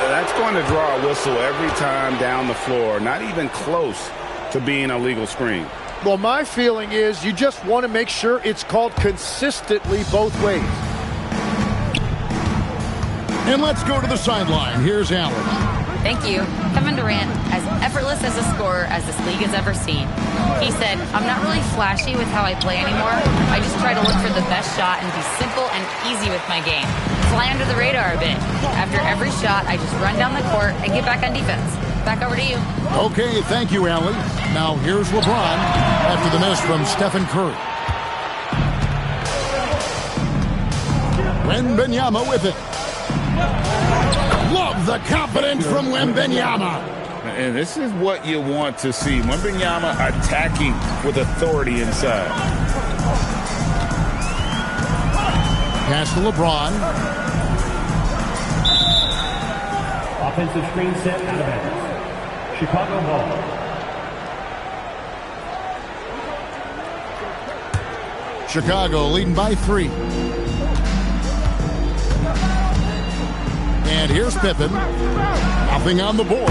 That's going to draw a whistle every time down the floor. Not even close to being a legal screen. Well, my feeling is you just want to make sure it's called consistently both ways. And let's go to the sideline. Here's Allen. Thank you. Kevin Durant, as effortless as a scorer as this league has ever seen. He said, I'm not really flashy with how I play anymore. I just try to look for the best shot and be simple and easy with my game. Fly under the radar a bit. After every shot, I just run down the court and get back on defense. Back over to you. Okay, thank you, Allie. Now here's LeBron after the miss from Stephen Curry. Wembanyama with it. Love the confidence from Wembanyama. And this is what you want to see. Wembanyama attacking with authority inside. Pass to LeBron. Offensive screen set out of bounds. Chicago ball. Chicago leading by 3. And here's Pippen. Nothing on the board.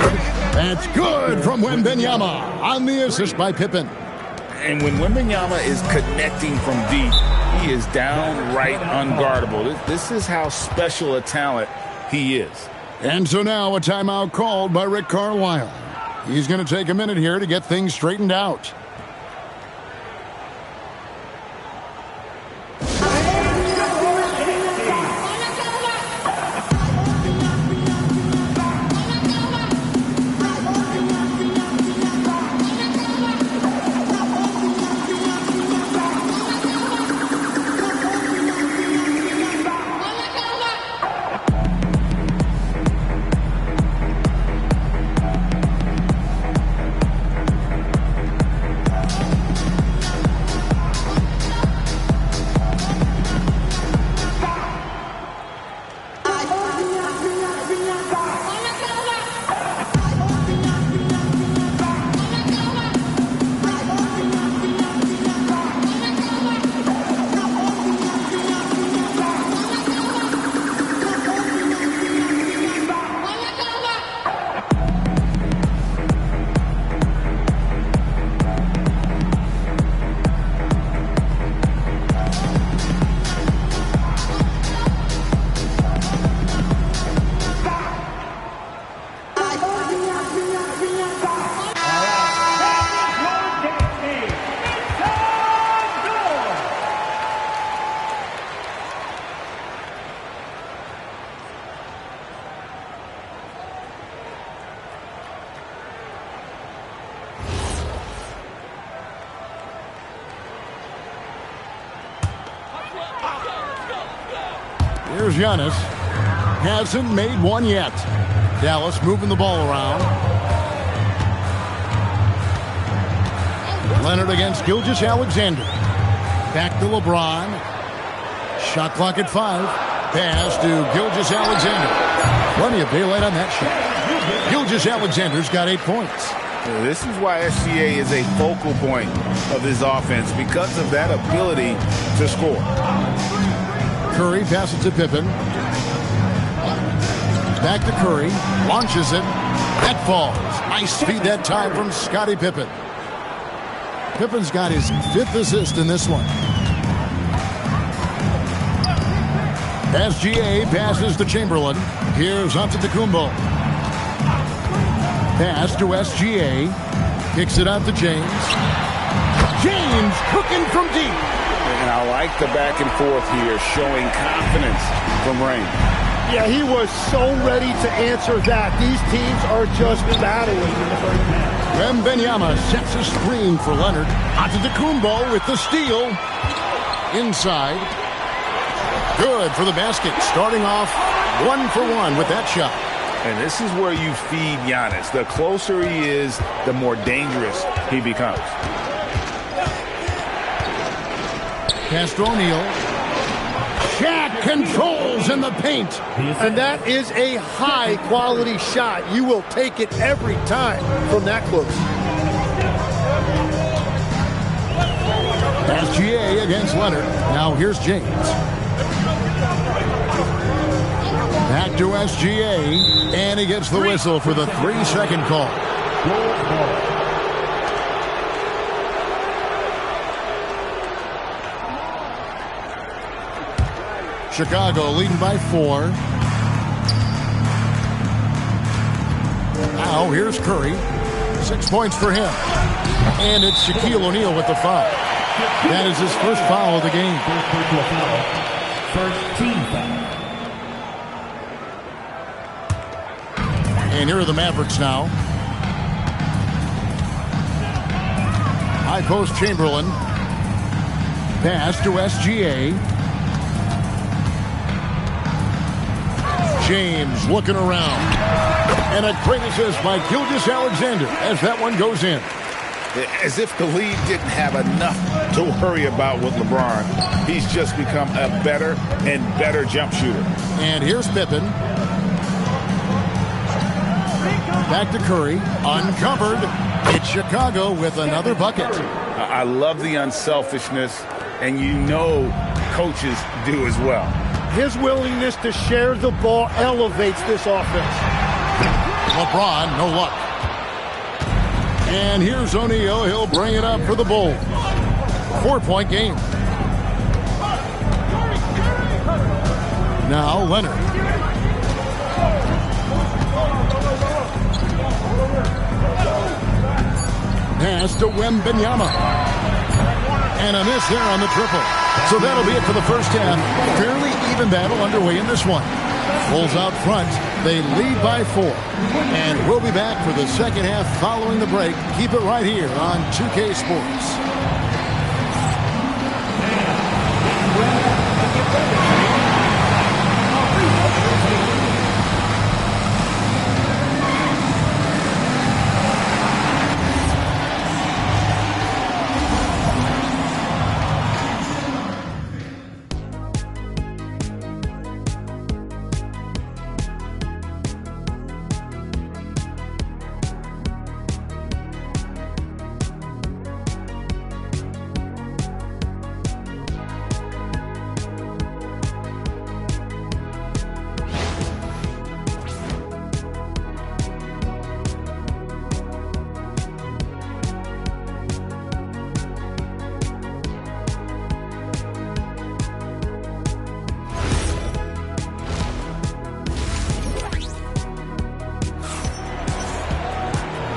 That's good from Wembanyama on the assist by Pippen. And when Wembanyama is connecting from deep, he is downright unguardable. This is how special a talent he is. And so now a timeout called by Rick Carlisle. He's going to take a minute here to get things straightened out. Here's Giannis. Hasn't made one yet. Dallas moving the ball around. Leonard against Gilgeous-Alexander. Back to LeBron. Shot clock at 5. Pass to Gilgeous-Alexander. Plenty of daylight on that shot. Gilgeous-Alexander's got 8 points. This is why SGA is a focal point of his offense, because of that ability to score. Curry passes to Pippen. Back to Curry. Launches it. That falls. Nice speed that time from Scottie Pippen. Pippen's got his 5th assist in this one. SGA passes to Chamberlain. Here's Antetokounmpo. Pass to SGA. Kicks it out to James. James cooking from deep. And I like the back and forth here, showing confidence from Rain. Yeah, he was so ready to answer that. These teams are just battling in the first half. Wembanyama sets a screen for Leonard. Antetokounmpo with the steal. Inside. Good for the basket. Starting off 1 for 1 with that shot. And this is where you feed Giannis. The closer he is, the more dangerous he becomes. Pass to O'Neal. Shaq controls in the paint. And that is a high-quality shot. You will take it every time from that close. SGA against Leonard. Now here's James. Back to SGA. And he gets the whistle for the 3-second call. Chicago leading by 4. Now here's Curry. 6 points for him. And it's Shaquille O'Neal with the foul. That is his first foul of the game. First team foul. And here are the Mavericks now. High post Chamberlain. Pass to SGA. James looking around. And a great assist by Gilgeous-Alexander as that one goes in. As if the lead didn't have enough to worry about with LeBron. He's just become a better and better jump shooter. And here's Pippen. Back to Curry. Uncovered. It's Chicago with another bucket. I love the unselfishness, and you know coaches do as well. His willingness to share the ball elevates this offense. LeBron, no luck. And here's O'Neal. He'll bring it up for the Bulls. 4-point game. Now Leonard. Pass to Wembanyama. And a miss there on the triple. So that'll be it for the first half. Fairly even battle underway in this one. Bulls out front. They lead by 4. And we'll be back for the second half following the break. Keep it right here on 2K Sports.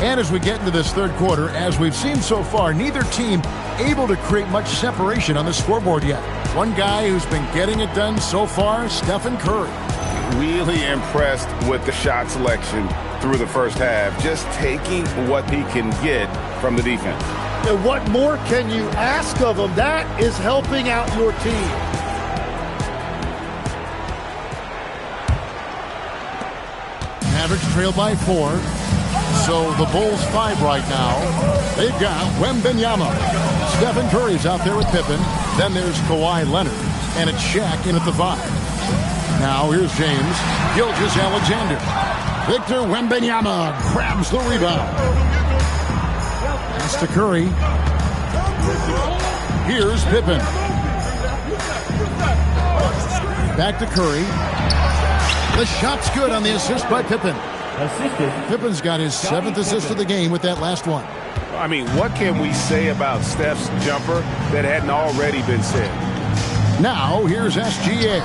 And as we get into this third quarter, as we've seen so far, neither team able to create much separation on the scoreboard yet. One guy who's been getting it done so far, Stephen Curry. Really impressed with the shot selection through the first half, just taking what he can get from the defense. And what more can you ask of him? That is helping out your team. Mavericks trail by 4. So the Bulls 5 right now. They've got Wembanyama. Stephen Curry's out there with Pippen. Then there's Kawhi Leonard. And it's Shaq in at the 5. Now here's James. Gilgeous-Alexander. Victor Wembanyama grabs the rebound. Pass to Curry. Here's Pippen. Back to Curry. The shot's good on the assist by Pippen. Pippen's got his 7th assist of the game with that last one. I mean, what can we say about Steph's jumper that hadn't already been said? Now, here's SGA.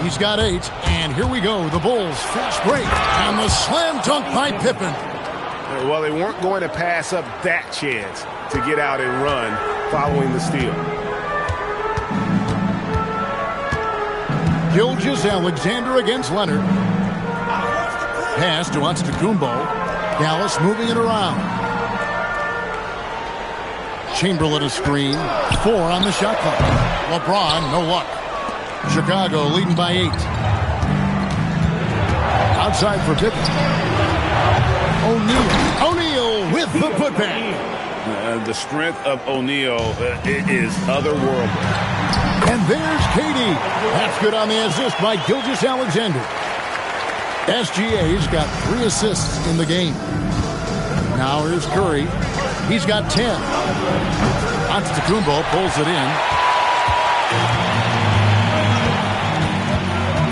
He's got 8, and here we go. The Bulls fast break, and the slam dunk by Pippen. Well, they weren't going to pass up that chance to get out and run following the steal. Gilgeous-Alexander against Leonard. Pass to Antetokounmpo. Dallas moving it around. Chamberlain a screen. 4 on the shot clock. LeBron, no luck. Chicago leading by 8. Outside for Pippen. O'Neal with the putback. The strength of O'Neal is otherworldly. And there's KD. That's good on the assist by Gilgeous-Alexander. SGA's got 3 assists in the game. Now here's Curry. He's got 10. Antetokounmpo pulls it in.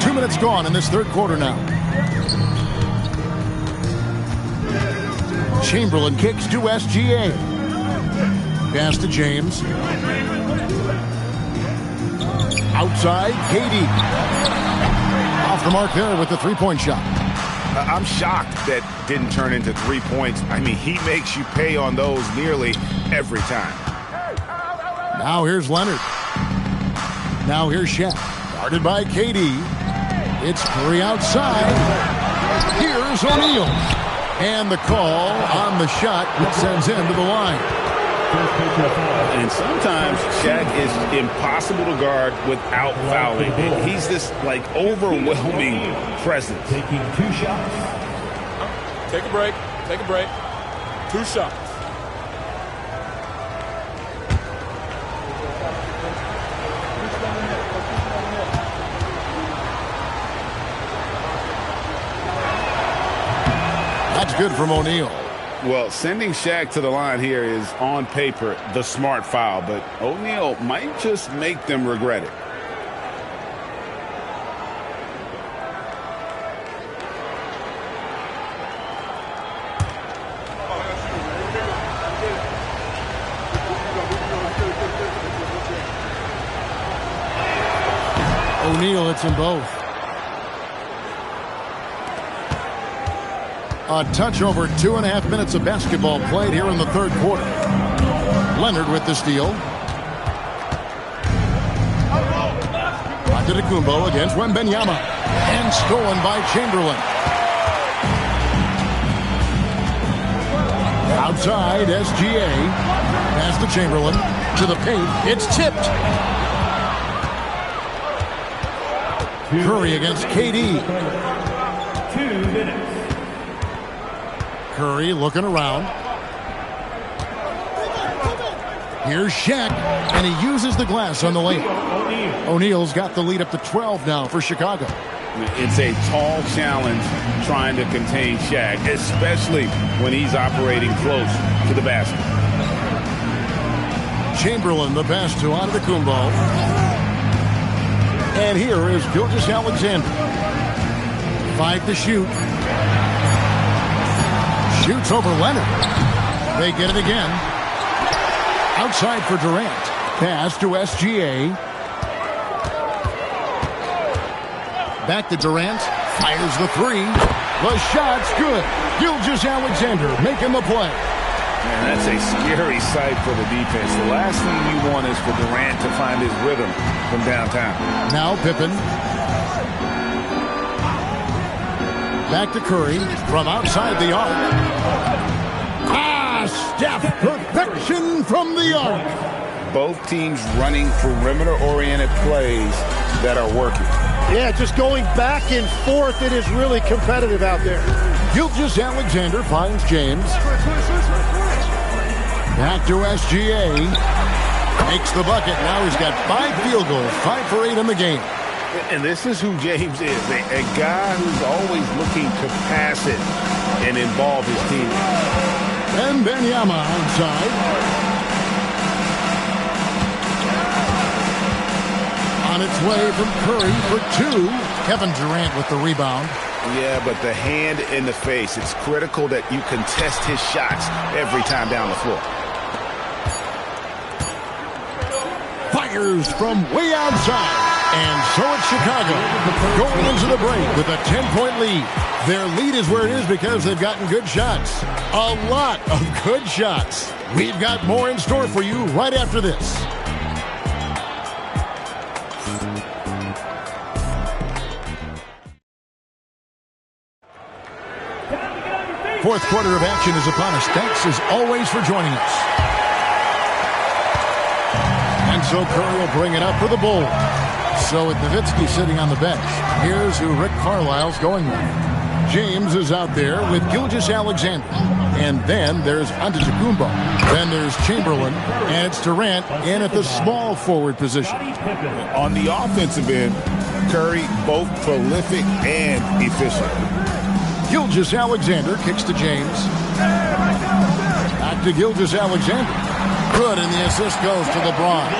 2 minutes gone in this third quarter now. Chamberlain kicks to SGA. Pass to James. Outside, KD. Off the mark there with the three-point shot. I'm shocked that didn't turn into 3 points. I mean, he makes you pay on those nearly every time. Now here's Leonard. Now here's Shaq. Guarded by KD. It's Curry outside. Here's O'Neal. And the call on the shot that sends him to the line. And sometimes Shaq is impossible to guard without fouling. He's this, like, overwhelming presence. Taking 2 shots. Take a break. Take a break. 2 shots. That's good from O'Neal. Well, sending Shaq to the line here is, on paper, the smart foul, but O'Neal might just make them regret it. O'Neal hits them both. A touch over 2.5 minutes of basketball played here in the third quarter. Leonard with the steal. Antetokounmpo against Wembanyama. And stolen by Chamberlain. Outside, SGA. Pass to Chamberlain. To the paint. It's tipped. Curry against KD. 2 minutes. Curry looking around. Here's Shaq, and he uses the glass on the lane. O'Neal's got the lead up to 12 now for Chicago. It's a tall challenge trying to contain Shaq, especially when he's operating close to the basket. Chamberlain the pass to Antetokounmpo. And here is Gilgeous-Alexander. 5 to shoot. Shoots over Leonard. They get it again. Outside for Durant. Pass to SGA. Back to Durant. Fires the 3. The shot's good. Gilgeous-Alexander making the play. Man, that's a scary sight for the defense. The last thing you want is for Durant to find his rhythm from downtown. Now Pippen. Back to Curry from outside the arc. Steph, perfection from the arc. Both teams running perimeter-oriented plays that are working. Yeah, just going back and forth. It is really competitive out there. Gilgeous-Alexander finds James. Back to SGA. Makes the bucket. Now he's got 5 field goals, 5 for 8 in the game. And this is who James is, a guy who's always looking to pass it and involve his team. And Wembanyama outside. On its way from Curry for 2. Kevin Durant with the rebound. Yeah, but the hand in the face. It's critical that you contest his shots every time down the floor. Fires from way outside. And so it's Chicago going into the break with a 10-point lead. Their lead is where it is because they've gotten good shots. A lot of good shots. We've got more in store for you right after this. Fourth quarter of action is upon us. Thanks as always for joining us. And so Curry will bring it up for the Bulls. So with Nowitzki sitting on the bench, here's who Rick Carlisle's going with. James is out there with Gilgeous-Alexander. And then there's Antetokounmpo. Then there's Chamberlain. And it's Durant in at the small forward position. On the offensive end, Curry both prolific and efficient. Gilgeous-Alexander kicks to James. Back to Gilgeous-Alexander. Good, and the assist goes to LeBron.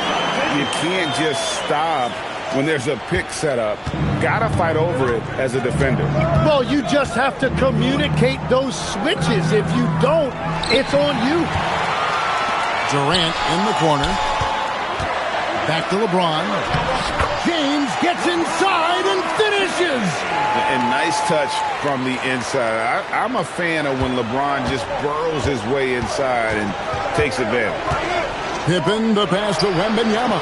You can't just stop when there's a pick set up. Gotta fight over it as a defender. Well, you just have to communicate those switches. If you don't, it's on you. Durant in the corner. Back to LeBron. James gets inside and finishes. And nice touch from the inside. I'm a fan of when LeBron just burrows his way inside and takes advantage. Pippen, the pass to Wembanyama.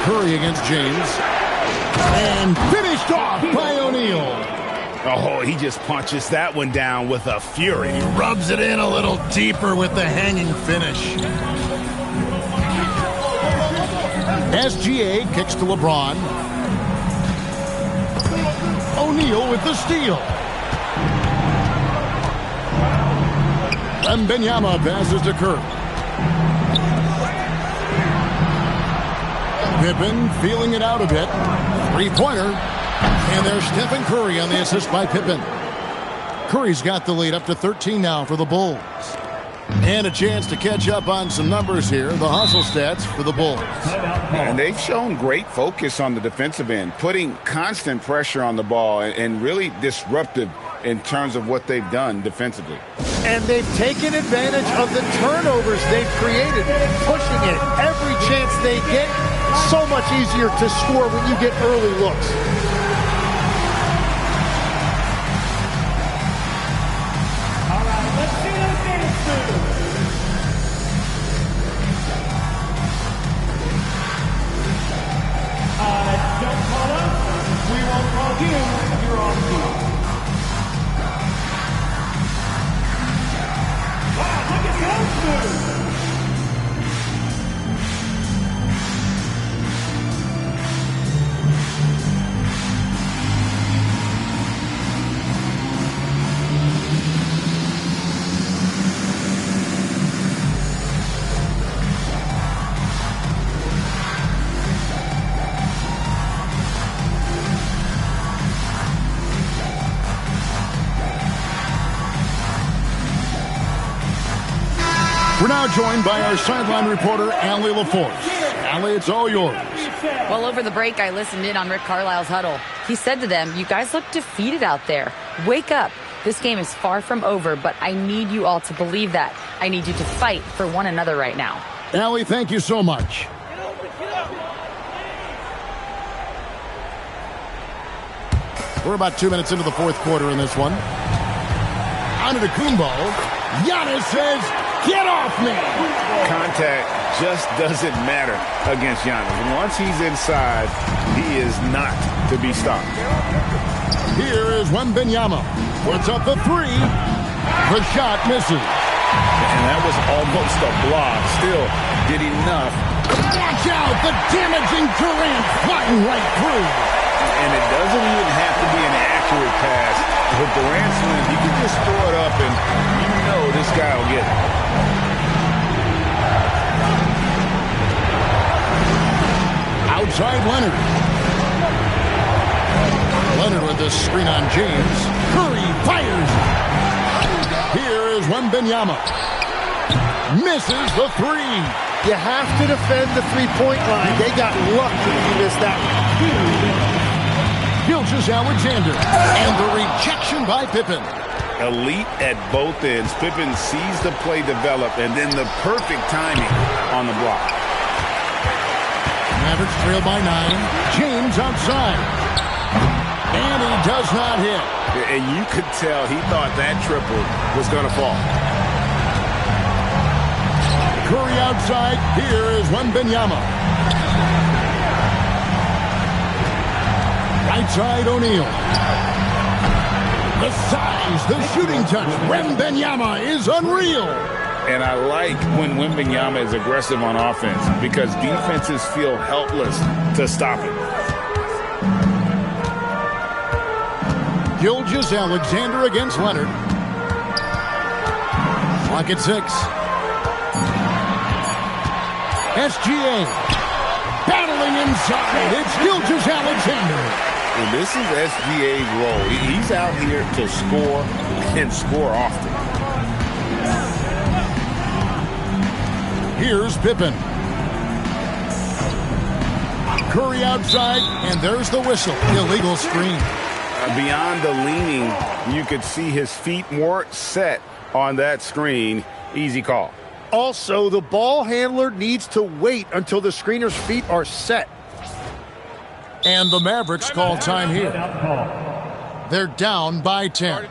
Curry against James. And finished off by O'Neal. Oh, he just punches that one down with a fury. He rubs it in a little deeper with the hanging finish. SGA kicks to LeBron. O'Neal with the steal. And Wembanyama passes to Curry. Pippen feeling it out a bit. 3-pointer. And there's Stephen Curry on the assist by Pippen. Curry's got the lead up to 13 now for the Bulls. And a chance to catch up on some numbers here. The hustle stats for the Bulls. And they've shown great focus on the defensive end, putting constant pressure on the ball and really disruptive in terms of what they've done defensively. And they've taken advantage of the turnovers they've created, pushing it every chance they get. So much easier to score when you get early looks. We're now joined by our sideline reporter, Allie LaForce. Allie, it's all yours. Well, over the break, I listened in on Rick Carlisle's huddle. He said to them, you guys look defeated out there. Wake up. This game is far from over, but I need you all to believe that. I need you to fight for one another right now. Allie, thank you so much. We're about 2 minutes into the fourth quarter in this one. Antetokounmpo. Giannis says, get off me! Contact just doesn't matter against Giannis. And once he's inside, he is not to be stopped. Here is Wembanyama. Puts up the three. The shot misses. And that was almost a block. Still did enough. Watch out! The damaging Durant flying right through. And it doesn't even have to be an accurate pass. With Durant's wing, you can just throw it up, and you know this guy will get it. Outside Leonard. Leonard with the screen on James. Curry fires. Here is Wembanyama. Misses the three. You have to defend the three-point line. They got lucky if you missed that one. Gilgeous-Alexander. And the rejection by Pippen. Elite at both ends. Pippen sees the play develop, and then the perfect timing on the block. Mavericks trail by 9. James outside. And he does not hit. And you could tell he thought that triple was going to fall. Curry outside. Here is Wembanyama. Right side O'Neal. The size, the shooting touch. Wembanyama is unreal. And I like when Wembanyama is aggressive on offense because defenses feel helpless to stop it. Gilgeous-Alexander against Leonard. Clock at 6. SGA. Battling inside. It's Gilgeous-Alexander. And this is SGA's role. He's out here to score and score often. Here's Pippen. Curry outside, and there's the whistle. Illegal screen. Beyond the leaning, you could see his feet more set on that screen. Easy call. Also, the ball handler needs to wait until the screener's feet are set. And the Mavericks call time here. They're down by 10.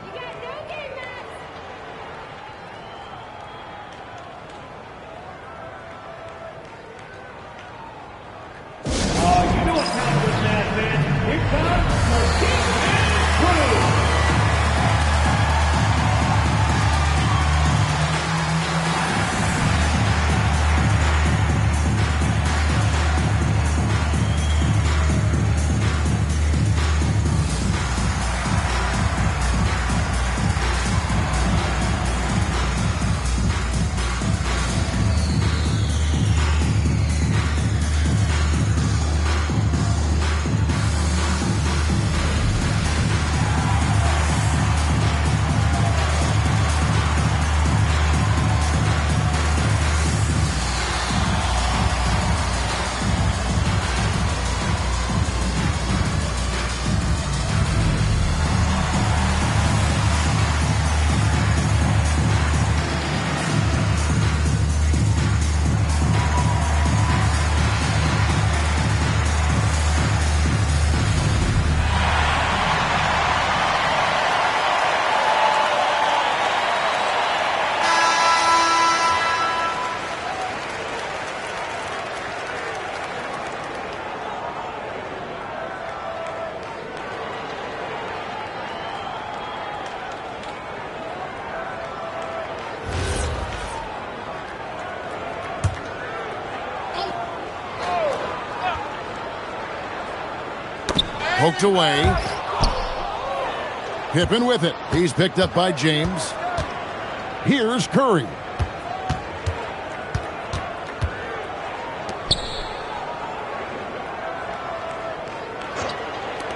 Poked away. Pippen with it. He's picked up by James. Here's Curry.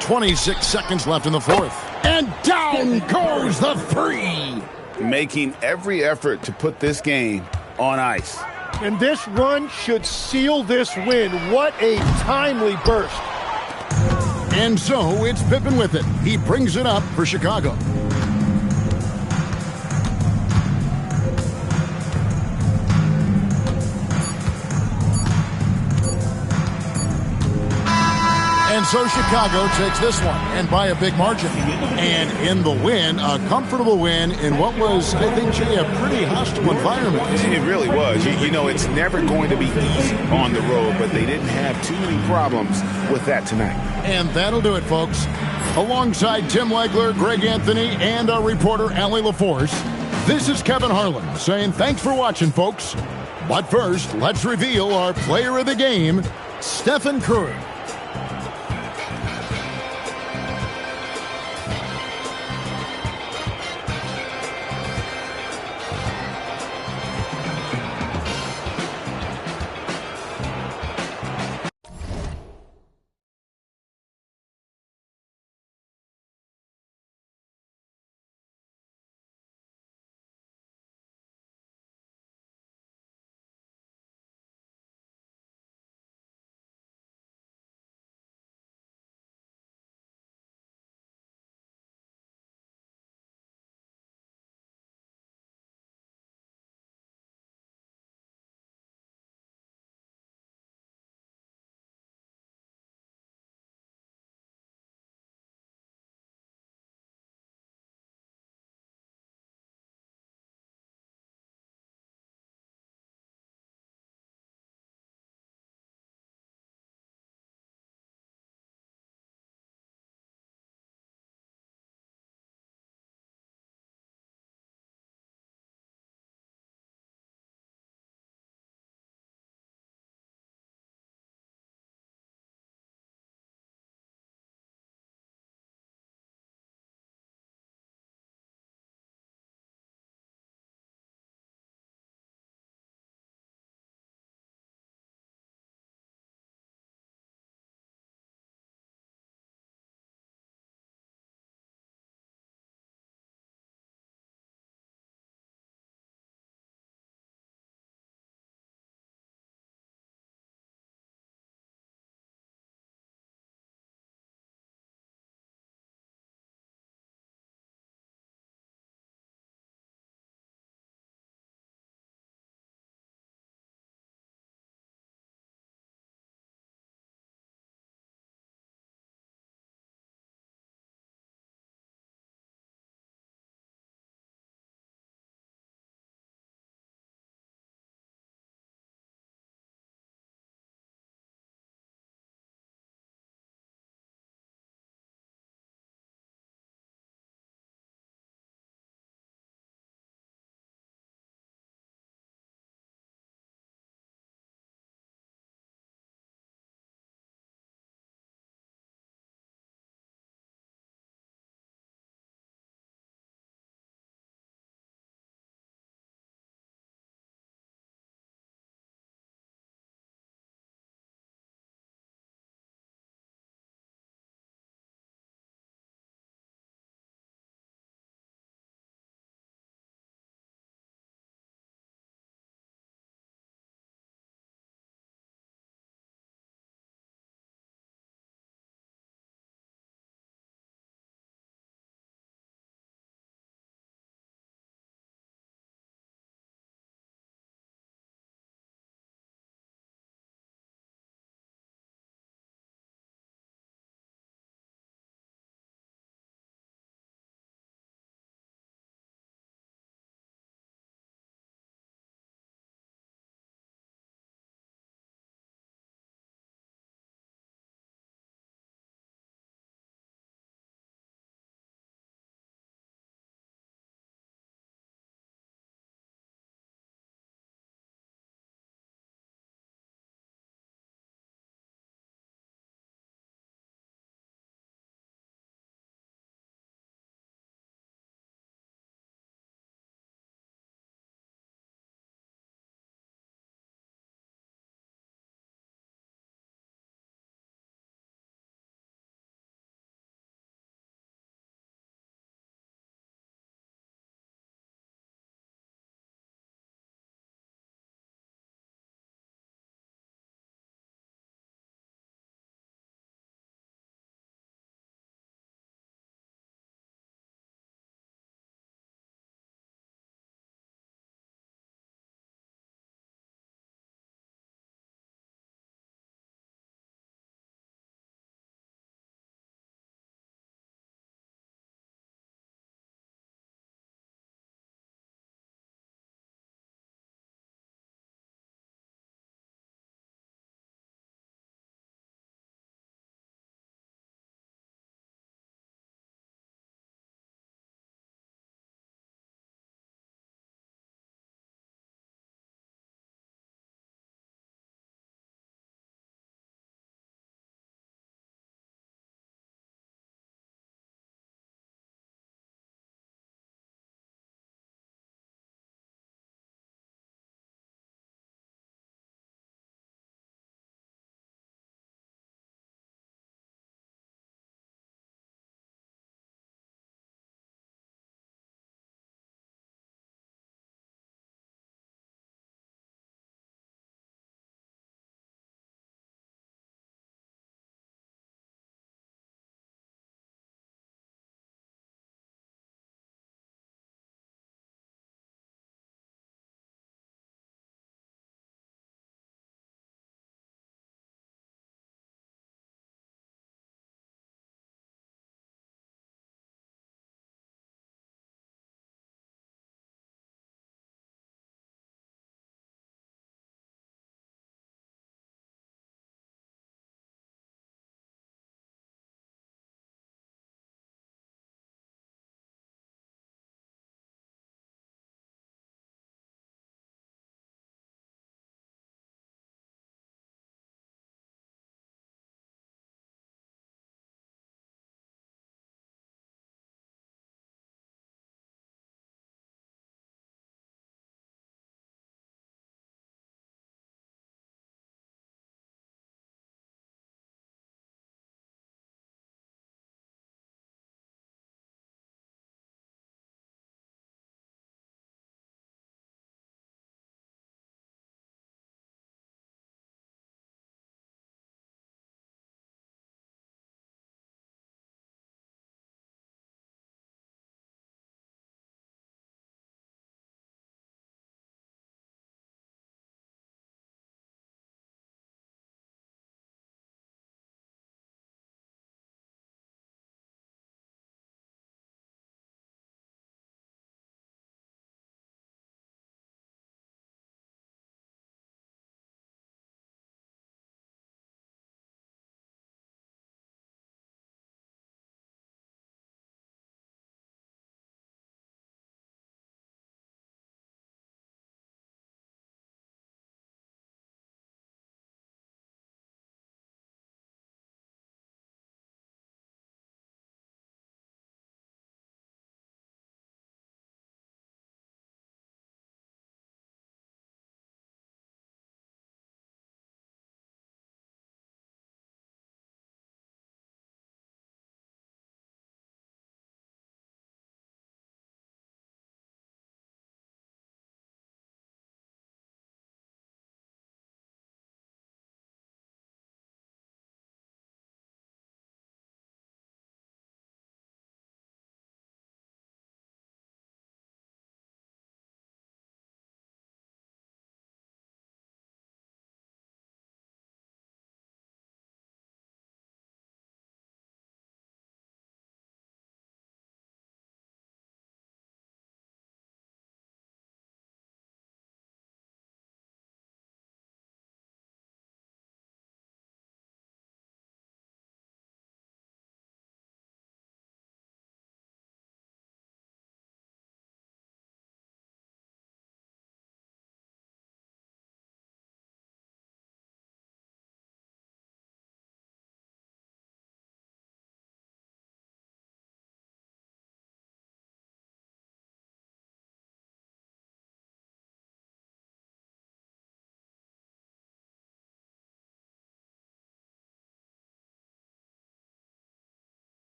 .26 seconds left in the fourth. And down goes the three. Making every effort to put this game on ice. And this run should seal this win. What a timely burst. And so it's Pippen with it. He brings it up for Chicago. And so Chicago takes this one, and by a big margin. And in the win, a comfortable win in what was, I think, Jay, a pretty hostile environment. It really was. You know, it's never going to be easy on the road, but they didn't have too many problems with that tonight. And that'll do it, folks. Alongside Tim Legler, Greg Anthony, and our reporter, Allie LaForce, this is Kevin Harlan saying thanks for watching, folks. But first, let's reveal our player of the game, Stephen Curry.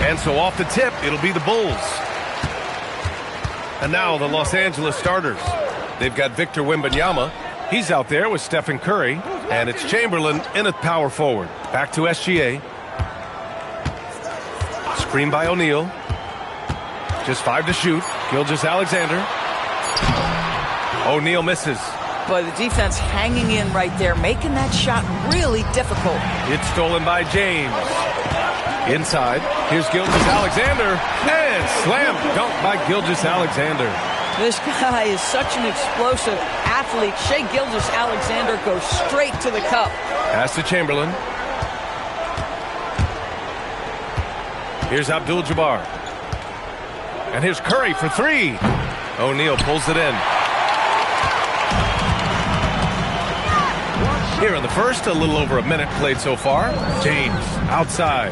And so off the tip, it'll be the Bulls. And now the Los Angeles starters. They've got Victor Wembanyama. He's out there with Stephen Curry. And it's Chamberlain in at power forward. Back to SGA. Screen by O'Neal. Just 5 to shoot. Gilgeous-Alexander. O'Neal misses. But the defense hanging in right there, making that shot really difficult. It's stolen by James. Inside, here's Gilgeous-Alexander. And slam dunk by Gilgeous-Alexander. This guy is such an explosive athlete. Shai Gilgeous-Alexander goes straight to the cup. Pass to Chamberlain. Here's Abdul-Jabbar. And here's Curry for 3. O'Neal pulls it in. Here in the first, a little over a minute played so far. James outside.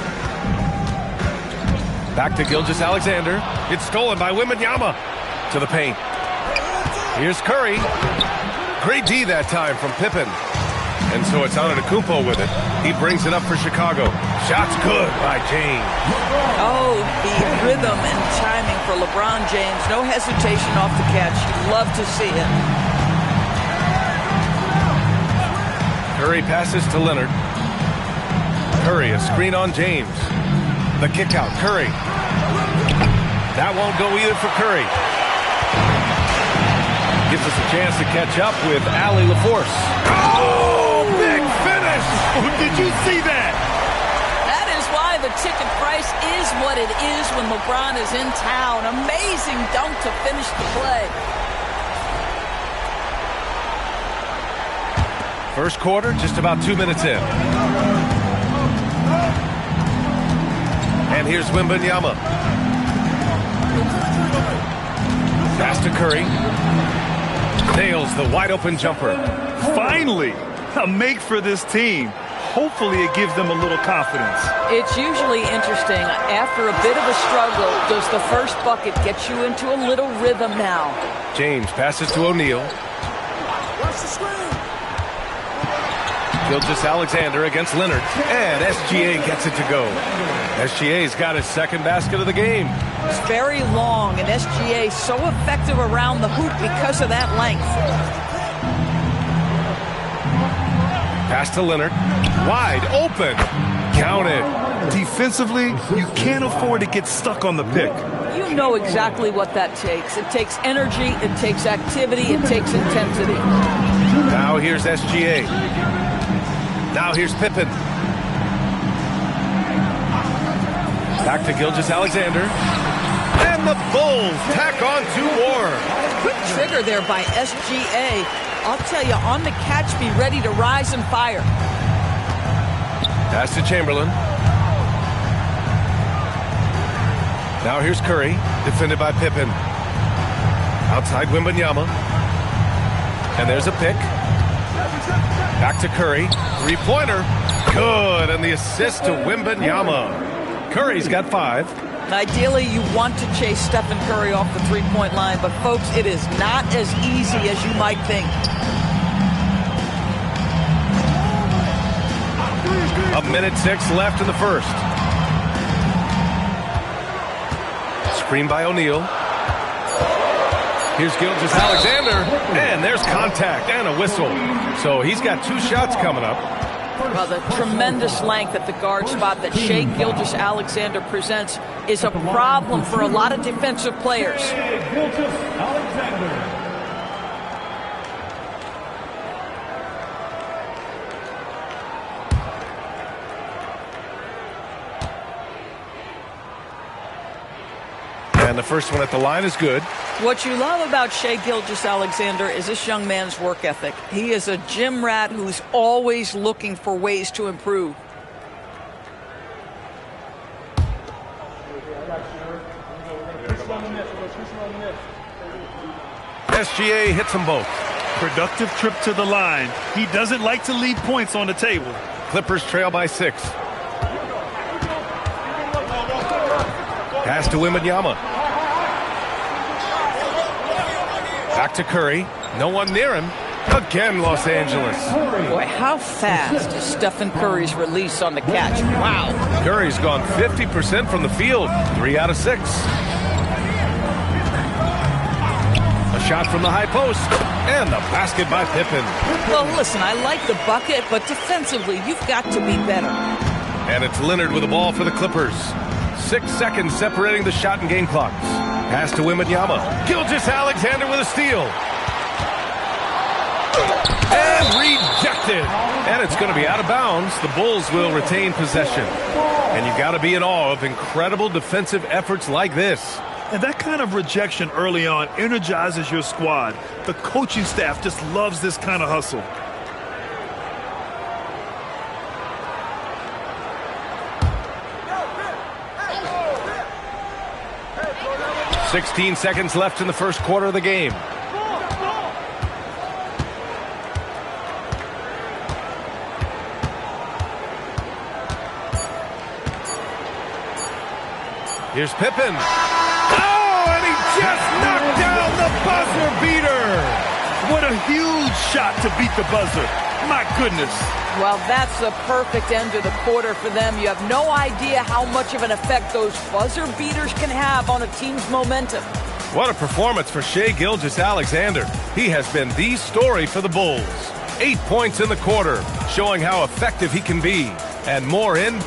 Back to Gilgeous-Alexander. It's stolen by Wembanyama. To the paint. Here's Curry. Great D that time from Pippen. And so it's Antetokounmpo with it. He brings it up for Chicago. Shot's good by James. Oh, the rhythm and timing for LeBron James. No hesitation off the catch. You'd love to see it. Curry passes to Leonard. Curry, a screen on James. The kick out, Curry. That won't go either for Curry. Gives us a chance to catch up with Allie LaForce. Oh, big finish! Did you see that? That is why the ticket price is what it is when LeBron is in town. Amazing dunk to finish the play. First quarter, just about 2 minutes in. And here's Wembanyama. Pass to Curry. Nails the wide-open jumper. Finally, a make for this team. Hopefully it gives them a little confidence. It's usually interesting. After a bit of a struggle, does the first bucket get you into a little rhythm now? James passes to O'Neal. Gilgeous-Alexander against Leonard. And SGA gets it to go. SGA's got his second basket of the game. It's very long, and SGA so effective around the hoop because of that length. Pass to Leonard. Wide open. Count it. Defensively, you can't afford to get stuck on the pick. You know exactly what that takes. It takes energy, it takes activity, it takes intensity. Now here's SGA. Now here's Pippen. Back to Gilgeous-Alexander. And the Bulls tack on 2 more. Quick trigger there by SGA. I'll tell you, on the catch, be ready to rise and fire. Pass to Chamberlain. Now here's Curry, defended by Pippen. Outside Wembanyama. And there's a pick. Back to Curry. 3-pointer. Good. And the assist to Wembanyama. Curry's got 5. Ideally, you want to chase Stephen Curry off the three-point line, but folks, it is not as easy as you might think. A minute 6 left in the first. Screen by O'Neal. Here's Gilgeous-Alexander, and there's contact and a whistle. So he's got 2 shots coming up. Well, the tremendous length at the guard spot that Shai Gilgeous-Alexander presents is a problem for a lot of defensive players. And the first one at the line is good. What you love about Shai Gilgeous-Alexander is this young man's work ethic. He is a gym rat who's always looking for ways to improve. SGA hits them both. Productive trip to the line. He doesn't like to leave points on the table. Clippers trail by 6. Pass to Wembanyama. Back to Curry. No one near him. Again, Los Angeles. Boy, how fast is Stephen Curry's release on the catch. Wow. Curry's gone 50% from the field, 3 out of 6. A shot from the high post, and the basket by Pippen. Well, listen, I like the bucket, but defensively, you've got to be better. And it's Leonard with the ball for the Clippers. 6 seconds separating the shot and game clocks. Pass to Wembanyama. Gilgeous-Alexander with a steal. And rejected. And it's going to be out of bounds. The Bulls will retain possession. And you've got to be in awe of incredible defensive efforts like this. And that kind of rejection early on energizes your squad. The coaching staff just loves this kind of hustle. 16 seconds left in the first quarter of the game. Here's Pippen. Oh, and he just knocked down the buzzer beater. What a huge shot to beat the buzzer. My goodness. Well, that's the perfect end to the quarter for them. You have no idea how much of an effect those buzzer beaters can have on a team's momentum. What a performance for Shai Gilgeous-Alexander. He has been the story for the Bulls. 8 points in the quarter, showing how effective he can be. And more in...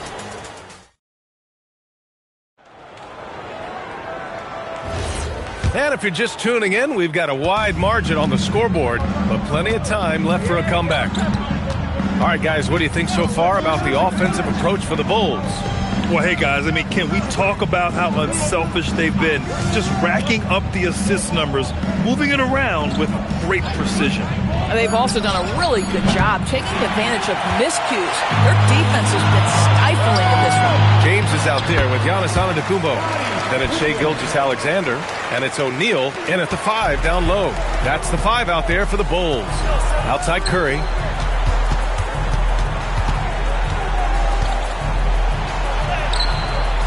And if you're just tuning in, we've got a wide margin on the scoreboard, but plenty of time left for a comeback. All right, guys, what do you think so far about the offensive approach for the Bulls? Well, hey, guys, I mean, can we talk about how unselfish they've been? Just racking up the assist numbers, moving it around with great precision. They've also done a really good job taking advantage of miscues. Their defense has been stifling in this one. James is out there with Giannis Antetokounmpo. Then it's Shai Gilgeous-Alexander, and it's O'Neal in at the 5 down low. That's the 5 out there for the Bulls. Outside Curry.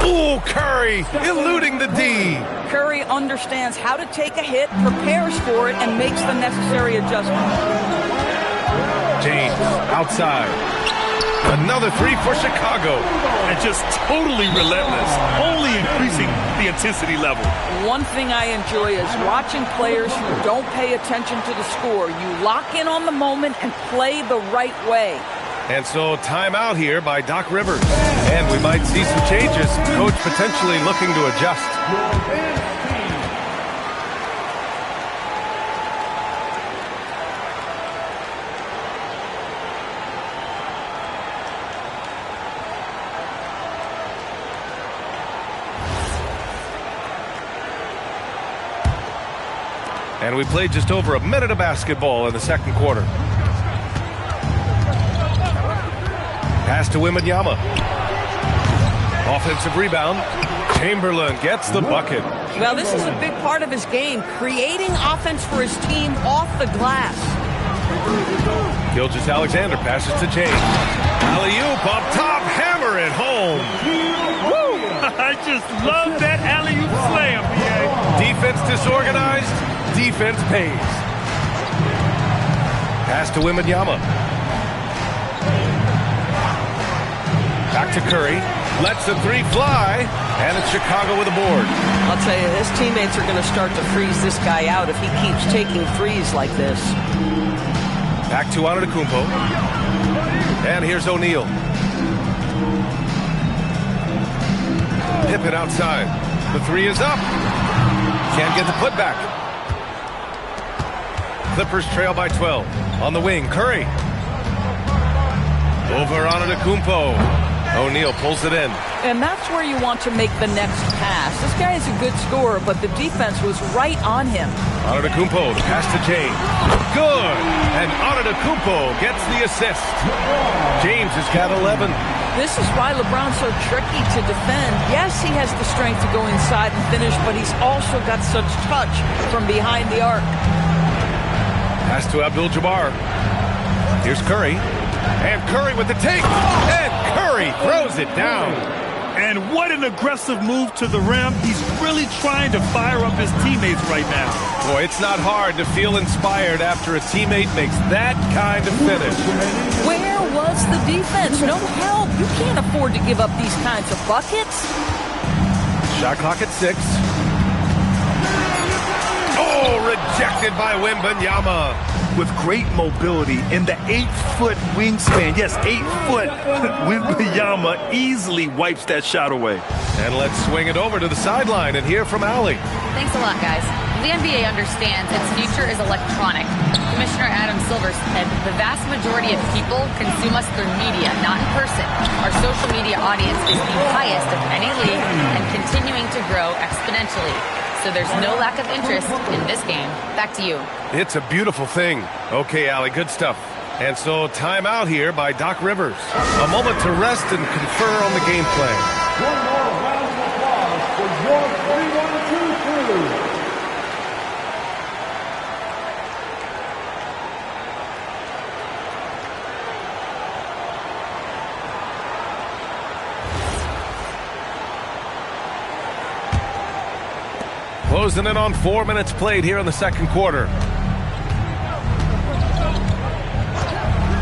Ooh, Curry eluding the D. Curry understands how to take a hit, prepares for it, and makes the necessary adjustments. James outside. Another 3 for Chicago. And just totally relentless, only increasing the intensity level. One thing I enjoy is watching players who don't pay attention to the score. You lock in on the moment and play the right way. And so timeout here by Doc Rivers. And we might see some changes. Coach potentially looking to adjust. And we played just over a minute of basketball in the second quarter. Pass to Wembanyama. Offensive rebound. Chamberlain gets the bucket. Well, this is a big part of his game, creating offense for his team off the glass. Gilgeous-Alexander passes to James. Alley-oop up top, hammer it home. Woo! I just love that alley-oop slam, BA. Defense disorganized, defense pays. Pass to Wembanyama. Back to Curry. Lets the 3 fly. And it's Chicago with a board. I'll tell you, his teammates are going to start to freeze this guy out if he keeps taking threes like this. Back to Antetokounmpo. And here's O'Neal. Pippen outside. The 3 is up. Can't get the putback. Clippers trail by 12. On the wing, Curry. Over Antetokounmpo. O'Neal pulls it in. And that's where you want to make the next pass. This guy is a good scorer, but the defense was right on him. Antetokounmpo, the pass to James. Good! And Antetokounmpo gets the assist. James has got 11. This is why LeBron's so tricky to defend. Yes, he has the strength to go inside and finish, but he's also got such touch from behind the arc. Pass to Abdul-Jabbar. Here's Curry. And Curry with the take. And Curry throws it down. And what an aggressive move to the rim. He's really trying to fire up his teammates right now. Boy, it's not hard to feel inspired after a teammate makes that kind of finish. Where was the defense? No help. You can't afford to give up these kinds of buckets. Shot clock at 6. Oh, rejected by Wembanyama. With great mobility in the 8-foot wingspan. Yes, 8 foot. Wembanyama easily wipes that shot away. And let's swing it over to the sideline and hear from Allie. Thanks a lot, guys. The NBA understands its future is electronic. Commissioner Adam Silver said the vast majority of people consume us through media, not in person. Our social media audience is the highest of any league and continuing to grow exponentially. So there's no lack of interest in this game. Back to you. It's a beautiful thing. Okay, Allie, good stuff. And so timeout here by Doc Rivers. A moment to rest and confer on the game plan. One more round of applause for your 3-1-2 crew. Closing in on 4 minutes played here in the second quarter.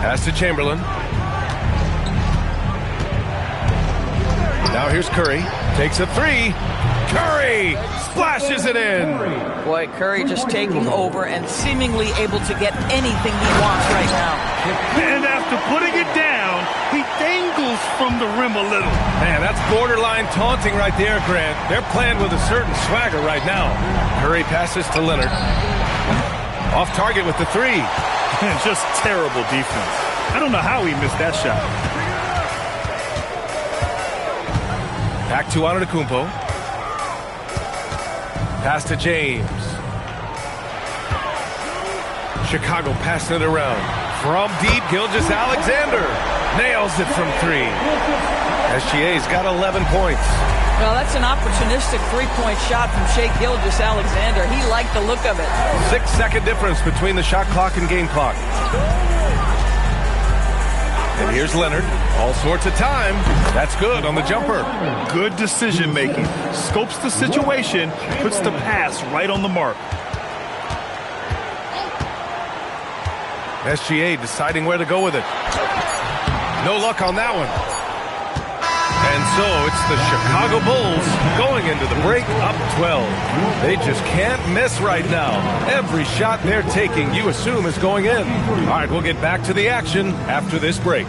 Pass to Chamberlain. Now here's Curry. Takes a 3. Curry splashes it in. Boy, Curry just taking over and seemingly able to get anything he wants right now. And after putting it down, he dangles from the rim a little. Man, that's borderline taunting right there, Grant. They're playing with a certain swagger right now. Curry passes to Leonard. Off target with the 3. Just terrible defense. I don't know how he missed that shot. Back to Antetokounmpo. Pass to James. Chicago passing it around. From deep, Gilgeous-Alexander nails it from 3. SGA's got 11 points. Well, that's an opportunistic three-point shot from Shai Gilgeous-Alexander. He liked the look of it. 6-second difference between the shot clock and game clock. And here's Leonard. All sorts of time. That's good on the jumper. Good decision making. Scopes the situation, puts the pass right on the mark. SGA deciding where to go with it. No luck on that one. And so it's the Chicago Bulls going into the break up 12. They just can't miss right now. Every shot they're taking, you assume, is going in. All right, we'll get back to the action after this break.